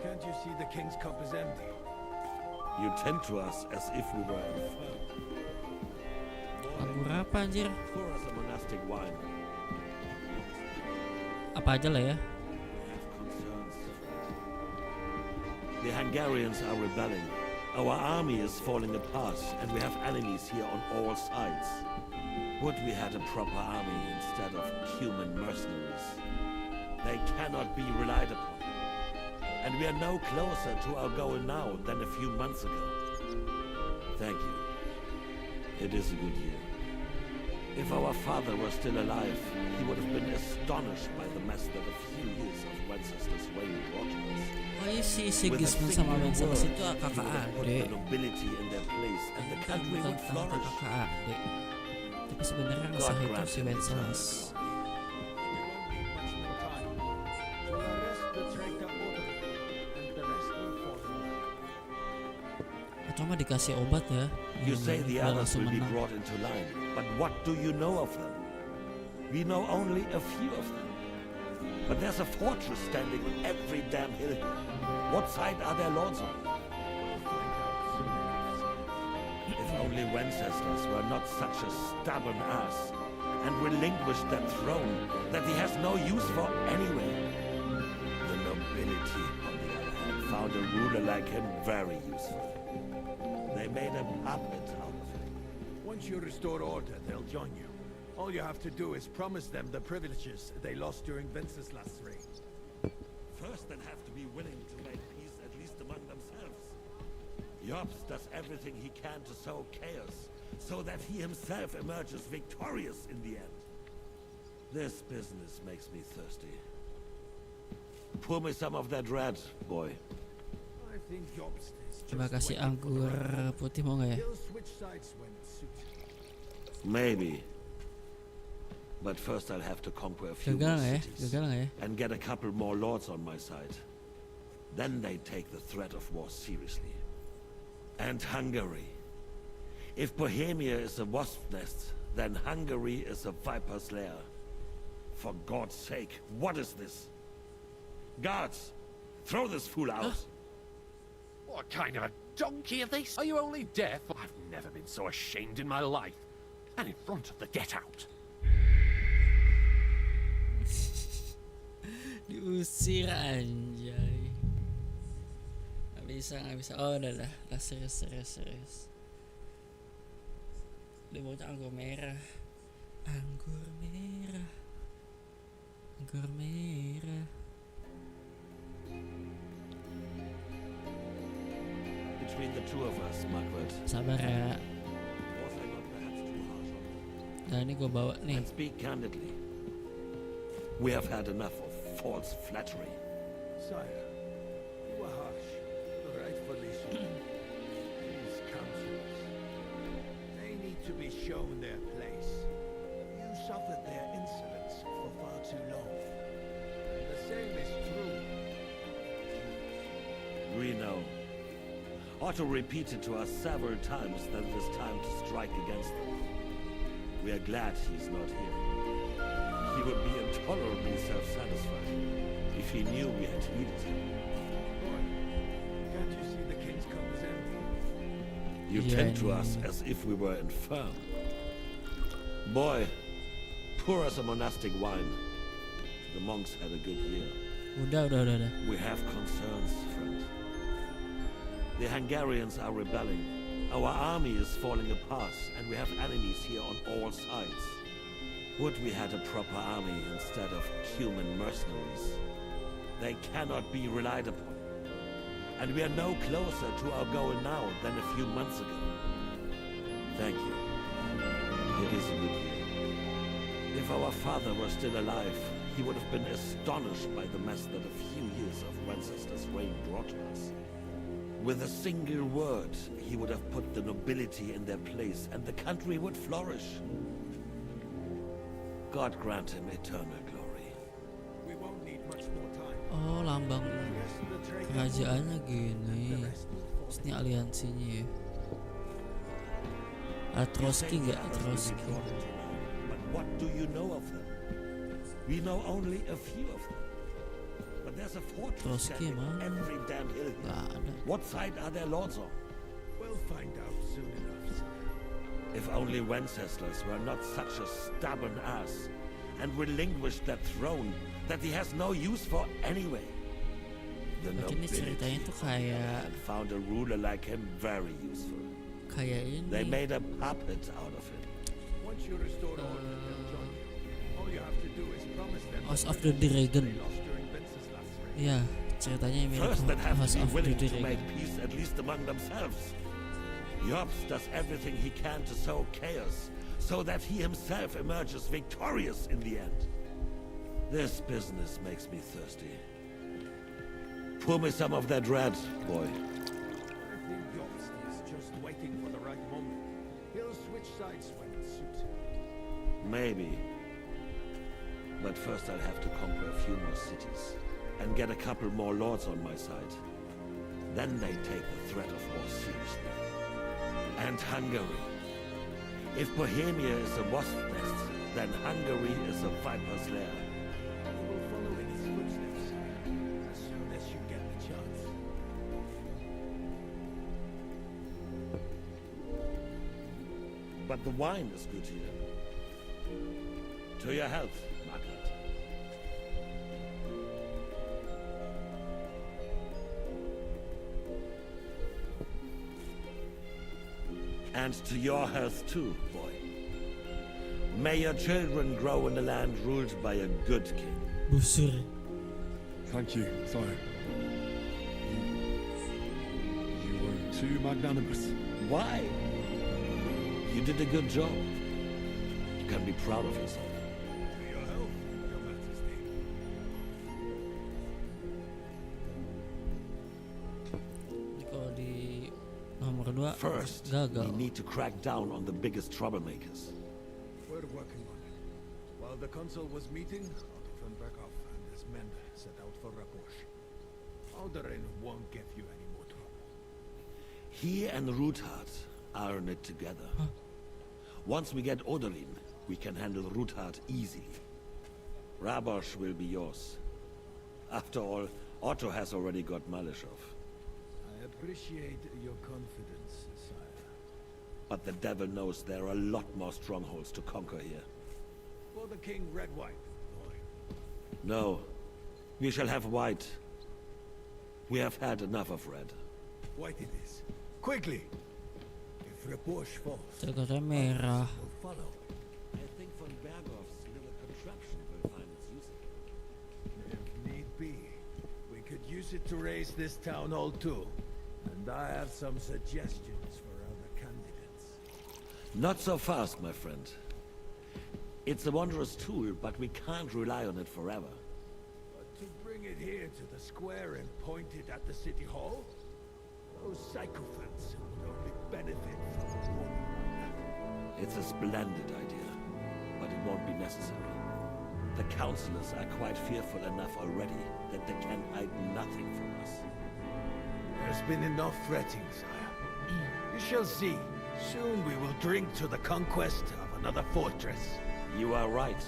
can't you see the king's cup is empty? You tend to us as if we were infirm. Anggur apa anjir? Pour us a monastic wine. Apa aja lah ya. The Hungarians are rebelling. Our army is falling apart, and we have enemies here on all sides. Would we had a proper army instead of human mercenaries? They cannot be relied upon. And we are no closer to our goal now than a few months ago. Thank you. It is a good year. If our father were still alive, he would have been astonished by the mess that a few years of Wenceslas reign brought to us. Oh iya si Sigismund sama Wenceslas itu kakak adik. Bukan tante kakak adik. Tapi sebenarnya Rosa itu si Wenceslas. Cuma dikasih obat ya. You say the others will be brought into line, but what do you know of them? We know only a few of them. But there's a fortress standing on every damn hill here. What side are their lords on? If only Wenceslas were not such a stubborn ass and relinquished that throne that he has no use for anyway. The nobility, on the other hand, found a ruler like him very useful. They made a puppet out of him. Once you restore order, they'll join you. All you have to do is promise them the privileges they lost during Wenceslas' reign. First, they'll have to be willing to make peace at least among themselves. Jobs does everything he can to sow chaos, so that he himself emerges victorious in the end. This business makes me thirsty. Pour me some of that red, boy. I think Jobs is Terima kasih anggur putih mau nggak ya? He'll switch sides when it suits him. Maybe. But first I'll have to conquer a few Gagal more nggak ya? cities Gagal nggak ya? and get a couple more lords on my side. Then they take the threat of war seriously. And Hungary. If Bohemia is a wasp nest, then Hungary is a viper's lair. For God's sake, what is this? Guards, throw this fool out. What kind of a donkey have they... Are you only deaf? I've never been so ashamed in my life. And in front of the get out. Diusir anjay. nggak bisa. Oh udah lah serius. Dia mau anggur merah. Between the two of us, Margaret. Sabar ya. Was I not perhaps too harsh on you? Nah ini gue bawa nih. And speak candidly. We have had enough of false flattery. Sire, you were harsh, rightfully so. These councils, they need to be shown their place. You suffered their insolence for far too long. The same is true. We know. Otto repeated to us several times that it is time to strike against them. We are glad he's not here. He would be intolerably self-satisfied if he knew we had heeded him. Boy, can't you see the king's cup is empty? You tend to us as if we were infirm. Boy, pour us a monastic wine. The monks had a good year. Udah. We have concerns, friend. The Hungarians are rebelling. Our army is falling apart, and we have enemies here on all sides. Would we had a proper army instead of human mercenaries? They cannot be relied upon. And we are no closer to our goal now than a few months ago. Thank you. It is a good year. If our father were still alive, he would have been astonished by the mess that a few years of Wenceslas' reign brought to us. With a single word, he would have put the nobility in their place, and the country would flourish. God grant him eternal glory. We won't need much more time. Oh lambang kerajaannya gini. Terus ini aliansinya ya. Trotsky nggak? Trotsky. But what do you know of them? We know only a few of them. But there's a fortress Trotsky standing on every damn hill here. What side are their lords on? We'll find out soon enough, sire. If only Wenceslas were not such a stubborn ass and relinquished that throne that he has no use for anyway. The Ini ceritanya tuh kayak had found a ruler like him very useful. Kayak ini. They made a puppet out of him. Once you restore order, they'll join you. All you have to do is promise them House of the Dragon. Iya, ceritanya mirip First, they have House to of be the willing to Dragon. make peace at least among themselves. Jobs does everything he can to sow chaos, so that he himself emerges victorious in the end. This business makes me thirsty. Pour me some of that red, boy. I think Jobs is just waiting for the right moment. He'll switch sides when it suits him. Maybe. But first I'll have to conquer a few more cities, and get a couple more lords on my side. Then they take the threat of war seriously. And Hungary. If Bohemia is a wasp nest, then Hungary is a viper's lair. You will follow in his footsteps as soon as you get the chance. But the wine is good here. To your health, Margaret. And to your health too, boy. May your children grow in a land ruled by a good king. Busur. Thank you, sire. You weren't too magnanimous. Why? You did a good job. You can be proud of yourself. To your health, Your Majesty. Ini kalau di nomor 2 First, gagal. we need to crack down on the biggest troublemakers. We're working on it. While the consul was meeting, Otto von Berghoff and his men set out for Raposh. Alderin won't give you any more trouble. He and Ruthard are in it together. Once we get Oderin, we can handle Ruthard easily. Rabosh will be yours. After all, Otto has already got Malishov. I appreciate your confidence, sire. But the devil knows there are a lot more strongholds to conquer here. For the king, red wine, boy. No, we shall have white. We have had enough of red. White it is. Quickly. If Repoche falls, Cakarnya merah. will follow. I think von Berghoff's little contraption will find its use. If need be, we could use it to raise this town hall too. And I have some suggestions for other candidates. Not so fast, my friend. It's a wondrous tool, but we can't rely on it forever. But to bring it here to the square and point it at the city hall? Those sycophants would only benefit from a warning like that. It's a splendid idea, but it won't be necessary. The councillors are quite fearful enough already that they can hide nothing from us. There's been enough fretting, sire. You shall see. Soon we will drink to the conquest of another fortress. You are right.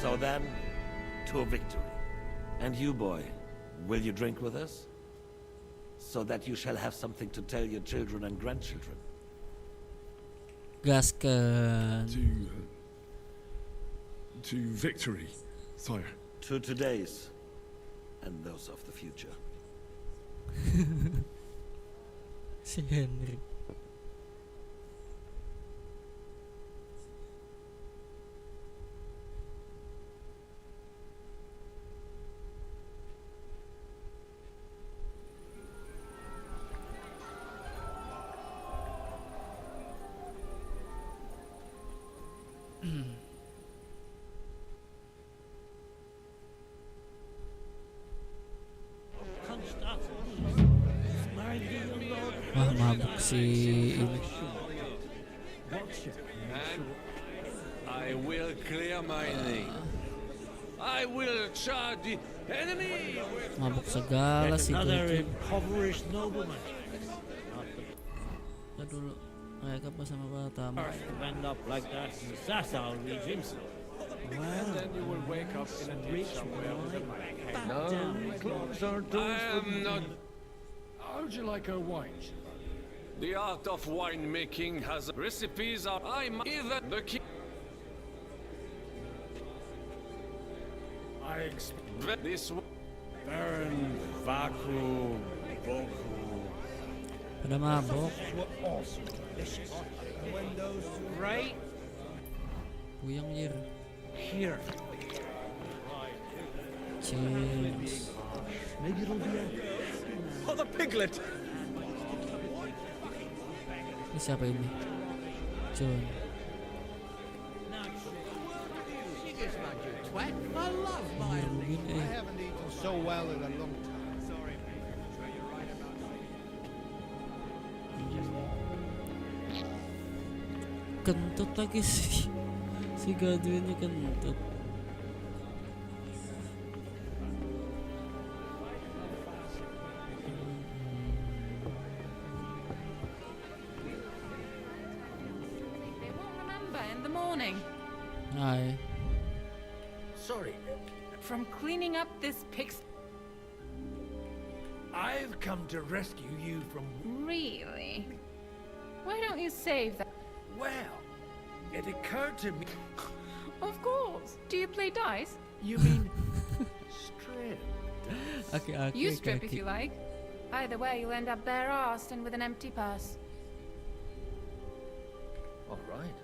So then, to victory. And you, boy, will you drink with us? So that you shall have something to tell your children and grandchildren. Gaskan. To victory, sire. To today's, and those of the future. Si Henry. Wah, mabuk si ini. I will clear my name. I will charge the enemy. Mabuk segala sih itu. impoverished nobleman. Ya dulu mereka pas sama Batam. End up like that in the Sasau region. And then you will wake up in a ditch somewhere with a knife. No, clothes are I am not. How would you like a wine? The art of winemaking has recipes are I'm even the king. I expect This Baron Vaku Boku. Pada mabok. Were also delicious. When those Right Puyang jir. here. Cheers. Maybe it'll be a... Oh, the piglet! Ini siapa ini? John. I love my Nurmin I haven't eaten so well in a long time. Sorry, Kentut lagi sih. Si Gadwinnya kentut. They won't remember in the morning. Hai. Sorry, From cleaning up this pig's... I've come to rescue you from... Really? Why don't you save that? Well, it occurred to me... Of course. Do you play dice? You mean... strip? Okay. You strip if you like. Either way, you'll end up bare-assed and with an empty purse. All right.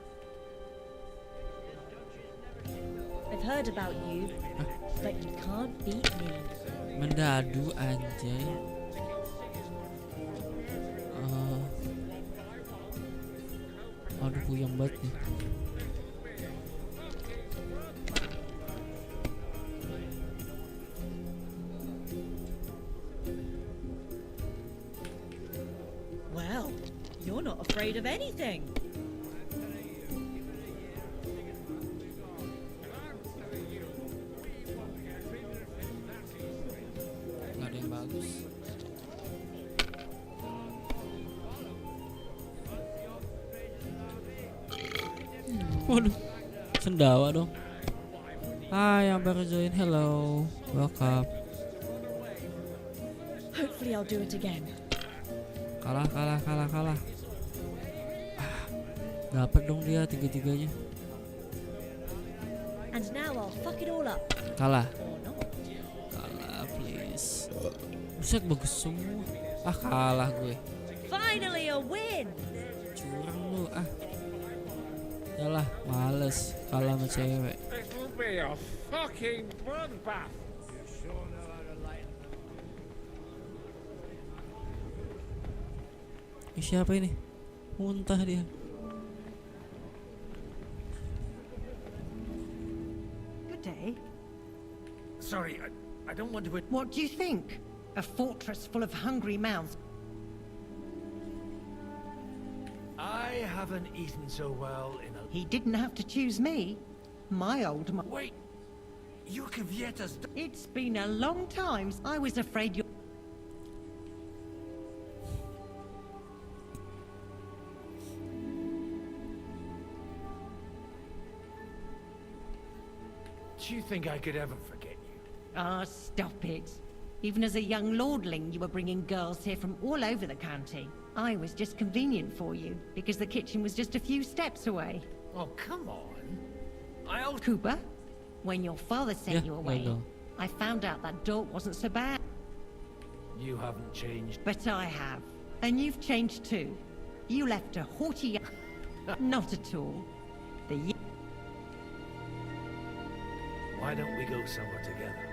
I've heard about you, but you can't beat me. Mendadu anjay. Aduh puyeng banget nih. Well, you're not afraid of anything. Gak ada yang bagus. Waduh, sendawa dong. Hai yang baru join, hello, welcome. Hopefully I'll do it again. Kalah. Dapat dong dia tiga-tiganya. And now I'll fuck it all up. Kalah. Or not. Kalah please. Buset bagus semua. Ah, kalah gue. Finally a win! Curang lu, ah. Yalah, males kalah sama cewek. This will be a fucking bloodbath. Siapa ini? Muntah dia. Good day. Sorry, I don't want to... What do you think? A fortress full of hungry mouths. I haven't eaten so well in a... He didn't have to choose me. My old Wait! You Kavietas... It's been a long time. I was afraid you... Do you think I could ever forget you? Ah, stop it. Even as a young lordling, you were bringing girls here from all over the county. I was just convenient for you, because the kitchen was just a few steps away. Oh, come on. Cooper, when your father sent you away, no. I found out that Dort wasn't so bad. You haven't changed. But I have. And you've changed too. You left a haughty... Not at all. Why don't we go somewhere together?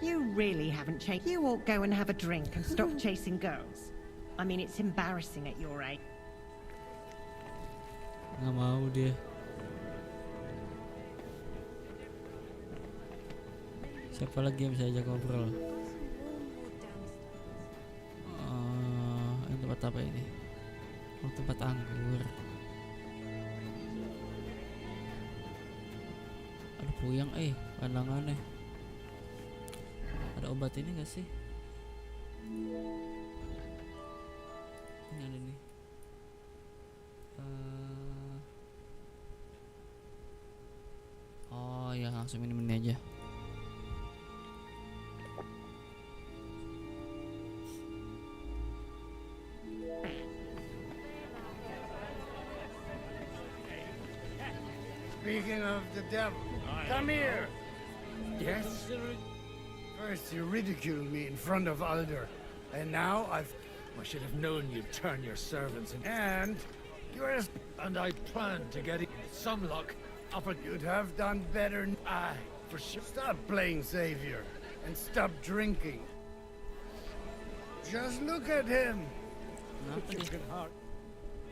You really haven't changed. You ought go and have a drink and stop chasing girls. I mean, it's embarrassing at your age. Nggak mau dia. Siapa lagi yang bisa ajak ngobrol? Ini tempat apa ini? Oh, tempat anggur. Aduh, puyeng pandangannya. Ada obat ini gak sih? Ini ada nih. Oh ya, langsung minum ini aja. Speaking of the devil, come here. Yes? First you ridiculed me in front of Alder, and now I should have known you'd turn your servants in. And you're as... And I planned to get some luck. You'd have done better. Aye, for sure. Stop playing savior and stop drinking. Just look at him.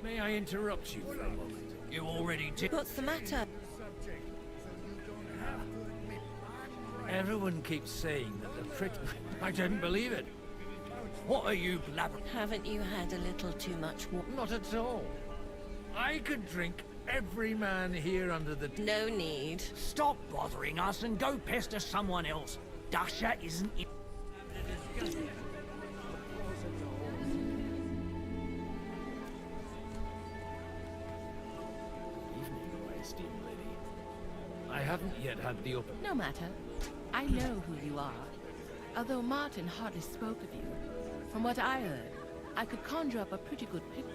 May I interrupt you for a moment? You already did. What's the matter? Everyone keeps saying that the prick... I didn't believe it. What are you blabbering? Haven't you had a little too much water? Not at all. I could drink every man here under the... No need. Stop bothering us and go pester someone else. Dasha isn't... I haven't yet had the open... No matter. I know who you are. Although Martin hardly spoke of you, from what I heard, I could conjure up a pretty good picture.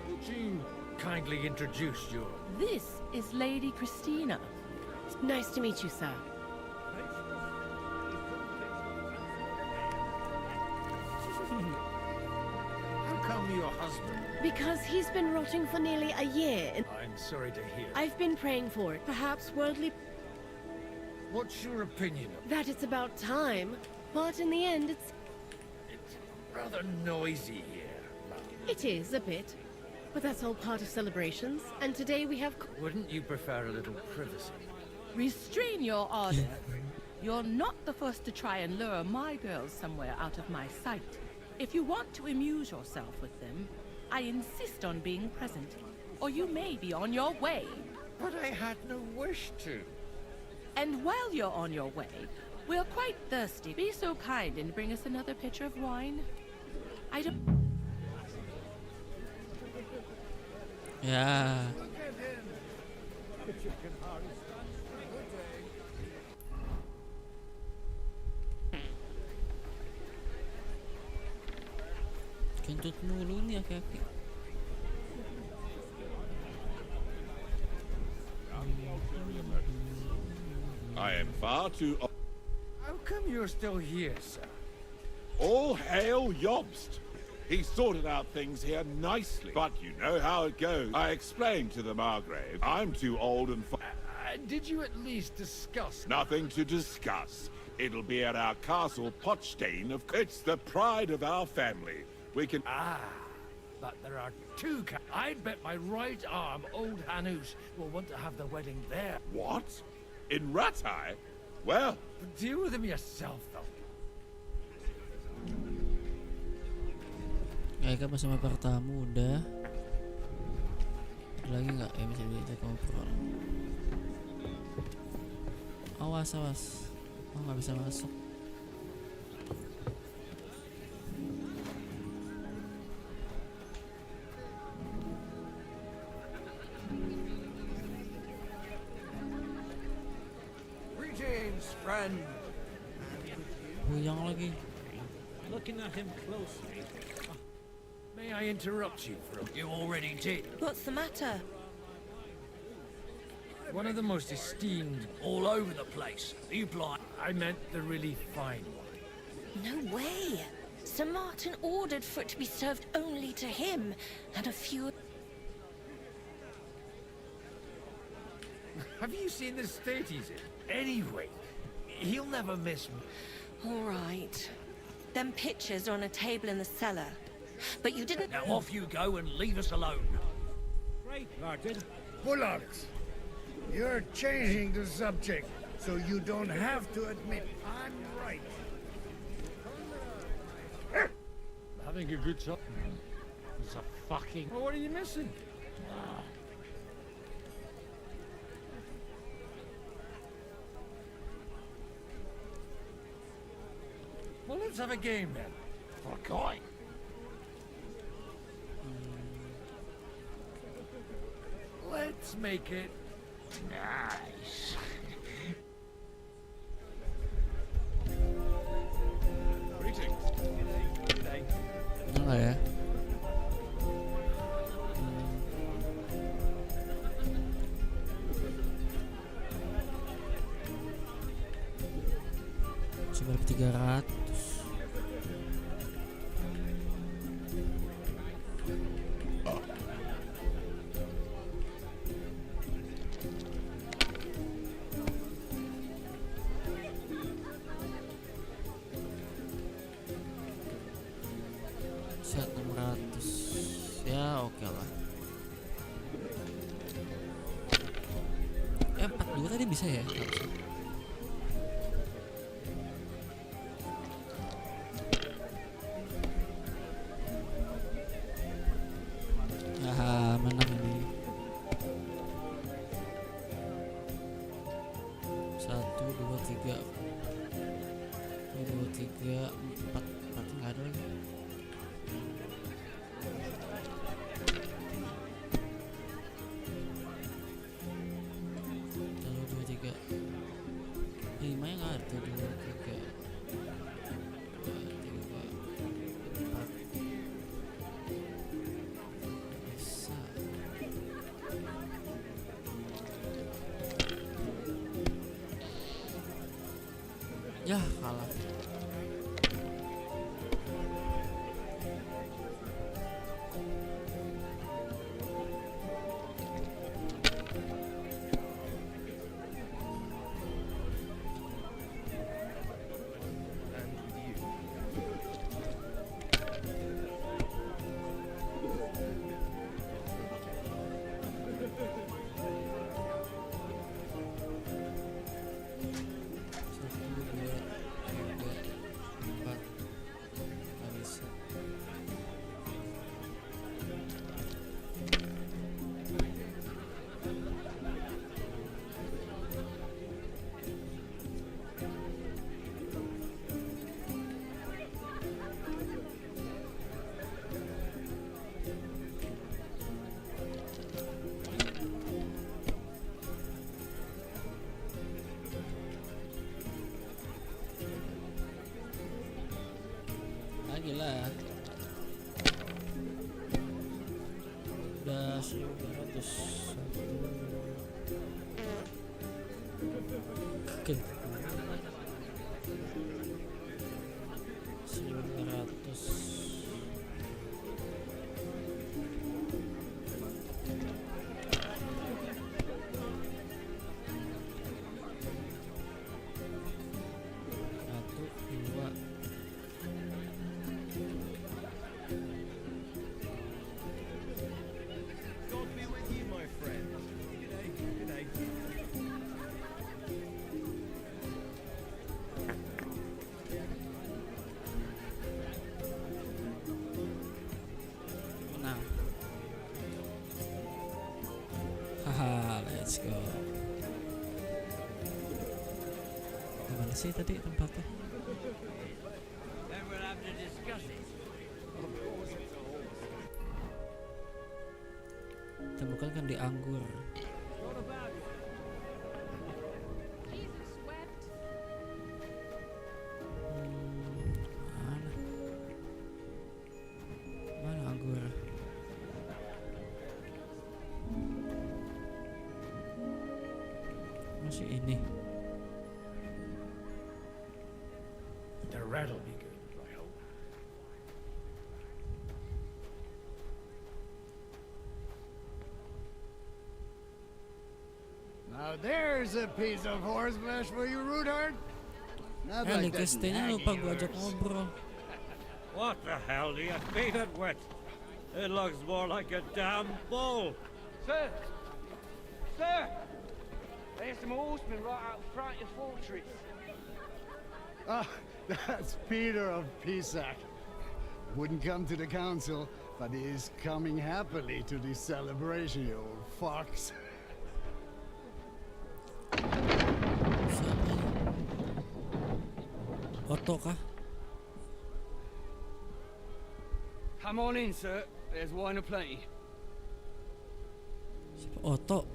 Would you kindly introduce your... This is Lady Christina. Nice to meet you, sir. How come your husband... Because he's been rotting for nearly a year. I'm sorry to hear. I've been praying for it. Perhaps worldly... What's your opinion of... That it's about time. But in the end, it's rather noisy here. It is, a bit. But that's all part of celebrations. And today we have... Wouldn't you prefer a little privacy? Restrain your ardor. You're not the first to try and lure my girls somewhere out of my sight. If you want to amuse yourself with them, I insist on being present, or you may be on your way. But I had no wish to. And while you're on your way, we're quite thirsty. Be so kind and bring us another pitcher of wine. I don't... Ya. Kentut mulu nih aki-aki. I am far too... come you're still here, sir? All hail Yobst. He sorted out things here nicely. But you know how it goes. I explained to the Margrave, I'm too old and Did you at least discuss? Nothing to discuss. It'll be at our castle, Potstein. It's the pride of our family. We can... But there are two I'd bet my right arm old Hanus will want to have the wedding there. What? In Ratai? Well... Deal with him yourself, though. Mereka bersama para tamu udah. Ada lagi nggak yang bisa diajak ngobrol? Awas awas. Oh nggak bisa masuk. Greetings, friend. Buyang lagi. Looking at him closely. May I interrupt you for a... You already did. What's the matter? One of the most esteemed... All over the place. Are you blind? I meant the really fine one. No way. Sir Martin ordered for it to be served only to him, and a few... Have you seen the state he's in? Anyway, he'll never miss me. All right. Them pictures are on a table in the cellar. But you didn't... Now off you go and leave us alone. Right, Martin. Bullocks, you're changing the subject, so you don't have to admit I'm right. Having a good time. It's a fucking... Well, what are you missing? Well, let's have a game then. For a coin. Let's make it nice. Greetings. Enggak ya? Coba 300. Set 600. Ya oke lah. 42 tadi bisa ya? Menang ini. 1, 2, 3 2, 3, 4 nggak ada lagi. Ya kalah. Gila udah 1.200 oke Let's go. Mana sih tadi tempatnya? Temukan kan di anggur. Mana anggur? Masih ini. The rat'll be good, I hope. Now there's a piece of horse flesh for you, Rudhard. Kestenya lupa gua ajak ngobrol. What the hell do you feed it with? It looks more like a damn bull. Sir! Sir! There's some horsemen right out front of the fortress. Ah, that's Peter of Pisac. Wouldn't come to the council, but he is coming happily to the celebration, you old fox. Otto kah? Come on in, sir. There's wine aplenty. Siapa Otto?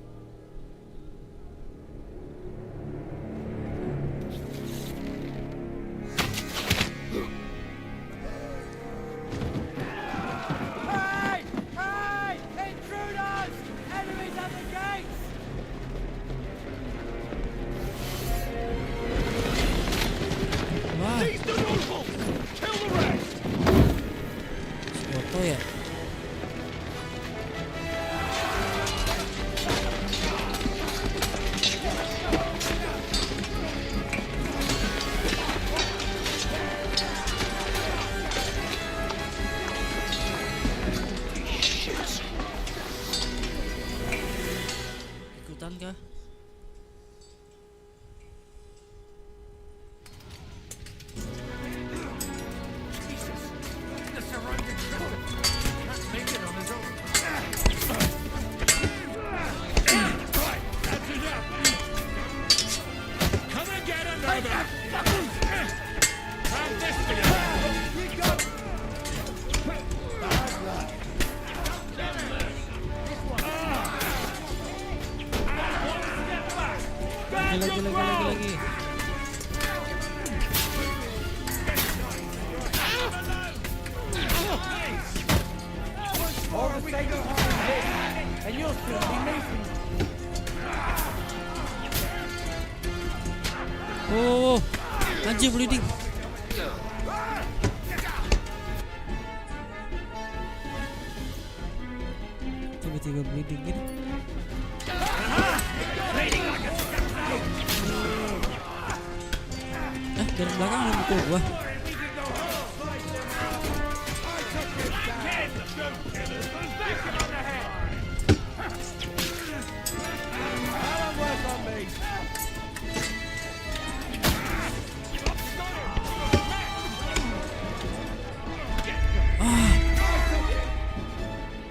Hey! Hey! Intruders! Enemies at the gates! Wah. Seize the nobles! Kill the rest! Otto ya? Ikutan kah? The surrounding crowd can't make it on his own. Right, that's enough. Come and get another. Have this for you. Lagi. Overtake the horse, and you'll still be missing. Oh, anjir bleeding. Tiba-tiba bleeding gitu. Dari belakang ada mukul gua.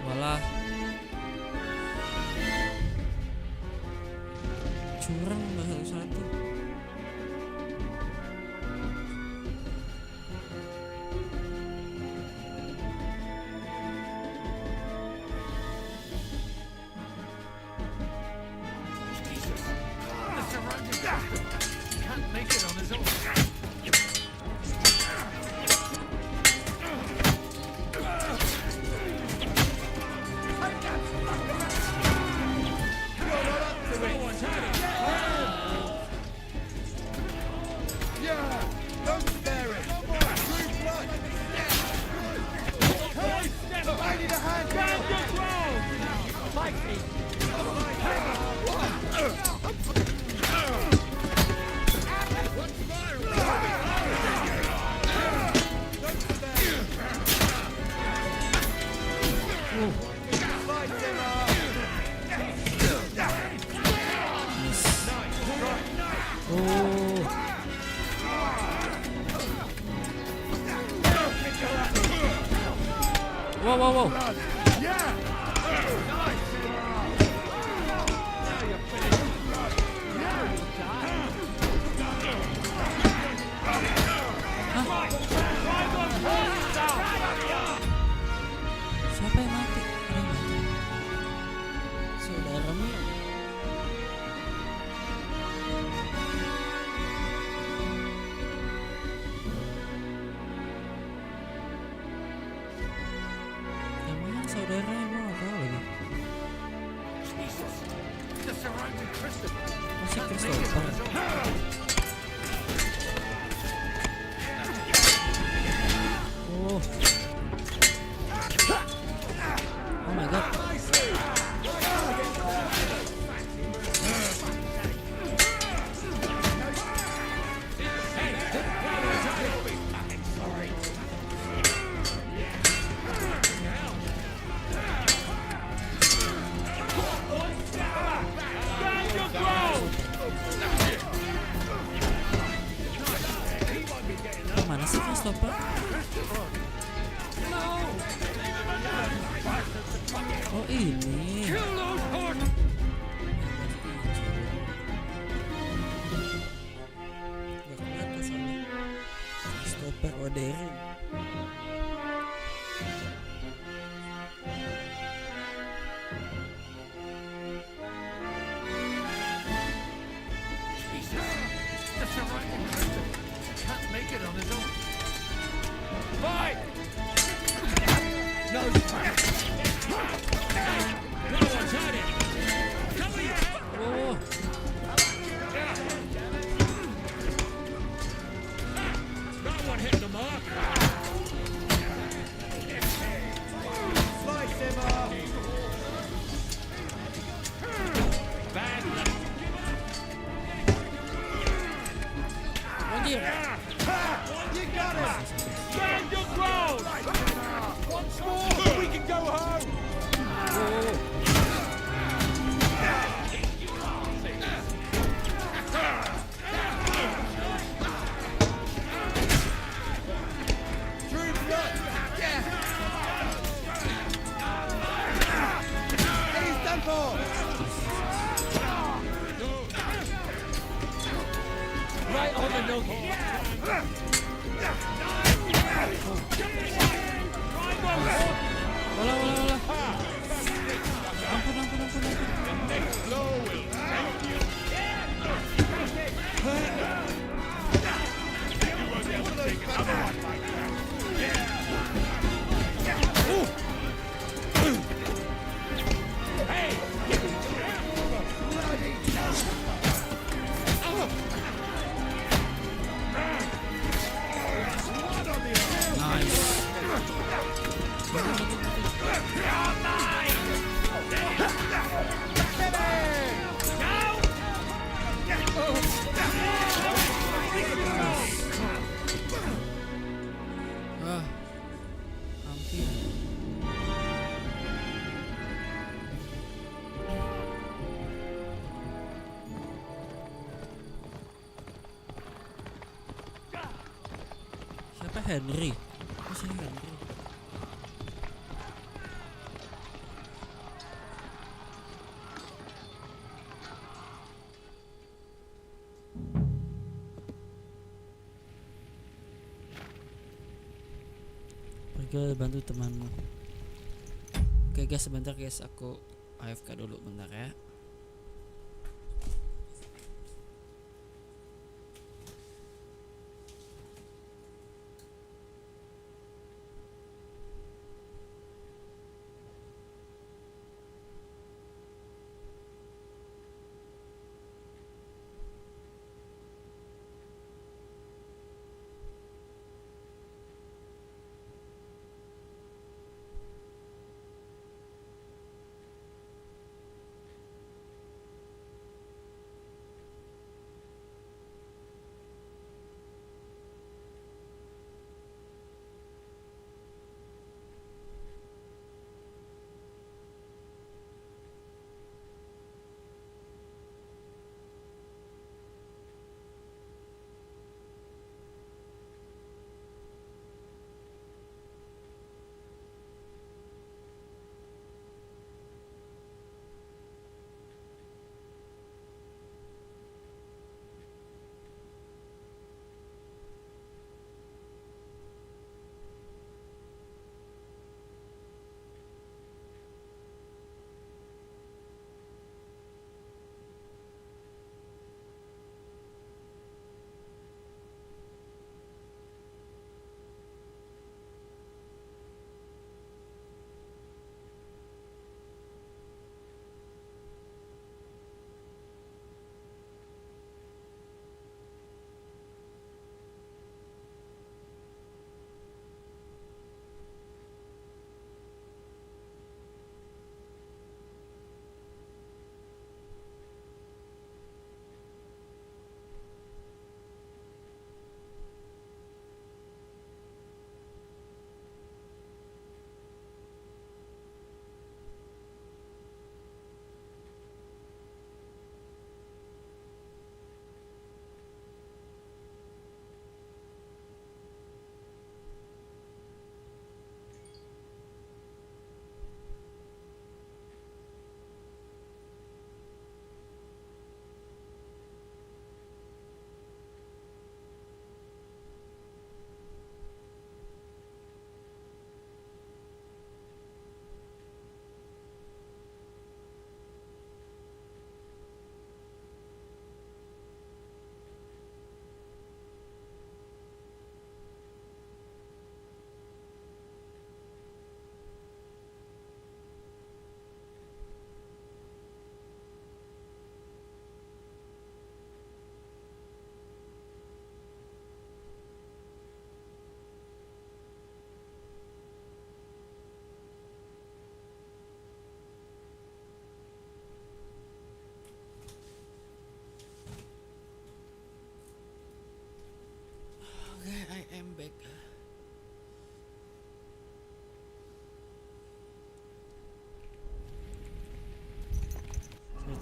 Walah. Curang bahasa satu. Wow, wow, wow. Siapa yang mati? Ada yang mati. Saudaramu. Yang mana saudaranya gue gak tahu lagi. Masih Christopher. Oh. Oh my god. Mana sih Christopher? Oh ini. Gak kelihatan soalnya. Christopher Oderin. Can't make it on his own. Fight! No, no one's hiding. Cover your head. Oh. That one hit the mark. Slice him off. Bad luck. Anjir. You got it. Stand your ground. Once more, we can go home. True blood. Yeah. He's done for. Right on the nugget. Olah. Ampun. Hampir. Siapa Henry? Oh, si Henry. Pergi bantu temanmu. Oke guys, sebentar guys, aku AFK dulu bentar ya.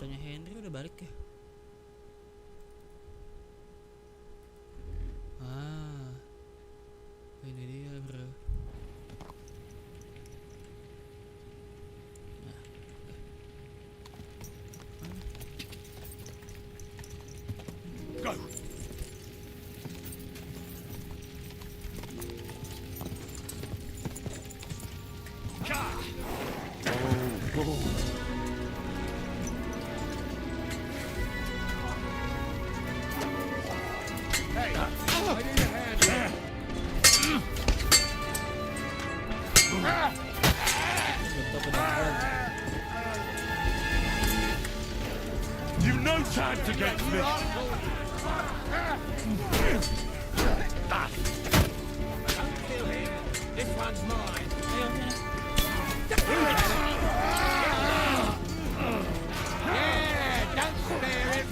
Ottonya Henry udah balik ya? Ini dia bro. Go! You've no time to get mixed. Don't kill him. This one's mine. Yeah, don't spare him.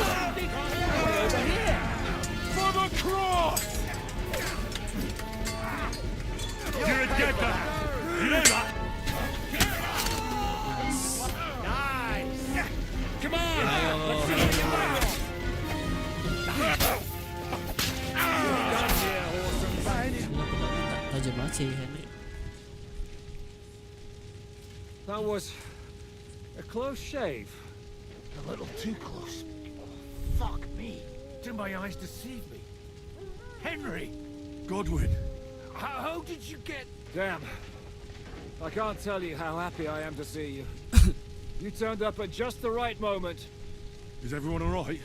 Over here! For the cross! You're a dead man! You know that? Nice. Come on! Let's see what you got! Tajam banget sih Henry. That was a close shave. A little too close. Fuck me. Did my eyes deceive me? Henry! Godwin! How did you get... Damn. I can't tell you how happy I am to see you. You turned up at just the right moment. Is everyone alright?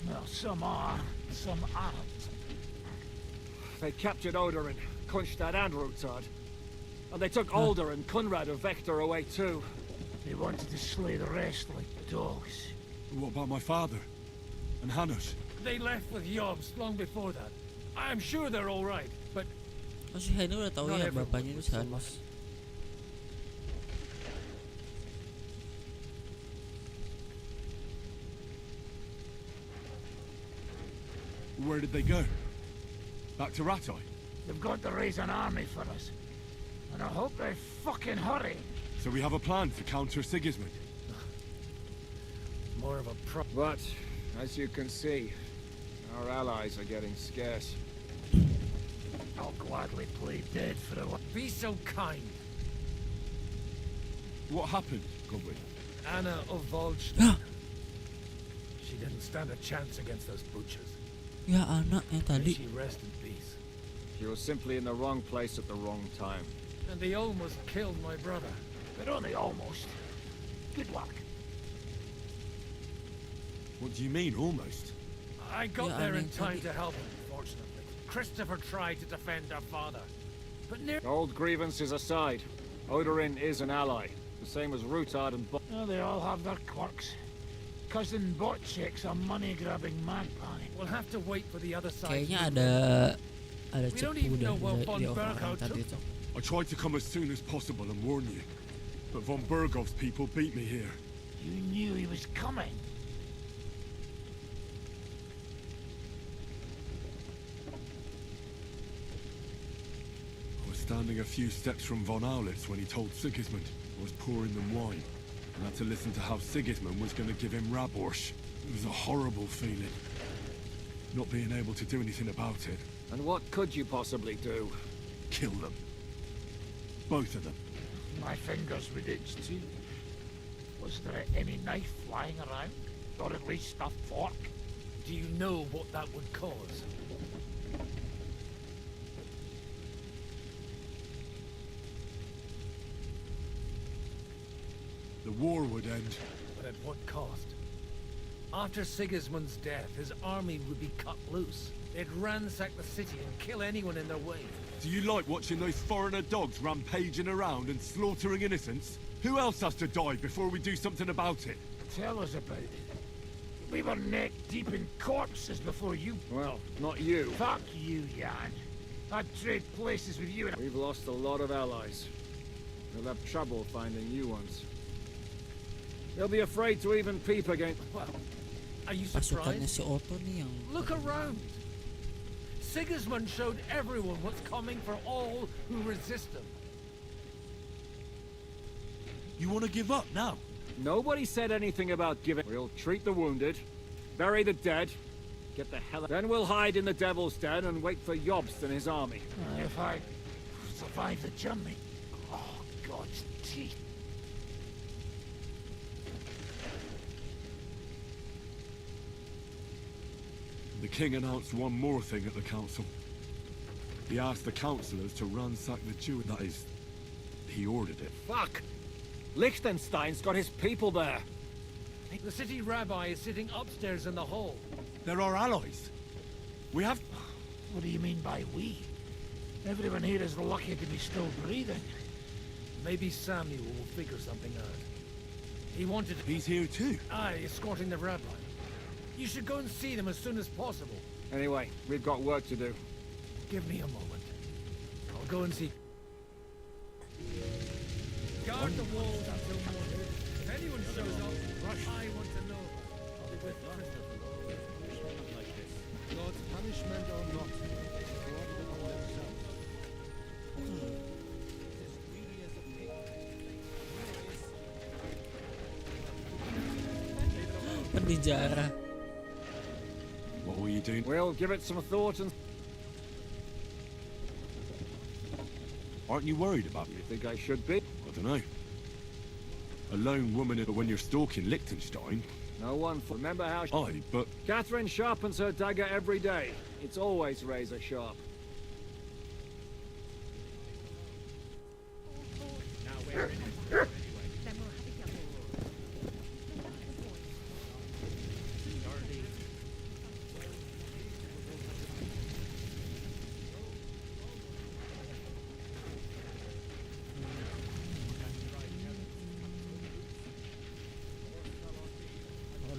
Well, some are, some aren't. They captured Odorin, Kunstad and Rutard. And they took Alder and Kunrad of Vector away too. They wanted to slay the rest like dogs. What about my father? And Hanush? They left with Yobs long before that. I'm sure they're all right, but... Oh si Henry udah tahu ya bapaknya itu si Hanus. Where did they go? Back to Ratai? They've got to raise an army for us. And I hope they fucking hurry. So we have a plan to counter Sigismund? More of a But, as you can see, our allies are getting scarce. I'll gladly play dead for a while. Be so kind. What happened, Godwin? Anna of Volstein. She didn't stand a chance against those butchers. Ya anak yang May tadi. she rest in peace. She was simply in the wrong place at the wrong time. And they almost killed my brother. But only almost. Good luck. What do you mean, almost? I got Yeah, there I in mean, time to help him, fortunately. Christopher tried to defend our father. But near... Old grievances aside, Odorin is an ally. The same as Rutard and Oh, they all have their quirks. Cousin Botchek's a money-grabbing magpie. We'll have to wait for the other side. Kayaknya ada We don't cepu even know dan what di von orang Berghout tadi took. itu. I tried to come as soon as possible and warn you, but von Bergov's people beat me here. You knew he was coming. I was standing a few steps from von Aulitz when he told Sigismund I was pouring them wine, and had to listen to how Sigismund was going to give him Raborsch. It was a horrible feeling, not being able to do anything about it. And what could you possibly do? Kill them. Both of them. My fingers would itch too. Was there any knife lying around? Or at least a fork? Do you know what that would cause? The war would end. But at what cost? After Sigismund's death, his army would be cut loose. They'd ransack the city and kill anyone in their way. Do you like watching those foreigner dogs rampaging around and slaughtering innocents? Who else has to die before we do something about it? Tell us about it. We were neck deep in corpses before you... Well, not you. Fuck you, Jan. I'd trade places with you and... We've lost a lot of allies. We'll have trouble finding new ones. They'll be afraid to even peep again. Well, are you Pasukannya surprised? si Otto nih yang Look around. Sigismund showed everyone what's coming for all who resist him. You want to give up now? Nobody said anything about giving. We'll treat the wounded, bury the dead, get the hell out. Then we'll hide in the Devil's Den and wait for Jobst and his army. If I survive the journey. Oh, God's teeth. The king announced one more thing at the council. He asked the councillors to ransack the Jew. That is, he ordered it. Fuck! Liechtenstein's got his people there. The city rabbi is sitting upstairs in the hall. They're our allies. We have... What do you mean by we? Everyone here is lucky to be still breathing. Maybe Samuel will figure something out. He wanted... He's here too? Aye, escorting the rabbi. You should go and see them as soon as possible. Anyway, we've got work to do. Give me a moment. I'll go and see... Guard the walls until morning. If anyone shows up, I want to know. I'll be with God's punishment or not, brought it upon themselves. As greedy as a pig. Penjara. What were you doing? We'll give it some thought and... Aren't you worried about me? You think I should be? I don't know. A lone woman, but when you're stalking Liechtenstein... No one... Remember how... Aye, but... Catherine sharpens her dagger every day. It's always razor sharp. Now we're in it.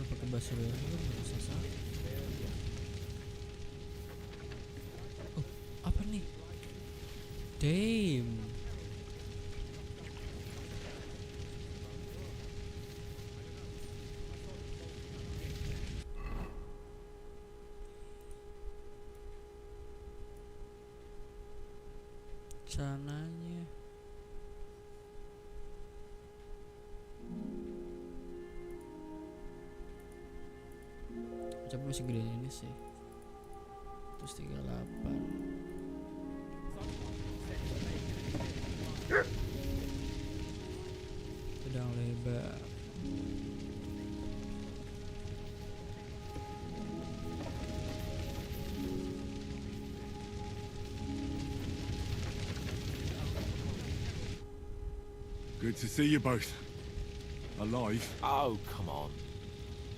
Pakai bahasa Belanda bisa sah. Oh, apa nih? Damn. Sananya. Coba masih gede ini sih. Terus 38. Pedang lebar. Good to see you both. Alive. Oh, come on.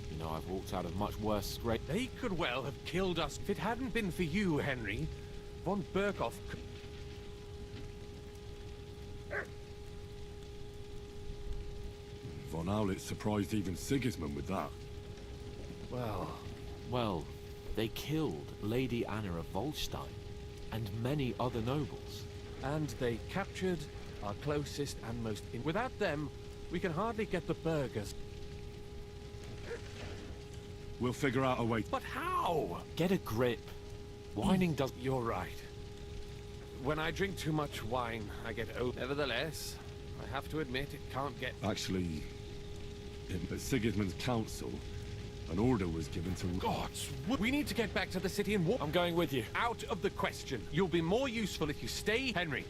You know, I've walked out of much worse scrape. They could well have killed us. If it hadn't been for you, Henry, von Berkhoff could... Von Aulitz surprised even Sigismund with that. Well, they killed Lady Anna of Volstein and many other nobles. And they captured our closest and most... Without them, we can hardly get the burghers. We'll figure out a way. But how? Get a grip. Whining does... You're right. When I drink too much wine, I get old. Nevertheless, I have to admit it can't get... Actually, at Sigismund's council, an order was given to... Gods, we need to get back to the city and walk. I'm going with you. Out of the question. You'll be more useful if you stay. Henry,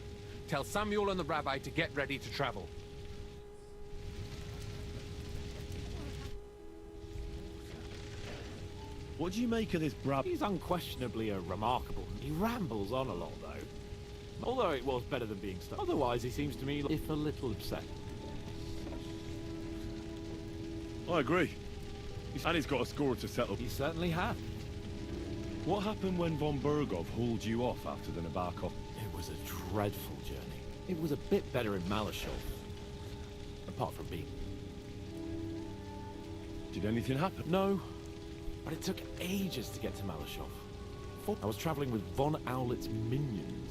tell Samuel and the rabbi to get ready to travel. What do you make of this brab? He's unquestionably a remarkable. He rambles on a lot, though. Although it was better than being stuck. Otherwise, he seems to me, if a little upset. I agree. And he's got a score to settle. He certainly has. What happened when von Berkhoff hauled you off after the Nabokov? It was a dreadful journey. It was a bit better in Malashov. Apart from being... Did anything happen? No. But it took ages to get to Malashov. I was traveling with von Aulitz's minions.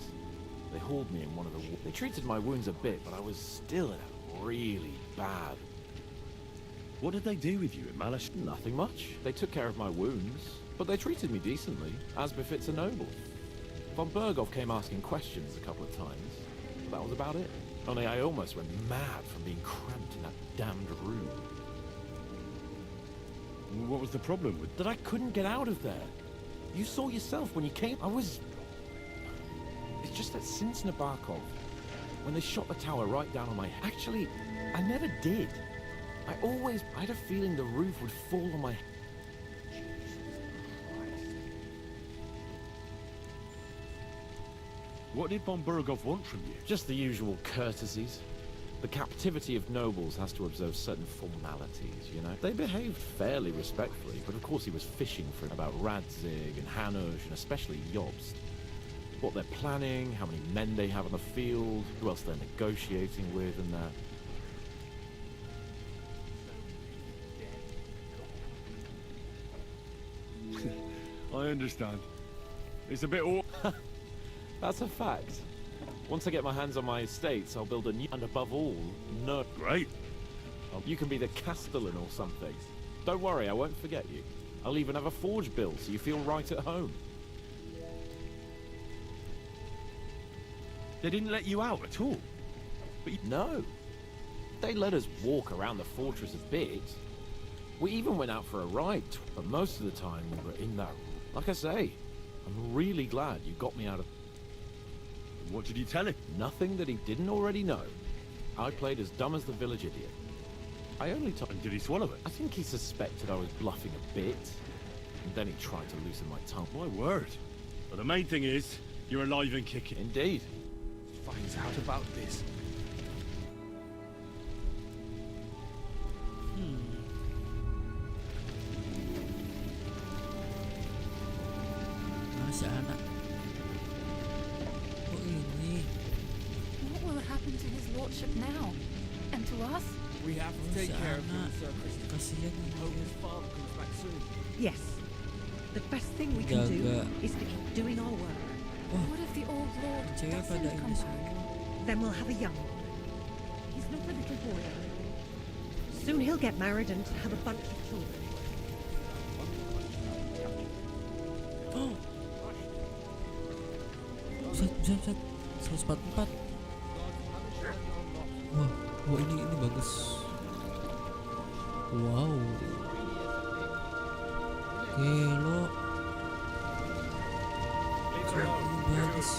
They hauled me in one of the... They treated my wounds a bit, but I was still in a really bad... What did they do with you in Malashov? Nothing much. They took care of my wounds, but they treated me decently, as befits a noble. Von Berghoff came asking questions a couple of times. That was about it. Only I almost went mad from being cramped in that damned room. What was the problem with... That I couldn't get out of there. You saw yourself when you came. It's just that since Nabokov, when they shot the tower right down on my head... Actually, I never did. I had a feeling the roof would fall on my head. What did von Berghoff want from you? Just the usual courtesies. The captivity of nobles has to observe certain formalities, you know? They behaved fairly respectfully, but of course he was fishing for about Radzig and Hanush, and especially Jobst. What they're planning, how many men they have on the field, who else they're negotiating with, and that. I understand. It's a bit That's a fact. Once I get my hands on my estates, I'll build a new... And above all, no... Great. You can be the Castellan or something. Don't worry, I won't forget you. I'll even have a forge built so you feel right at home. They didn't let you out at all? No. They let us walk around the fortress a bit. We even went out for a ride, but most of the time we were in that... Like I say, I'm really glad you got me out of... What did you tell him? Nothing that he didn't already know. I played as dumb as the village idiot. I only told... And did he swallow it? I think he suspected I was bluffing a bit. And then he tried to loosen my tongue. My word. But the main thing is, you're alive and kicking. Indeed. Finds out about this. Masih anak. Oh ini. What will happen to his lordship now? And to us? We have to take care of him, Sir Christopher. Kasihan Hope his father comes back soon. Yes. The best thing we can do is to keep doing our work. What if the old lord doesn't come back? Then we'll have a young one. He's not a little boy. Soon he'll get married and have a bunch of children. Oh. Set. 144. Wah, ini bagus. Wow. Gelo. Ini bagus.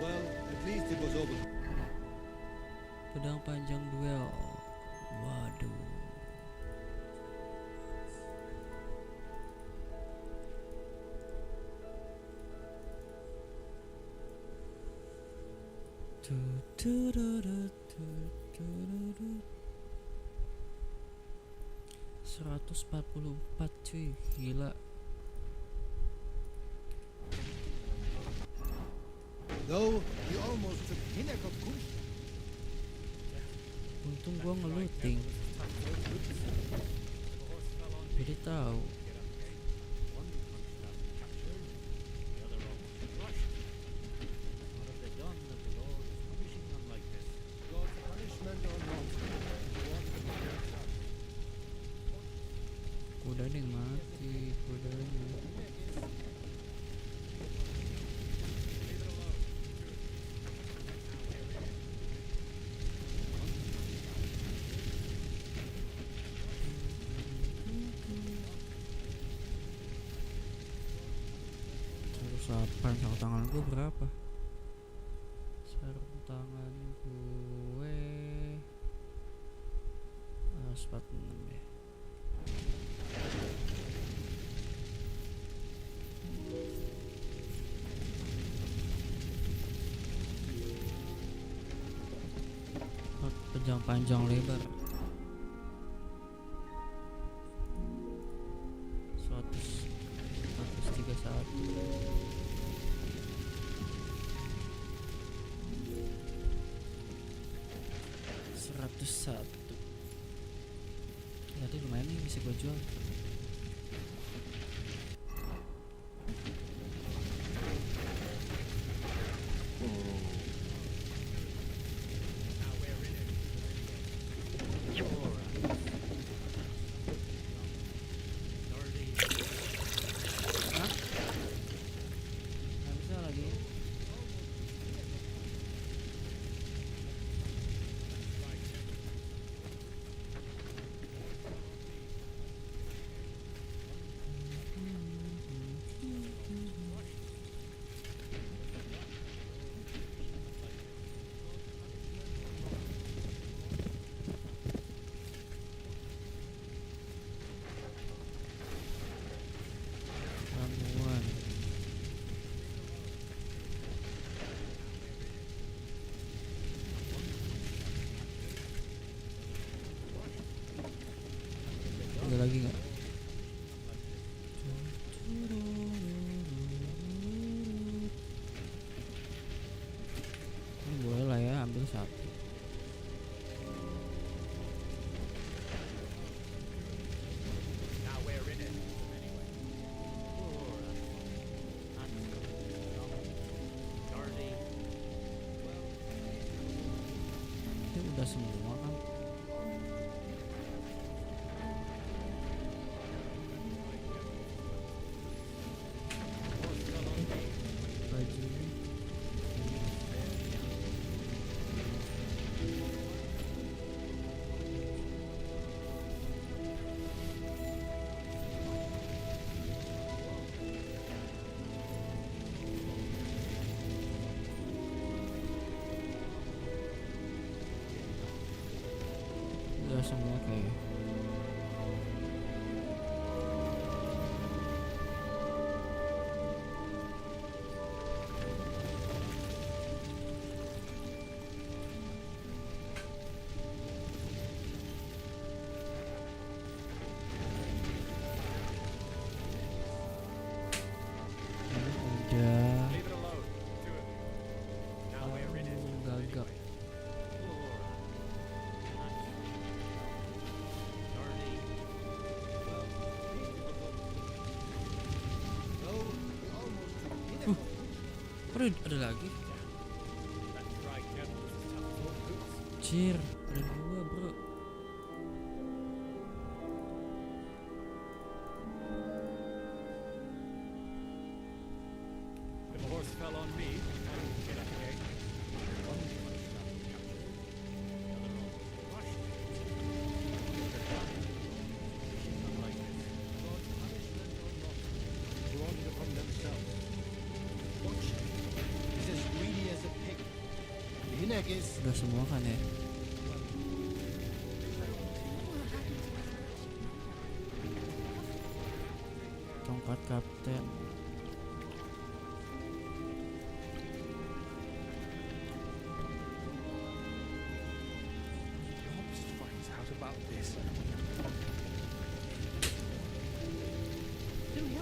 Well, at least it was over. Pedang panjang duel. Waduh. $144 cuy, gila. Though he almost took pinnacle push. Untung gua ngeluting. Jadi tahu. Kuda nih mati, kudanya. Sarung tangan gue berapa? Sarung tangan gue 46 ya. Pedang panjang lebar 131. Berarti lumayan nih bisa gue jual. Ada lagi nggak? Ini boleh lah ya, ambil satu. Ini udah semua kan? Baju. Udah semua kayak. Udah. Gagap. Ada lagi. Cir, ada dua bro. If a horse fell on me, I would get up again. Udah semua kan ya? Tongkat kapten.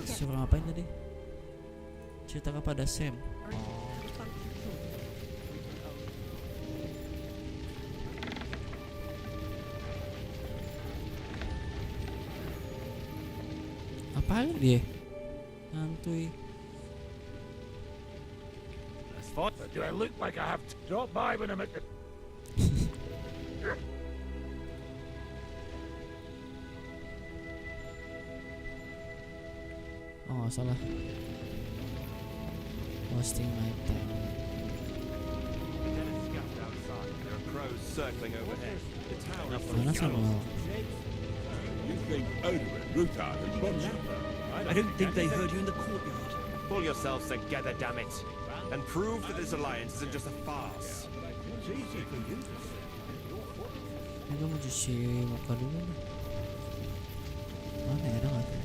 Suruh ngapain tadi? Cerita kepada Sam. Apaan dia? Santuy. That's fine. But do I look like I have to drop by when I'm at the... Oh, salah. Wasting my time. There are crows circling overhead. The tower is Mana sama? You think Oda and Ruta and Bonship? I don't think they heard you in the courtyard. Pull yourselves together, damn it, and prove that this alliance isn't just a farce. It's easy for you to say. Ini gue mau cuci muka dulu nih. Mana ya, ada nggak tuh?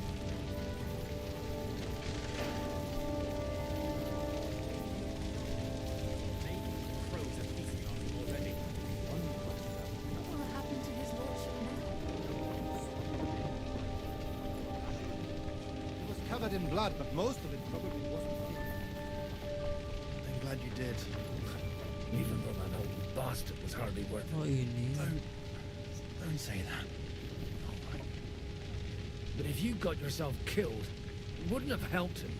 Covered in blood, but most of it probably wasn't. I'm glad you did. Even though that old bastard was hardly worth it. Oh ini. Don't say that. But if you got yourself killed, it wouldn't have helped him.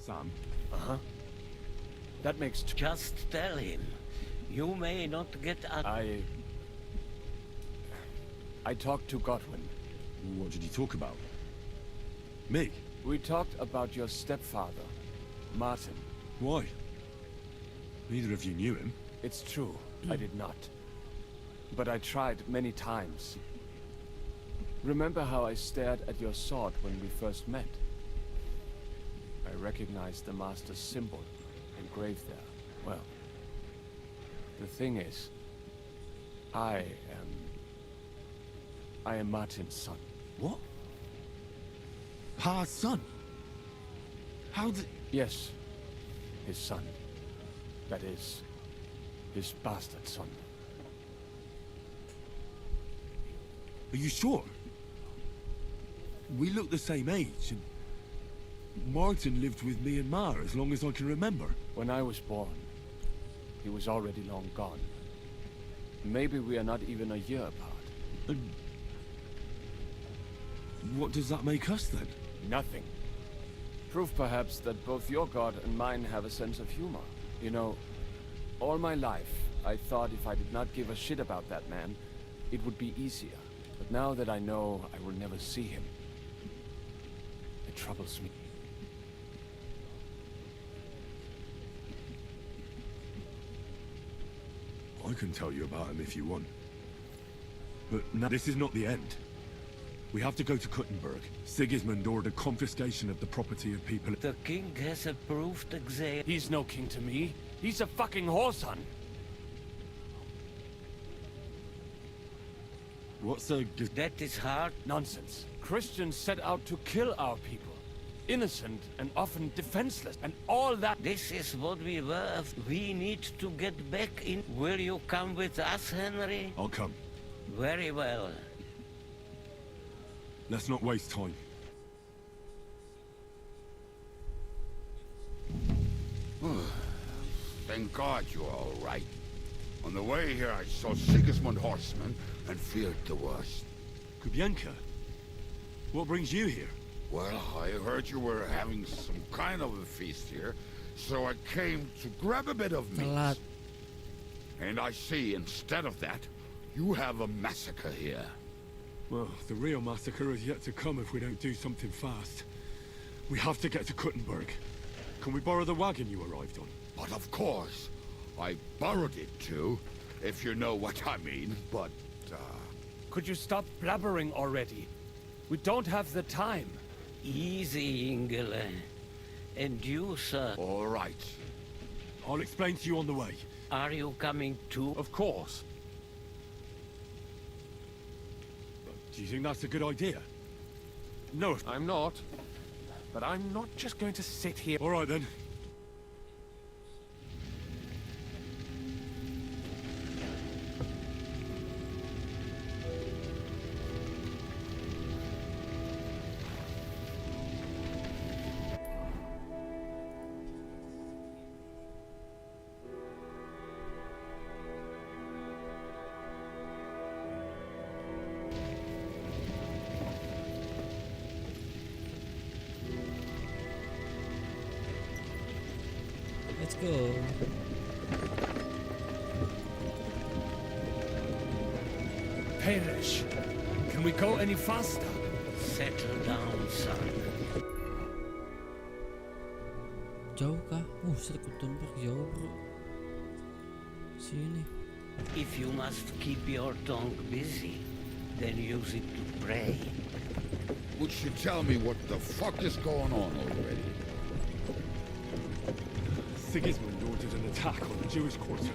Sam? Uh-huh. That makes Just tell him. You may not get a... I talked to Godwin. What did you talk about? Me? We talked about your stepfather, Martin. Why? Neither of you knew him. It's true, I did not. But I tried many times. Remember how I stared at your sword when we first met? I recognized the Master's symbol engraved there. Well, the thing is, I am Martin's son. What? Pa's son? How did... Yes, his son. That is, his bastard son. Are you sure? We look the same age, and Martin lived with me and Ma as long as I can remember. When I was born, he was already long gone. Maybe we are not even a year apart. And what does that make us then? Nothing. Proof perhaps that both your god and mine have a sense of humor. You know, all my life, I thought if I did not give a shit about that man, it would be easier. But now that I know I will never see him, it troubles me. I can tell you about him if you want. But now, this is not the end. We have to go to Kuttenberg. Sigismund ordered confiscation of the property of people. The king has approved exile. He's no king to me. He's a fucking whoreson. What's a... That is hard. Nonsense. Christians set out to kill our people. Innocent and often defenseless, and all that. This is what we were. We need to get back in. Will you come with us, Henry? I'll come. Very well. Let's not waste time. Thank God you're all right. On the way here, I saw Sigismund horsemen and feared the worst. Kubienka? What brings you here? Well, I heard you were having some kind of a feast here, so I came to grab a bit of meat. And I see, instead of that, you have a massacre here. Well, the real massacre is yet to come if we don't do something fast. We have to get to Kuttenberg. Can we borrow the wagon you arrived on? But of course. I borrowed it too, if you know what I mean, but, Could you stop blabbering already? We don't have the time. Easy, Ingele. And you, sir? All right. I'll explain to you on the way. Are you coming too? Of course. Do you think that's a good idea? No, I'm not. But I'm not just going to sit here. All right, then. Let's go. Perish. Can we go any faster? Settle down, son. Jauh kah? Set Kuttenberg jauh, bro. Sini. If you must keep your tongue busy, then use it to pray. Would you tell me what the fuck is going on already? Sigismund ordered an attack on the Jewish quarter.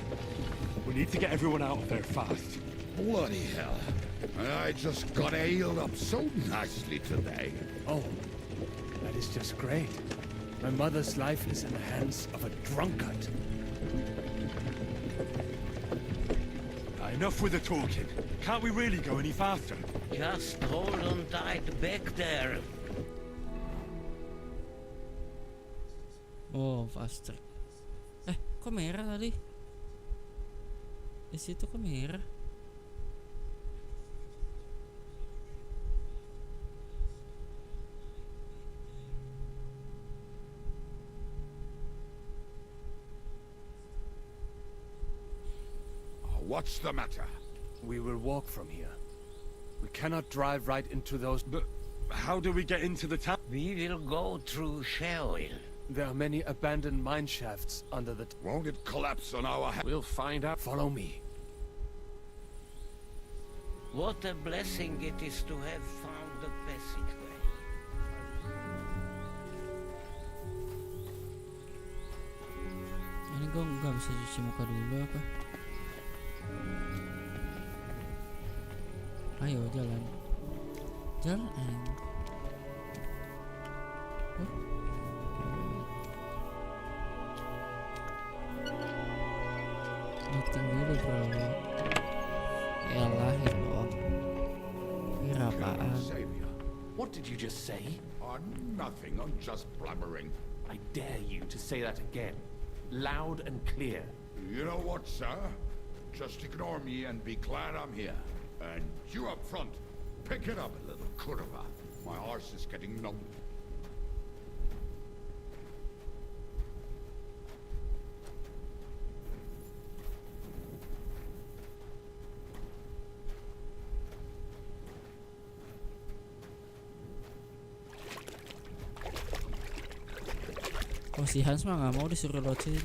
We need to get everyone out of there fast. Bloody hell. I just got ailed up so nicely today. Oh, that is just great. My mother's life is in the hands of a drunkard. Enough with the talking. Can't we really go any faster? Just hold on tight back there. Oh, faster. Kok merah tadi? Di situ kok merah? What's the matter? We will walk from here. We cannot drive right into those... But how do we get into the town? We will go through Sheol. There are many abandoned mine shafts under the... Won't it collapse on our head? We'll find out. Follow me. What a blessing it is to have found the passageway. bisa cuci muka dulu apa? Ayo jalan. Jalan. Meeting dulu bro. Yalah dong. Kira apaan? What did you just say? Nothing, I'm just blabbering. I dare you to say that again. Loud and clear. You know what, sir? Just ignore me and be glad I'm here. And you up front, pick it up a little kurva. My arse is getting numb. Oh si Hans mah nggak mau disuruh lewat sini.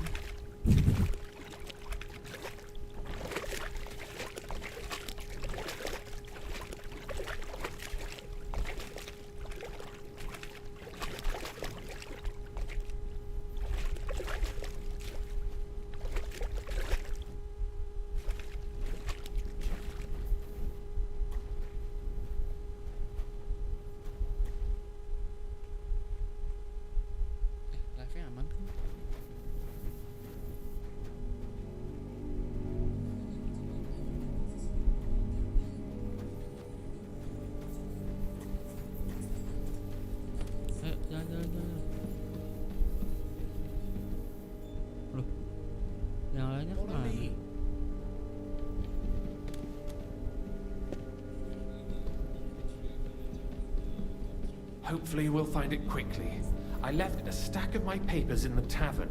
Live-nya aman kan? Ayo jalan. Loh, yang lainnya kemana? Hopefully we'll find it quickly. I left a stack of my papers in the tavern.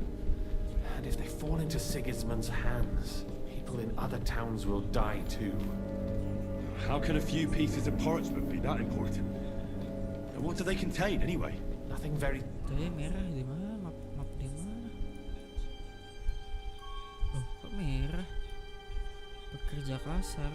And if they fall into Sigismund's hands, people in other towns will die too. How can a few pieces of parchment be that important? And what do they contain, anyway? Nothing very... Tadi merah di mana? Map di mana? Oh, kok merah? Pekerja kasar.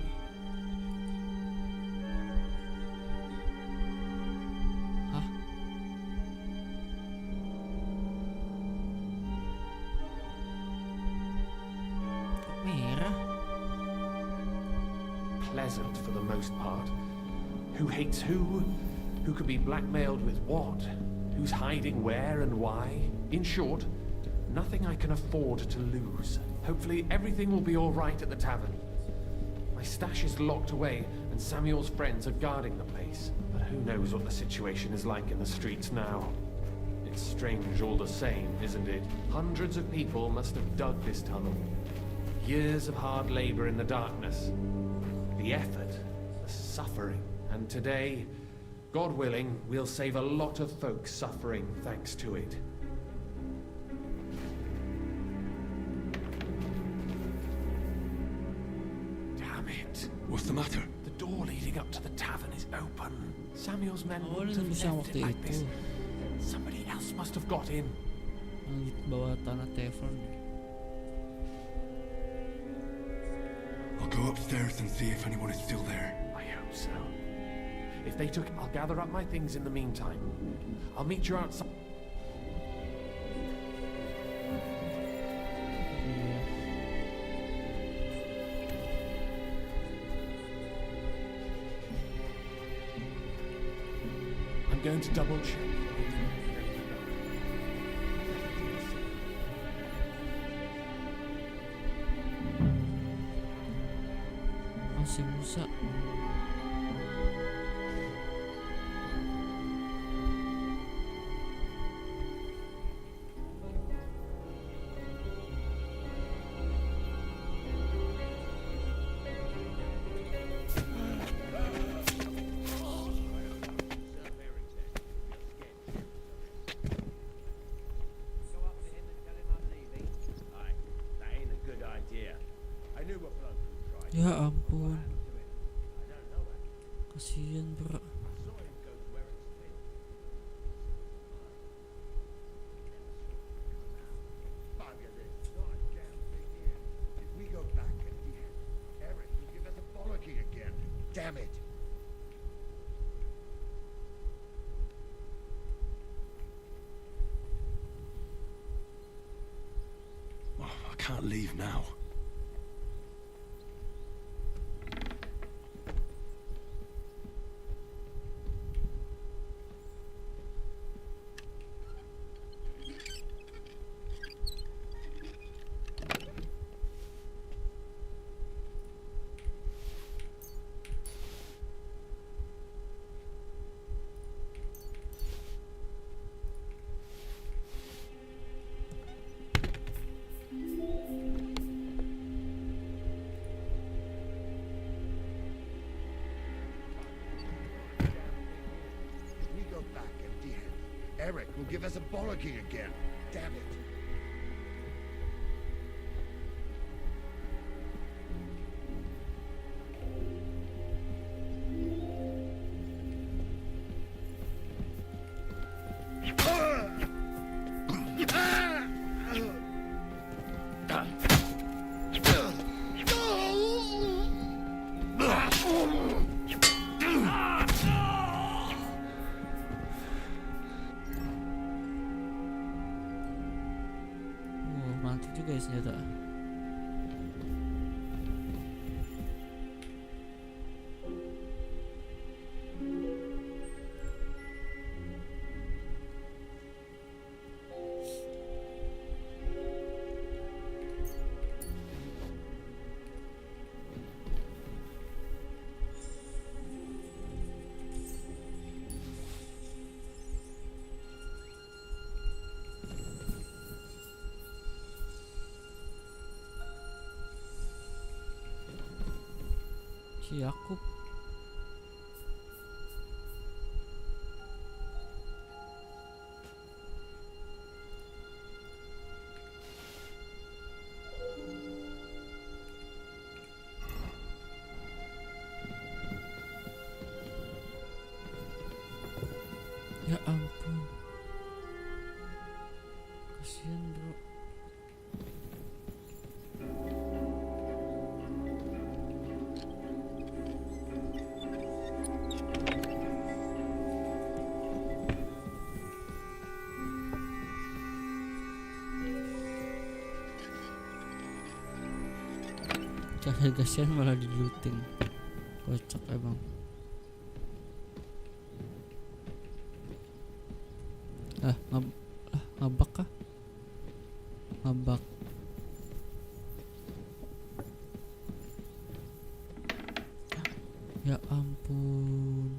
Pleasant for the most part. Who hates who? Who could be blackmailed with what? Who's hiding where and why? In short, nothing I can afford to lose. Hopefully everything will be all right at the tavern. My stash is locked away and Samuel's friends are guarding the place. But who knows what the situation is like in the streets now? It's strange all the same, isn't it? Hundreds of people must have dug this tunnel. Years of hard labor in the darkness. The effort, the suffering, and today, God willing, we'll save a lot of folks suffering thanks to it. Damn it. What's the matter? The door leading up to the tavern is open. Samuel's men Oh, wouldn't ini have left waktu it like this. itu. Somebody else must have got in. Yang di bawah tanah tavern. I'll go upstairs and see if anyone is still there. I hope so. If they took it, I'll gather up my things in the meantime. I'll meet you outside. I'm going to double check. Masih bisa. Ya ampun. Kasian, bro. If we go back and Eric will give us a bollocking again. Damn it. Oh, I can't leave now. We go back empty-handed. Eric will give us a bollocking again. Damn it. Mantap juga ya senjata. Si Yakub. Ya ampun. Kasihan, bro. Kasihan malah diluting. Kocak emang. Ngabak kah? Ngabak. Ya ampun.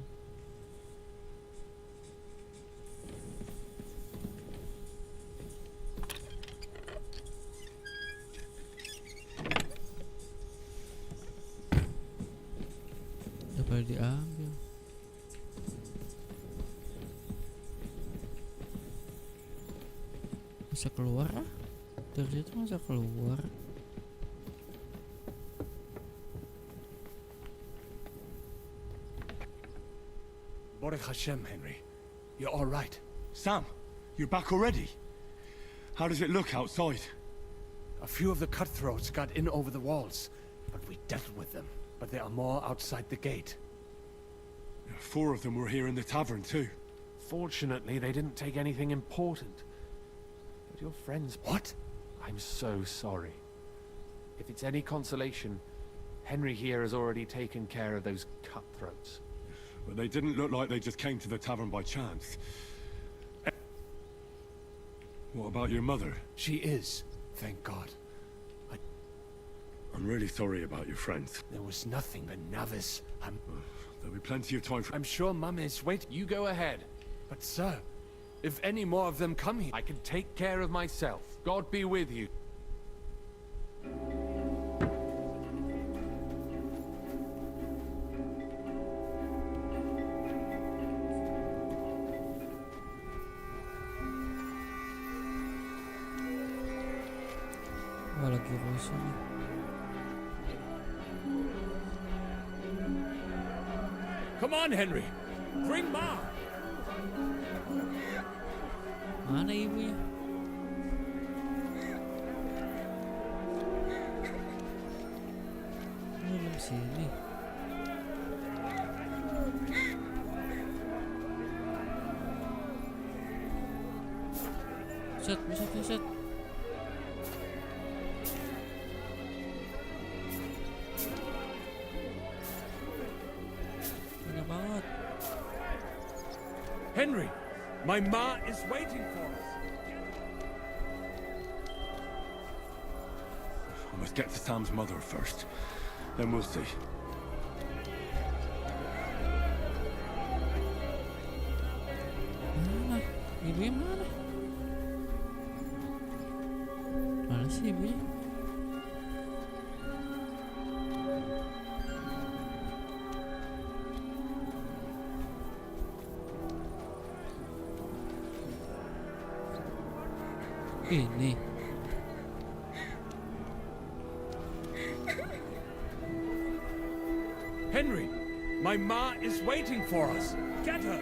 Dapat diambil. Bisa keluar ah? Dari situ masa keluar? Baruch Hashem, Henry. You're all right. Sam, you're back already? How does it look outside? A few of the cutthroats got in over the walls, but we dealt with them. But there are more outside the gate. 4 of them were here in the tavern too. Fortunately, they didn't take anything important. But your friends... What? I'm so sorry. If it's any consolation, Henry here has already taken care of those cutthroats. But they didn't look like they just came to the tavern by chance. What about your mother? She is, thank God. I'm really sorry about your friends. There was nothing but Navis. There'll be plenty of time for... I'm sure Mum is waiting. You go ahead. But sir, if any more of them come here... I can take care of myself. God be with you. Wah, lagi Rosa nih. Come on, Henry. Bring Ma. Mana ibunya? Belum sini. Set. Henry, my ma is waiting for us. I must get to Sam's mother first. Then we'll see. Mana? Ibunya mana? Mana sih ibunya? Ini. Henry, my ma is waiting for us. Get her.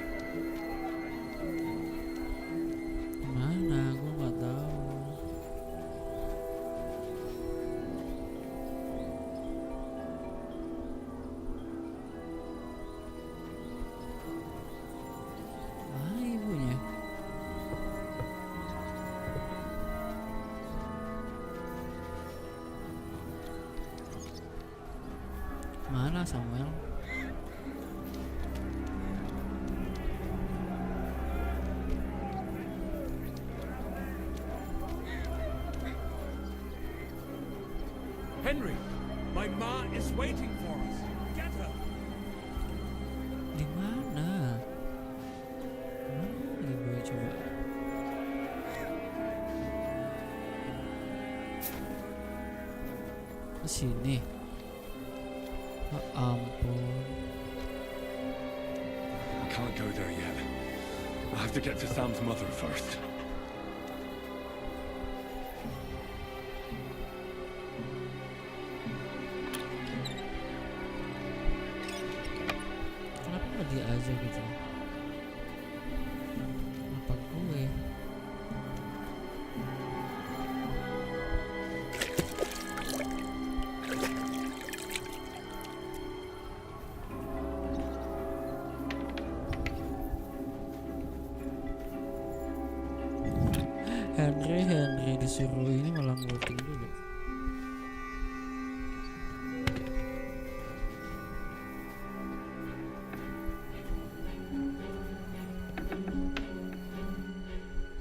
Mana? Gue nggak tahu. Mana ibunya? Mana Samuel? Henry, my ma is waiting for us. Get her. Di mana? Mana ibunya coba? Di sini. Ya ampun. I can't go there yet. I have to get to Sam's mother first. Kenapa nggak dia aja gitu? Apa gue? Henry disuruh ini malah ngeluting dulu.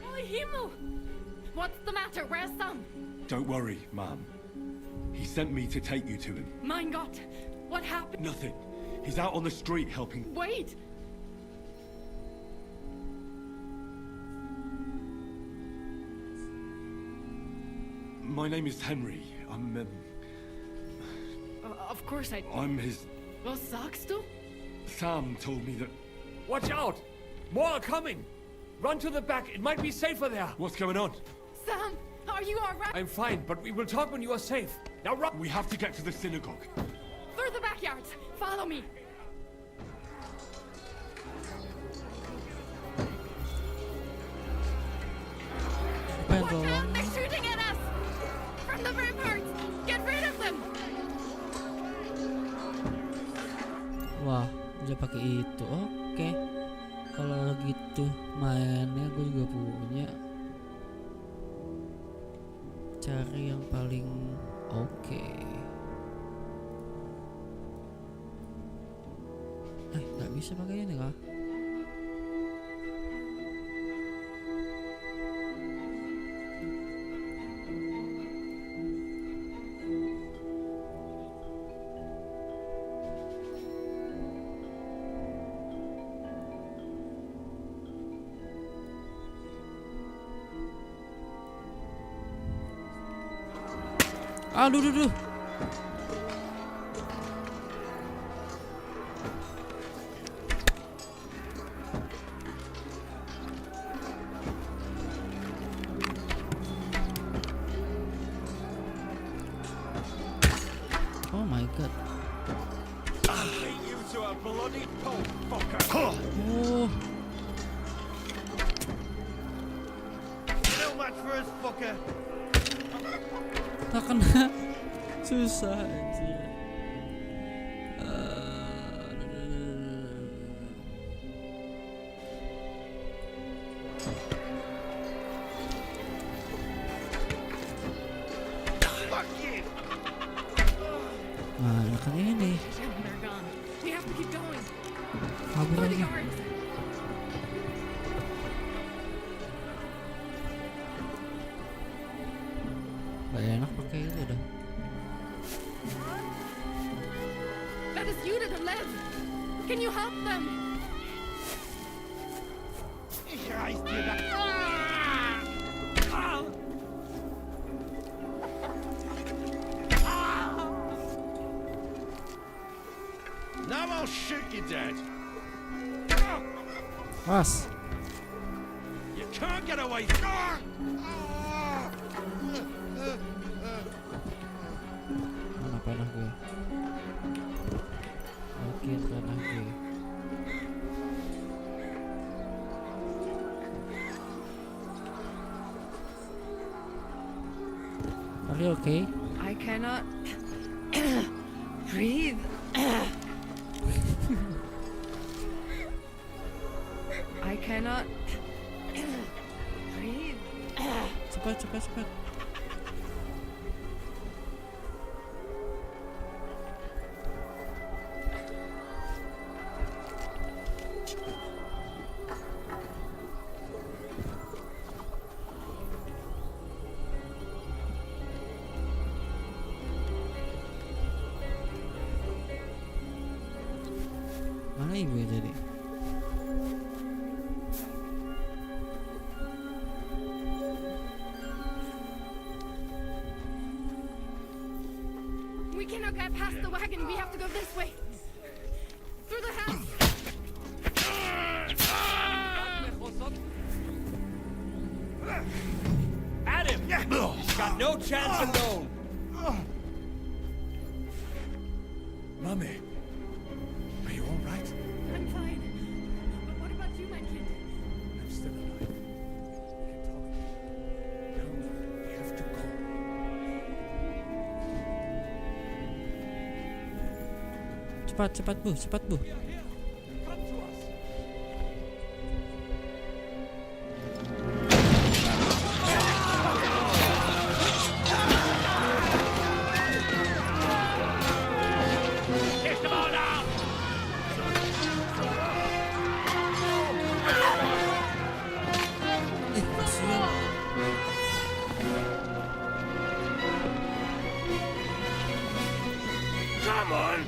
Oh, Himmel! What's the matter? Where's Sam? Don't worry, Mom. He sent me to take you to him. Mein Gott! What happened? Nothing. He's out on the street helping. Wait! My name is Henry. Of course I'm his... Was sagst du? Sam told me that... Watch out! More are coming. Run to the back. It might be safer there. What's going on? Sam, are you alright? I'm fine, but we will talk when you are safe. Now run! We have to get to the synagogue. Through the backyards. Follow me. Watch out! They're shooting at us! From the ramparts! Get rid of them! Wah, udah pakai itu. Oke. Kalau gitu mainnya gue juga punya. Cari yang paling oke. Nggak bisa pakai ini kah? Aduh, duh. Oh my god. I hate you to a bloody pulp, fucker. Oh. No match for us, fucker. Tak kena. Susah anjir. Mana kan ini? They're gone. We have to keep going. Kabur For the lagi. yards. Gak enak pakai itu dah. That is you to live. Can you help them? Ich reiß dir das. Now I'll shoot you dead. Was? You can't get away. Mana panah gue? Mungkin panah gue. Are you okay? I cannot breathe. I cannot breathe. Cepat. Mana ibu ya jadi? We cannot get past the wagon. We have to go this way. Through the house. At him! He's got no chance of known. Mummy, are you all right? I'm fine. But what about you, my kid? I'm still alive. I can talk. Now, we have to go. Cepat bu. Kick them all down! Come on!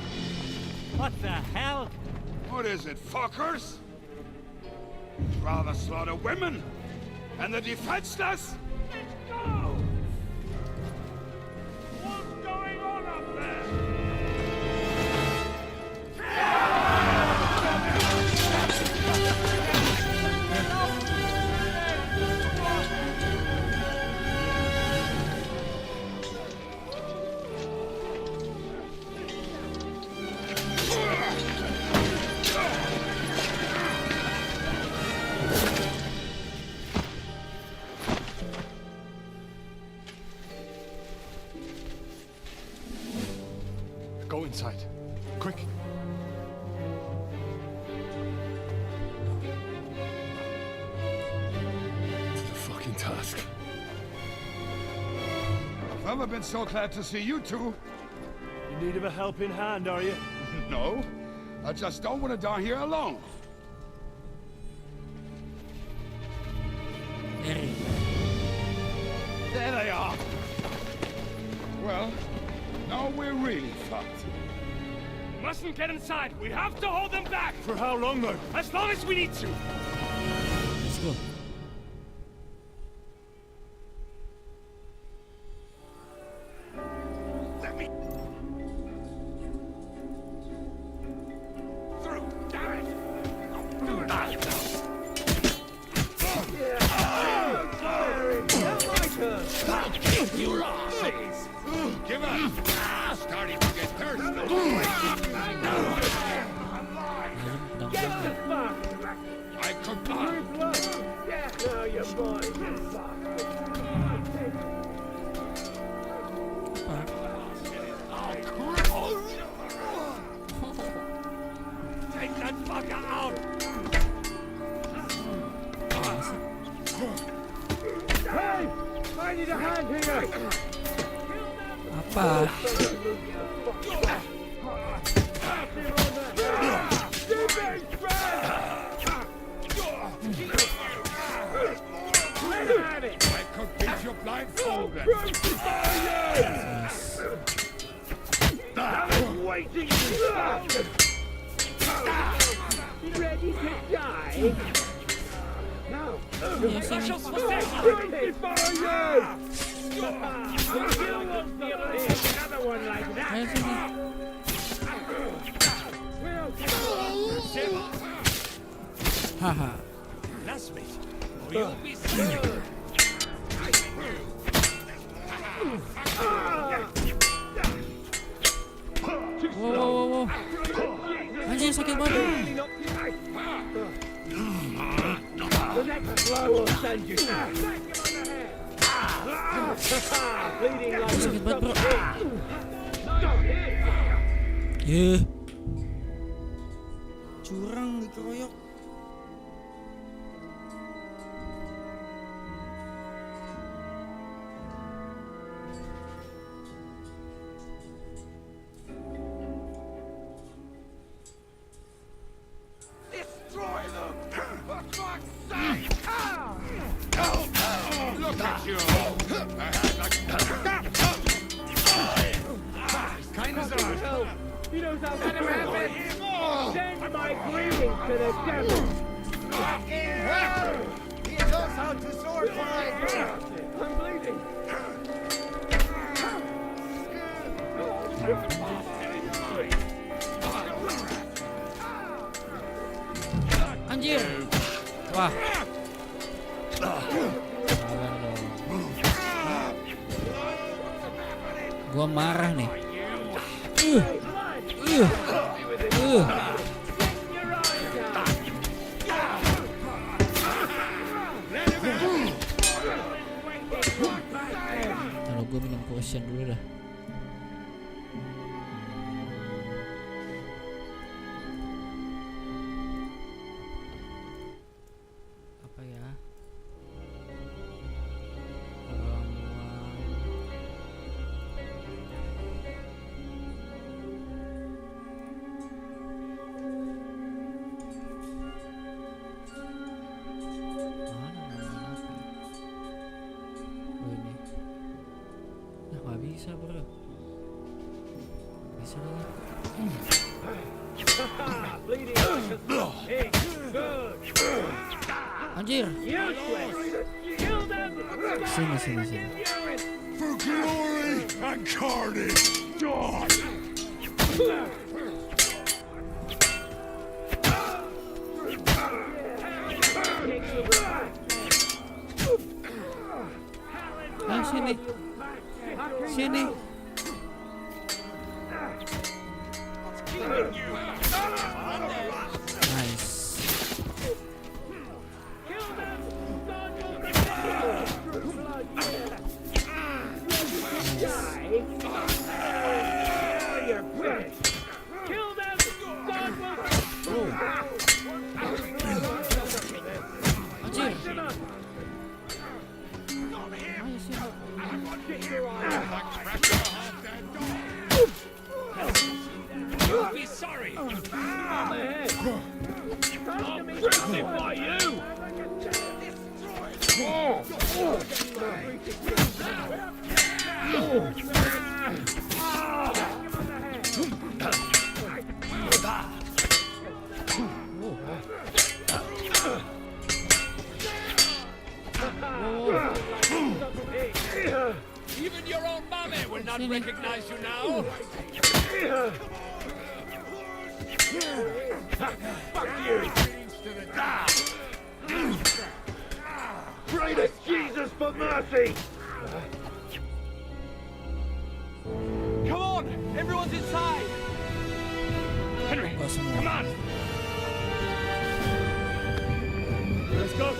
What the hell? What is it, fuckers? Rather slaughter women and the defenseless? Go! What's going on up there? Go inside. Quick. To the fucking task. I've never been so glad to see you two. In need of a helping hand, are you? No, I just don't want to die here alone. There they are. Well, now we're really fucked. Mustn't get inside. We have to hold them back. For how long, though? As long as we need to. Let's go. Let me through. Damn it! You losses! Give up! Starting to get thirsty. Get the fuck! I could not. Yeah, now you're boys, you Take that fucker out! Hey! I need a hand here! Apa? I could beat you blind. I've told them. I'm waiting you bastard! Ready to die? No. Specials for second! Crucify you! You won't be able to hit another one like that! Haha. That's me. You'll be scared. Wow. Anjir, sakit banget. The next blow will send you. Bleeding like Sakit banget, bro. a Curang dikeroyok. Destroy them! For fuck's sake! Look at you! I had like... Kind of hell. He knows how to happen. Send my greetings to the devil. He knows how to sword fight. I'm bleeding. Anjir. Wah. Gua marah nih. Kalau gue minum potion dulu dah. Apa ya? Bisa bro. Bisa lagi. Anjir. Sini. For glory and carnage! Dawn! Sini. Sini. Nice. You'll be sorry. Crucify you! Even your own mommy will not recognize you now. Fuck you! Pray to Jesus for mercy! Come on, everyone's inside. Henry, come on. Let's go.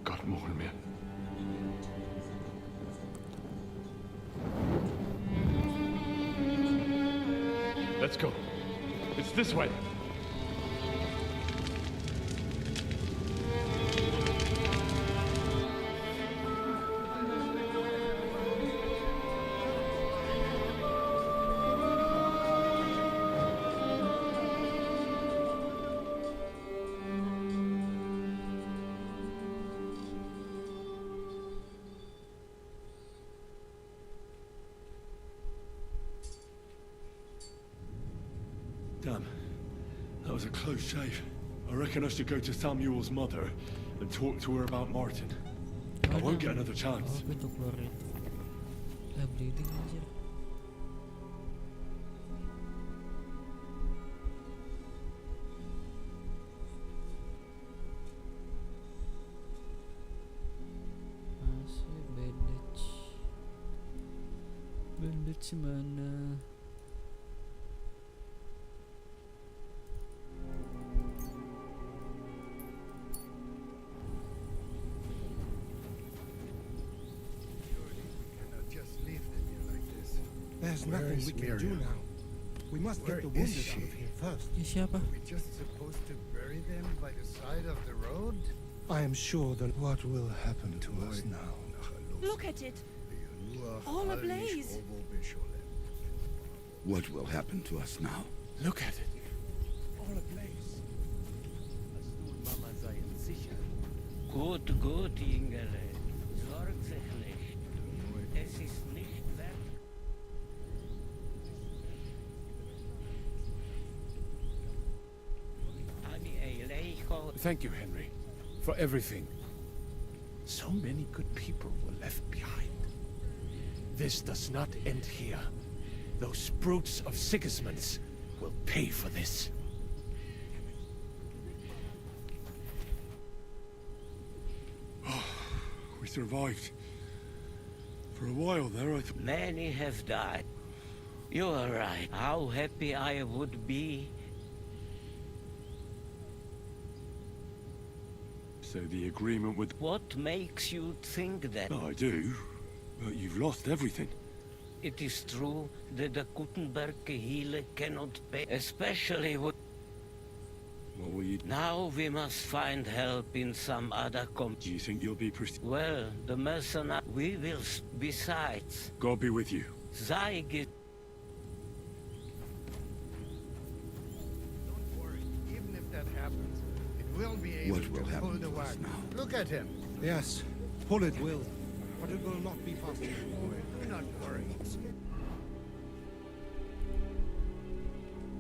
God mohon mir. Let's go. It's this way. Damn. That was a close shave. I reckon I should go to Samuel's mother and talk to her about Martin. I won't get another chance. Pintu keluar itu. Lah bleeding aja. Masih bandage. Bandage mana? There's nothing we can do now. We must get the wounded out of here first. Siapa? Are we just supposed to bury them by the side of the road? I am sure that what will happen to us now. Look at it. All ablaze. What will happen to us now? Look at it. All ablaze. Mama seien sicher. Gut, gut, Ingele. Sorg sich nicht. Es ist nicht wert. Thank you, Henry, for everything. So many good people were left behind. This does not end here. Those brutes of Sigismund's will pay for this. We survived. For a while there, I thought... Many have died. You are right. How happy I would be. So the agreement with... What makes you think that? I do, but you've lost everything. It is true that the Gutenberg Gehele cannot pay, especially with... What will you... Now we must find help in some other Do you think you'll be Well, the mercenary... We will... Besides... God be with you. Sei ge... Don't worry. Even if that happens, it will be able What will to pull happen the to us wagon. now? Look at him. Yes, pull it will. But it will not be fast. Do not worry.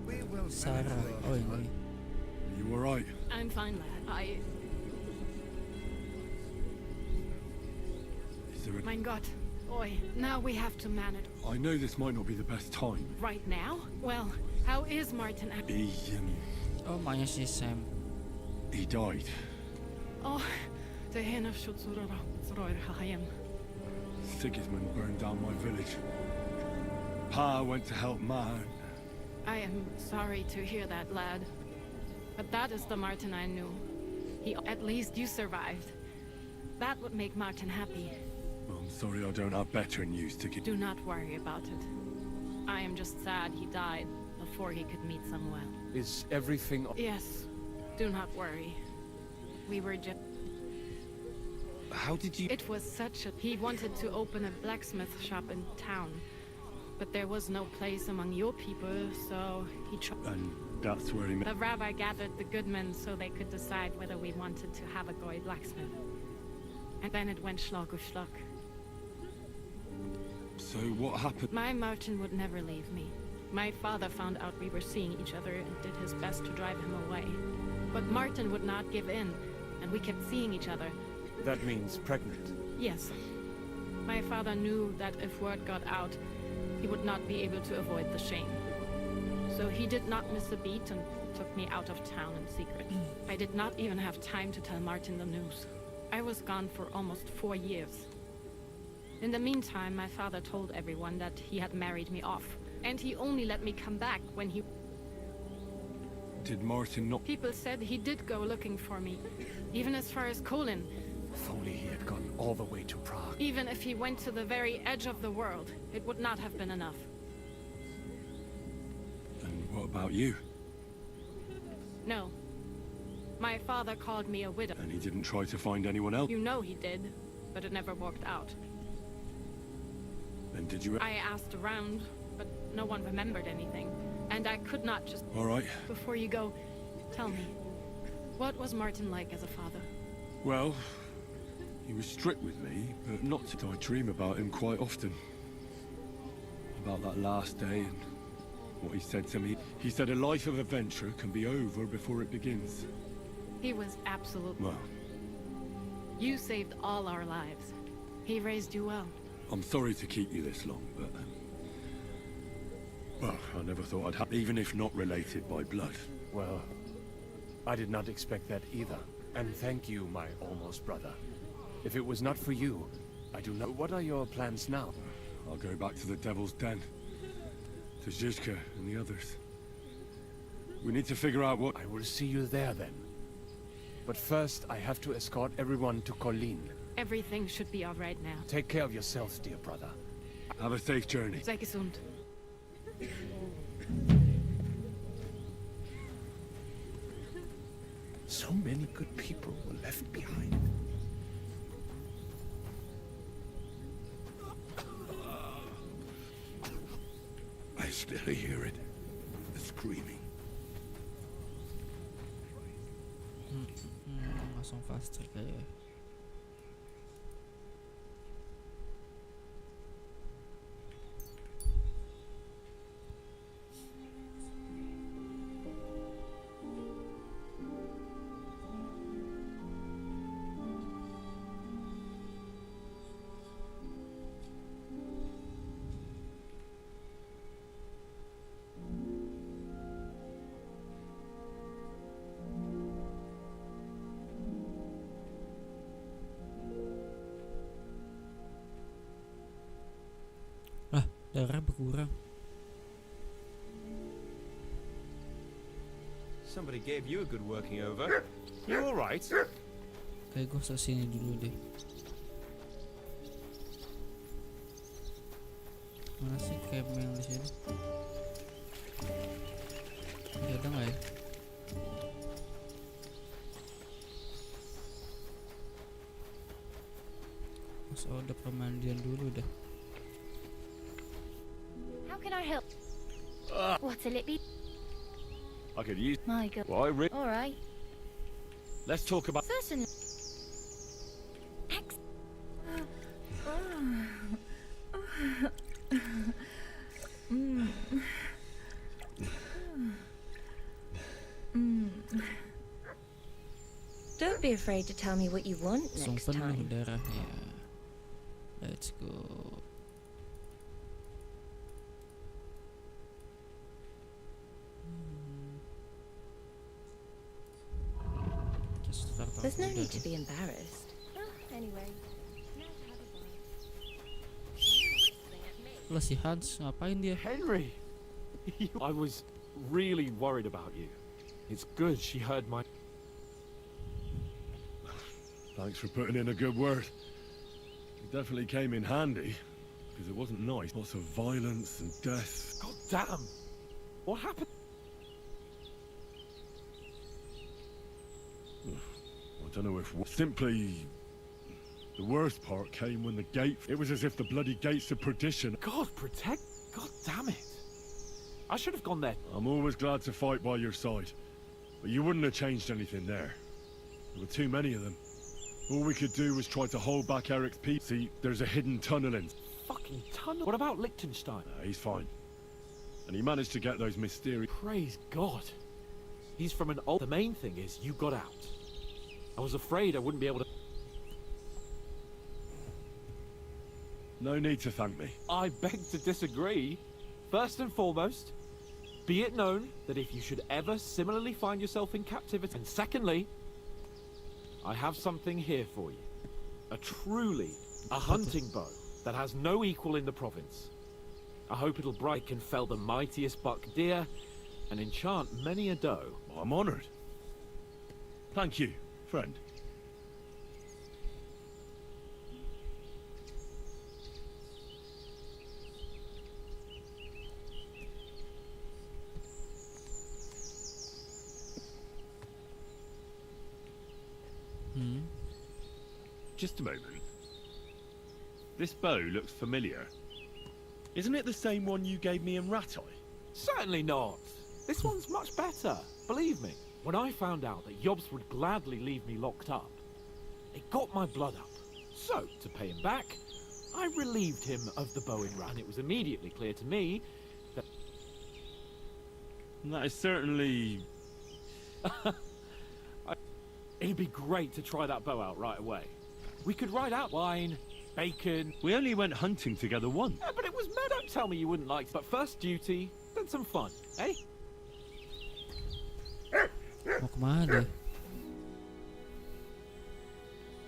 We will Sarah. Oh ini. You all right? I'm fine, lad. Is there a... Mein Gott. Oi, now we have to manage. I know this might not be the best time. Right now? Well, how is Martin? He, Oh, maya si Sam. he died. Oh, the hen of Shutsura Hayem. Sigismund burned down my village. Pa went to help Man. I am sorry to hear that, lad. But that is the Martin I knew. At least you survived. That would make Martin happy. I'm sorry I don't have better news to give. Do not worry about it. I am just sad he died before he could meet Samuel. Is everything... Yes, do not worry. We were just... How did you... It was such a... He wanted to open a blacksmith shop in town. But there was no place among your people, so he tried... And that's where he met... The rabbi gathered the good men so they could decide whether we wanted to have a goy blacksmith. And then it went schlag auf schlag. So what happened? My Martin would never leave me. My father found out we were seeing each other and did his best to drive him away. But Martin would not give in, and we kept seeing each other. That means pregnant. Yes. My father knew that if word got out, he would not be able to avoid the shame. So he did not miss a beat and took me out of town in secret. I did not even have time to tell Martin the news. I was gone for almost 4 years. In the meantime, my father told everyone that he had married me off. And he only let me come back when he... Did Martin not... People said he did go looking for me. Even as far as Kolin. If only he had gone all the way to Prague. Even if he went to the very edge of the world, it would not have been enough. And what about you? No. My father called me a widow. And he didn't try to find anyone else? You know he did, but it never worked out. And did you... I asked around, but no one remembered anything. And I could not just... All right. Before you go, tell me, what was Martin like as a father? Well, he was strict with me, but not to... I dream about him quite often. About that last day and what he said to me. He said a life of adventure can be over before it begins. He was absolutely... Well, You saved all our lives. He raised you well. I'm sorry to keep you this long, but... well, I never thought I'd have... even if not related by blood. Well, I did not expect that either. And thank you, my almost brother. If it was not for you, I do not... What are your plans now? I'll go back to the Devil's Den. To Zizka and the others. We need to figure out what... I will see you there then. But first, I have to escort everyone to Colleen. Everything should be all right now. Take care of yourself, dear brother. Have a safe journey. Sei gesund. So many good people were left behind. I still hear it. The screaming. Langsung fast track aja. Darah berkurang. Somebody gave you a good working over. You all right? Kayak gue sini dulu deh. Mana sih camel di sini? Ada nggak ya? Mas ada pemandian dulu dah. How can I help? What'll it be? I could use... My God. Why, All right. Let's talk about... Certainly. Don't be afraid to tell me what you want next time. Darahnya. Let's go. There's no need to be embarrassed. Anyway. Lah si Hans ngapain dia? Henry! I was really worried about you. It's good she heard my... Thanks for putting in a good word. It definitely came in handy, because it wasn't nice. Lots of violence and death. God damn! What happened? I don't know if... Simply... The worst part came when the gate... It was as if the bloody gates of perdition... God protect... God damn it! I should have gone there. I'm always glad to fight by your side. But you wouldn't have changed anything there. There were too many of them. All we could do was try to hold back Eric's people. See, there's a hidden tunnel in... Fucking tunnel? What about Liechtenstein? He's fine. And he managed to get those mysterious... Praise God. He's from an old... The main thing is, you got out. I was afraid I wouldn't be able to... No need to thank me. I beg to disagree. First and foremost, be it known that if you should ever similarly find yourself in captivity... And secondly, I have something here for you. A hunting bow that has no equal in the province. I hope it'll bright can fell the mightiest buck deer and enchant many a doe. I'm honored. Thank you, friend. Just a moment. This bow looks familiar. Isn't it the same one you gave me in Ratai? Certainly not. This one's much better, believe me. When I found out that Yobs would gladly leave me locked up, it got my blood up. So, to pay him back, I relieved him of the bow in Rat. And it was immediately clear to me that... That is certainly... It'd be great to try that bow out right away. We could ride out wine, bacon... We only went hunting together once. Yeah, but it was mad. Don't tell me you wouldn't like it. But first duty, then some fun, eh? Mau kemana?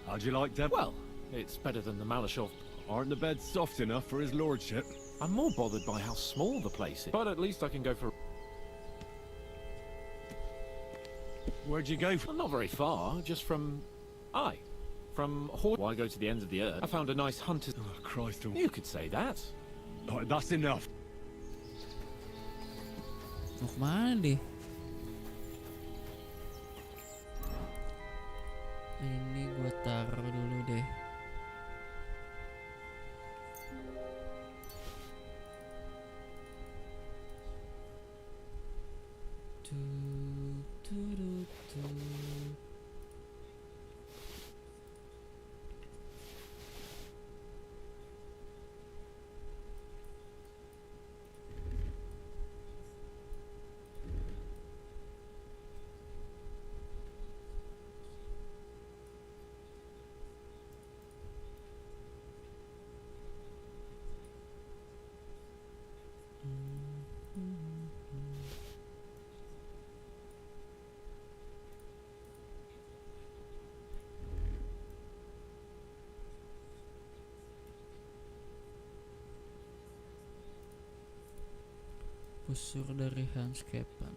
How'd you like that? Well, it's better than the Malashov. Aren't the beds soft enough for his lordship? I'm more bothered by how small the place is. But at least I can go for... Where'd you go? Well, not very far, just from... From Why go to the ends of the earth? I found a nice hunter's... Oh, Christ. You could say that. Oh, that's enough. Mau kemana deh? Ini gua taruh dulu deh. Busur dari Hans Kepan.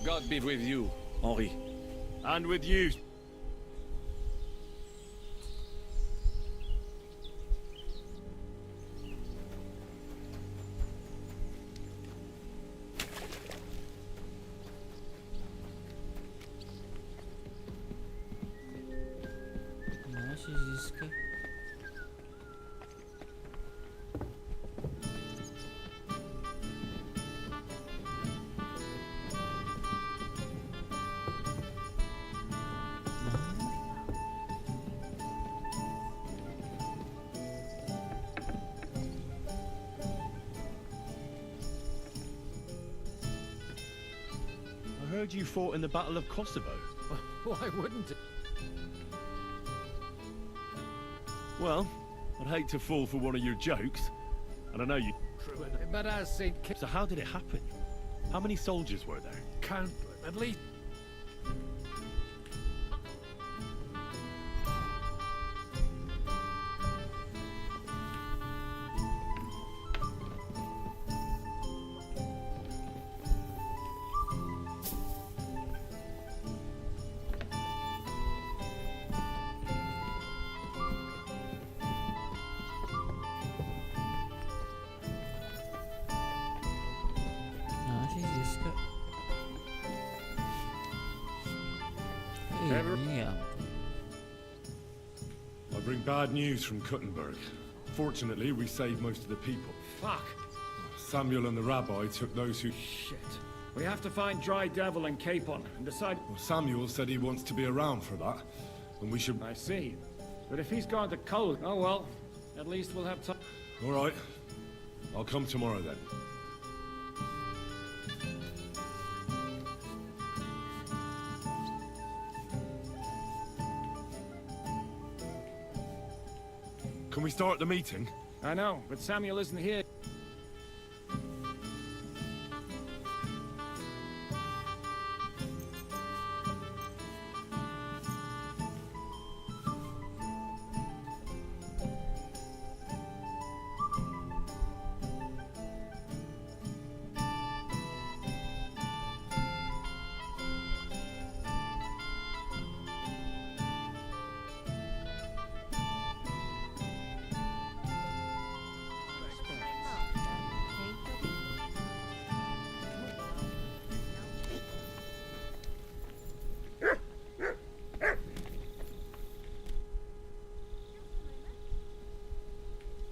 God be with you, Henri. And with you. Mana sih Ziska? I heard you fought in the Battle of Kosovo. Why wouldn't it? Well, I'd hate to fall for one of your jokes. And I know you... But as St. So how did it happen? How many soldiers were there? Countless, at least. Mana sih Ziska? Ini ya ampun. I bring bad news from Kuttenberg. Fortunately, we saved most of the people. Fuck. Samuel and the rabbi took those who... Shit. We have to find Dry Devil and Capon and decide... Well, Samuel said he wants to be around for that, and we should... I see. But if he's gone to cold, oh well. At least we'll have time. All right. I'll come tomorrow then. Can we start the meeting? I know, but Samuel isn't here.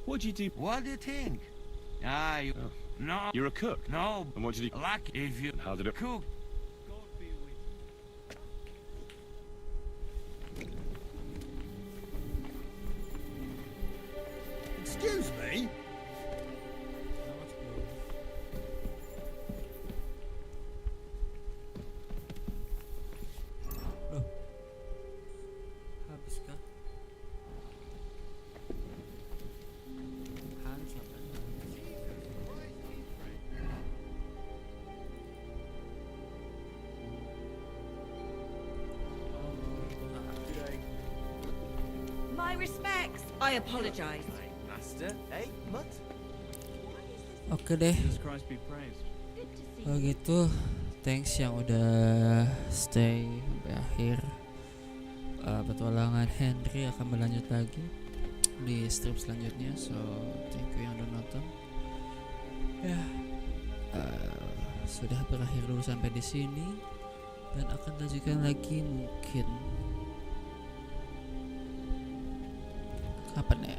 What did you do? What do you think? No. You're a cook? No. And what did you... Like if you... How did it... Cook. Excuse me? Habis kah? Hans apa? My respects. I apologize. Master, eh, Mutt? Oke deh. Jesus Christ be praised. Kalau gitu, thanks yang udah stay sampai akhir. Petualangan Henry akan berlanjut lagi di stream selanjutnya. So, thank you yang udah nonton. Ya, sudah berakhir dulu sampai di sini dan akan lanjutkan lagi mungkin kapan ya?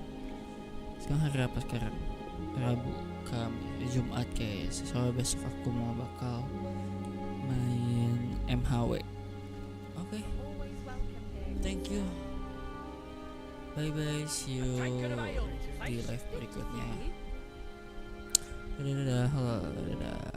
Sekarang hari apa sekarang? Rabu, Kamis, Jumat kayaknya. Soalnya besok aku mau bakal main MHW. Oke. Thank you. Bye bye. See you di live berikutnya. Dadah. Halo. Dadah.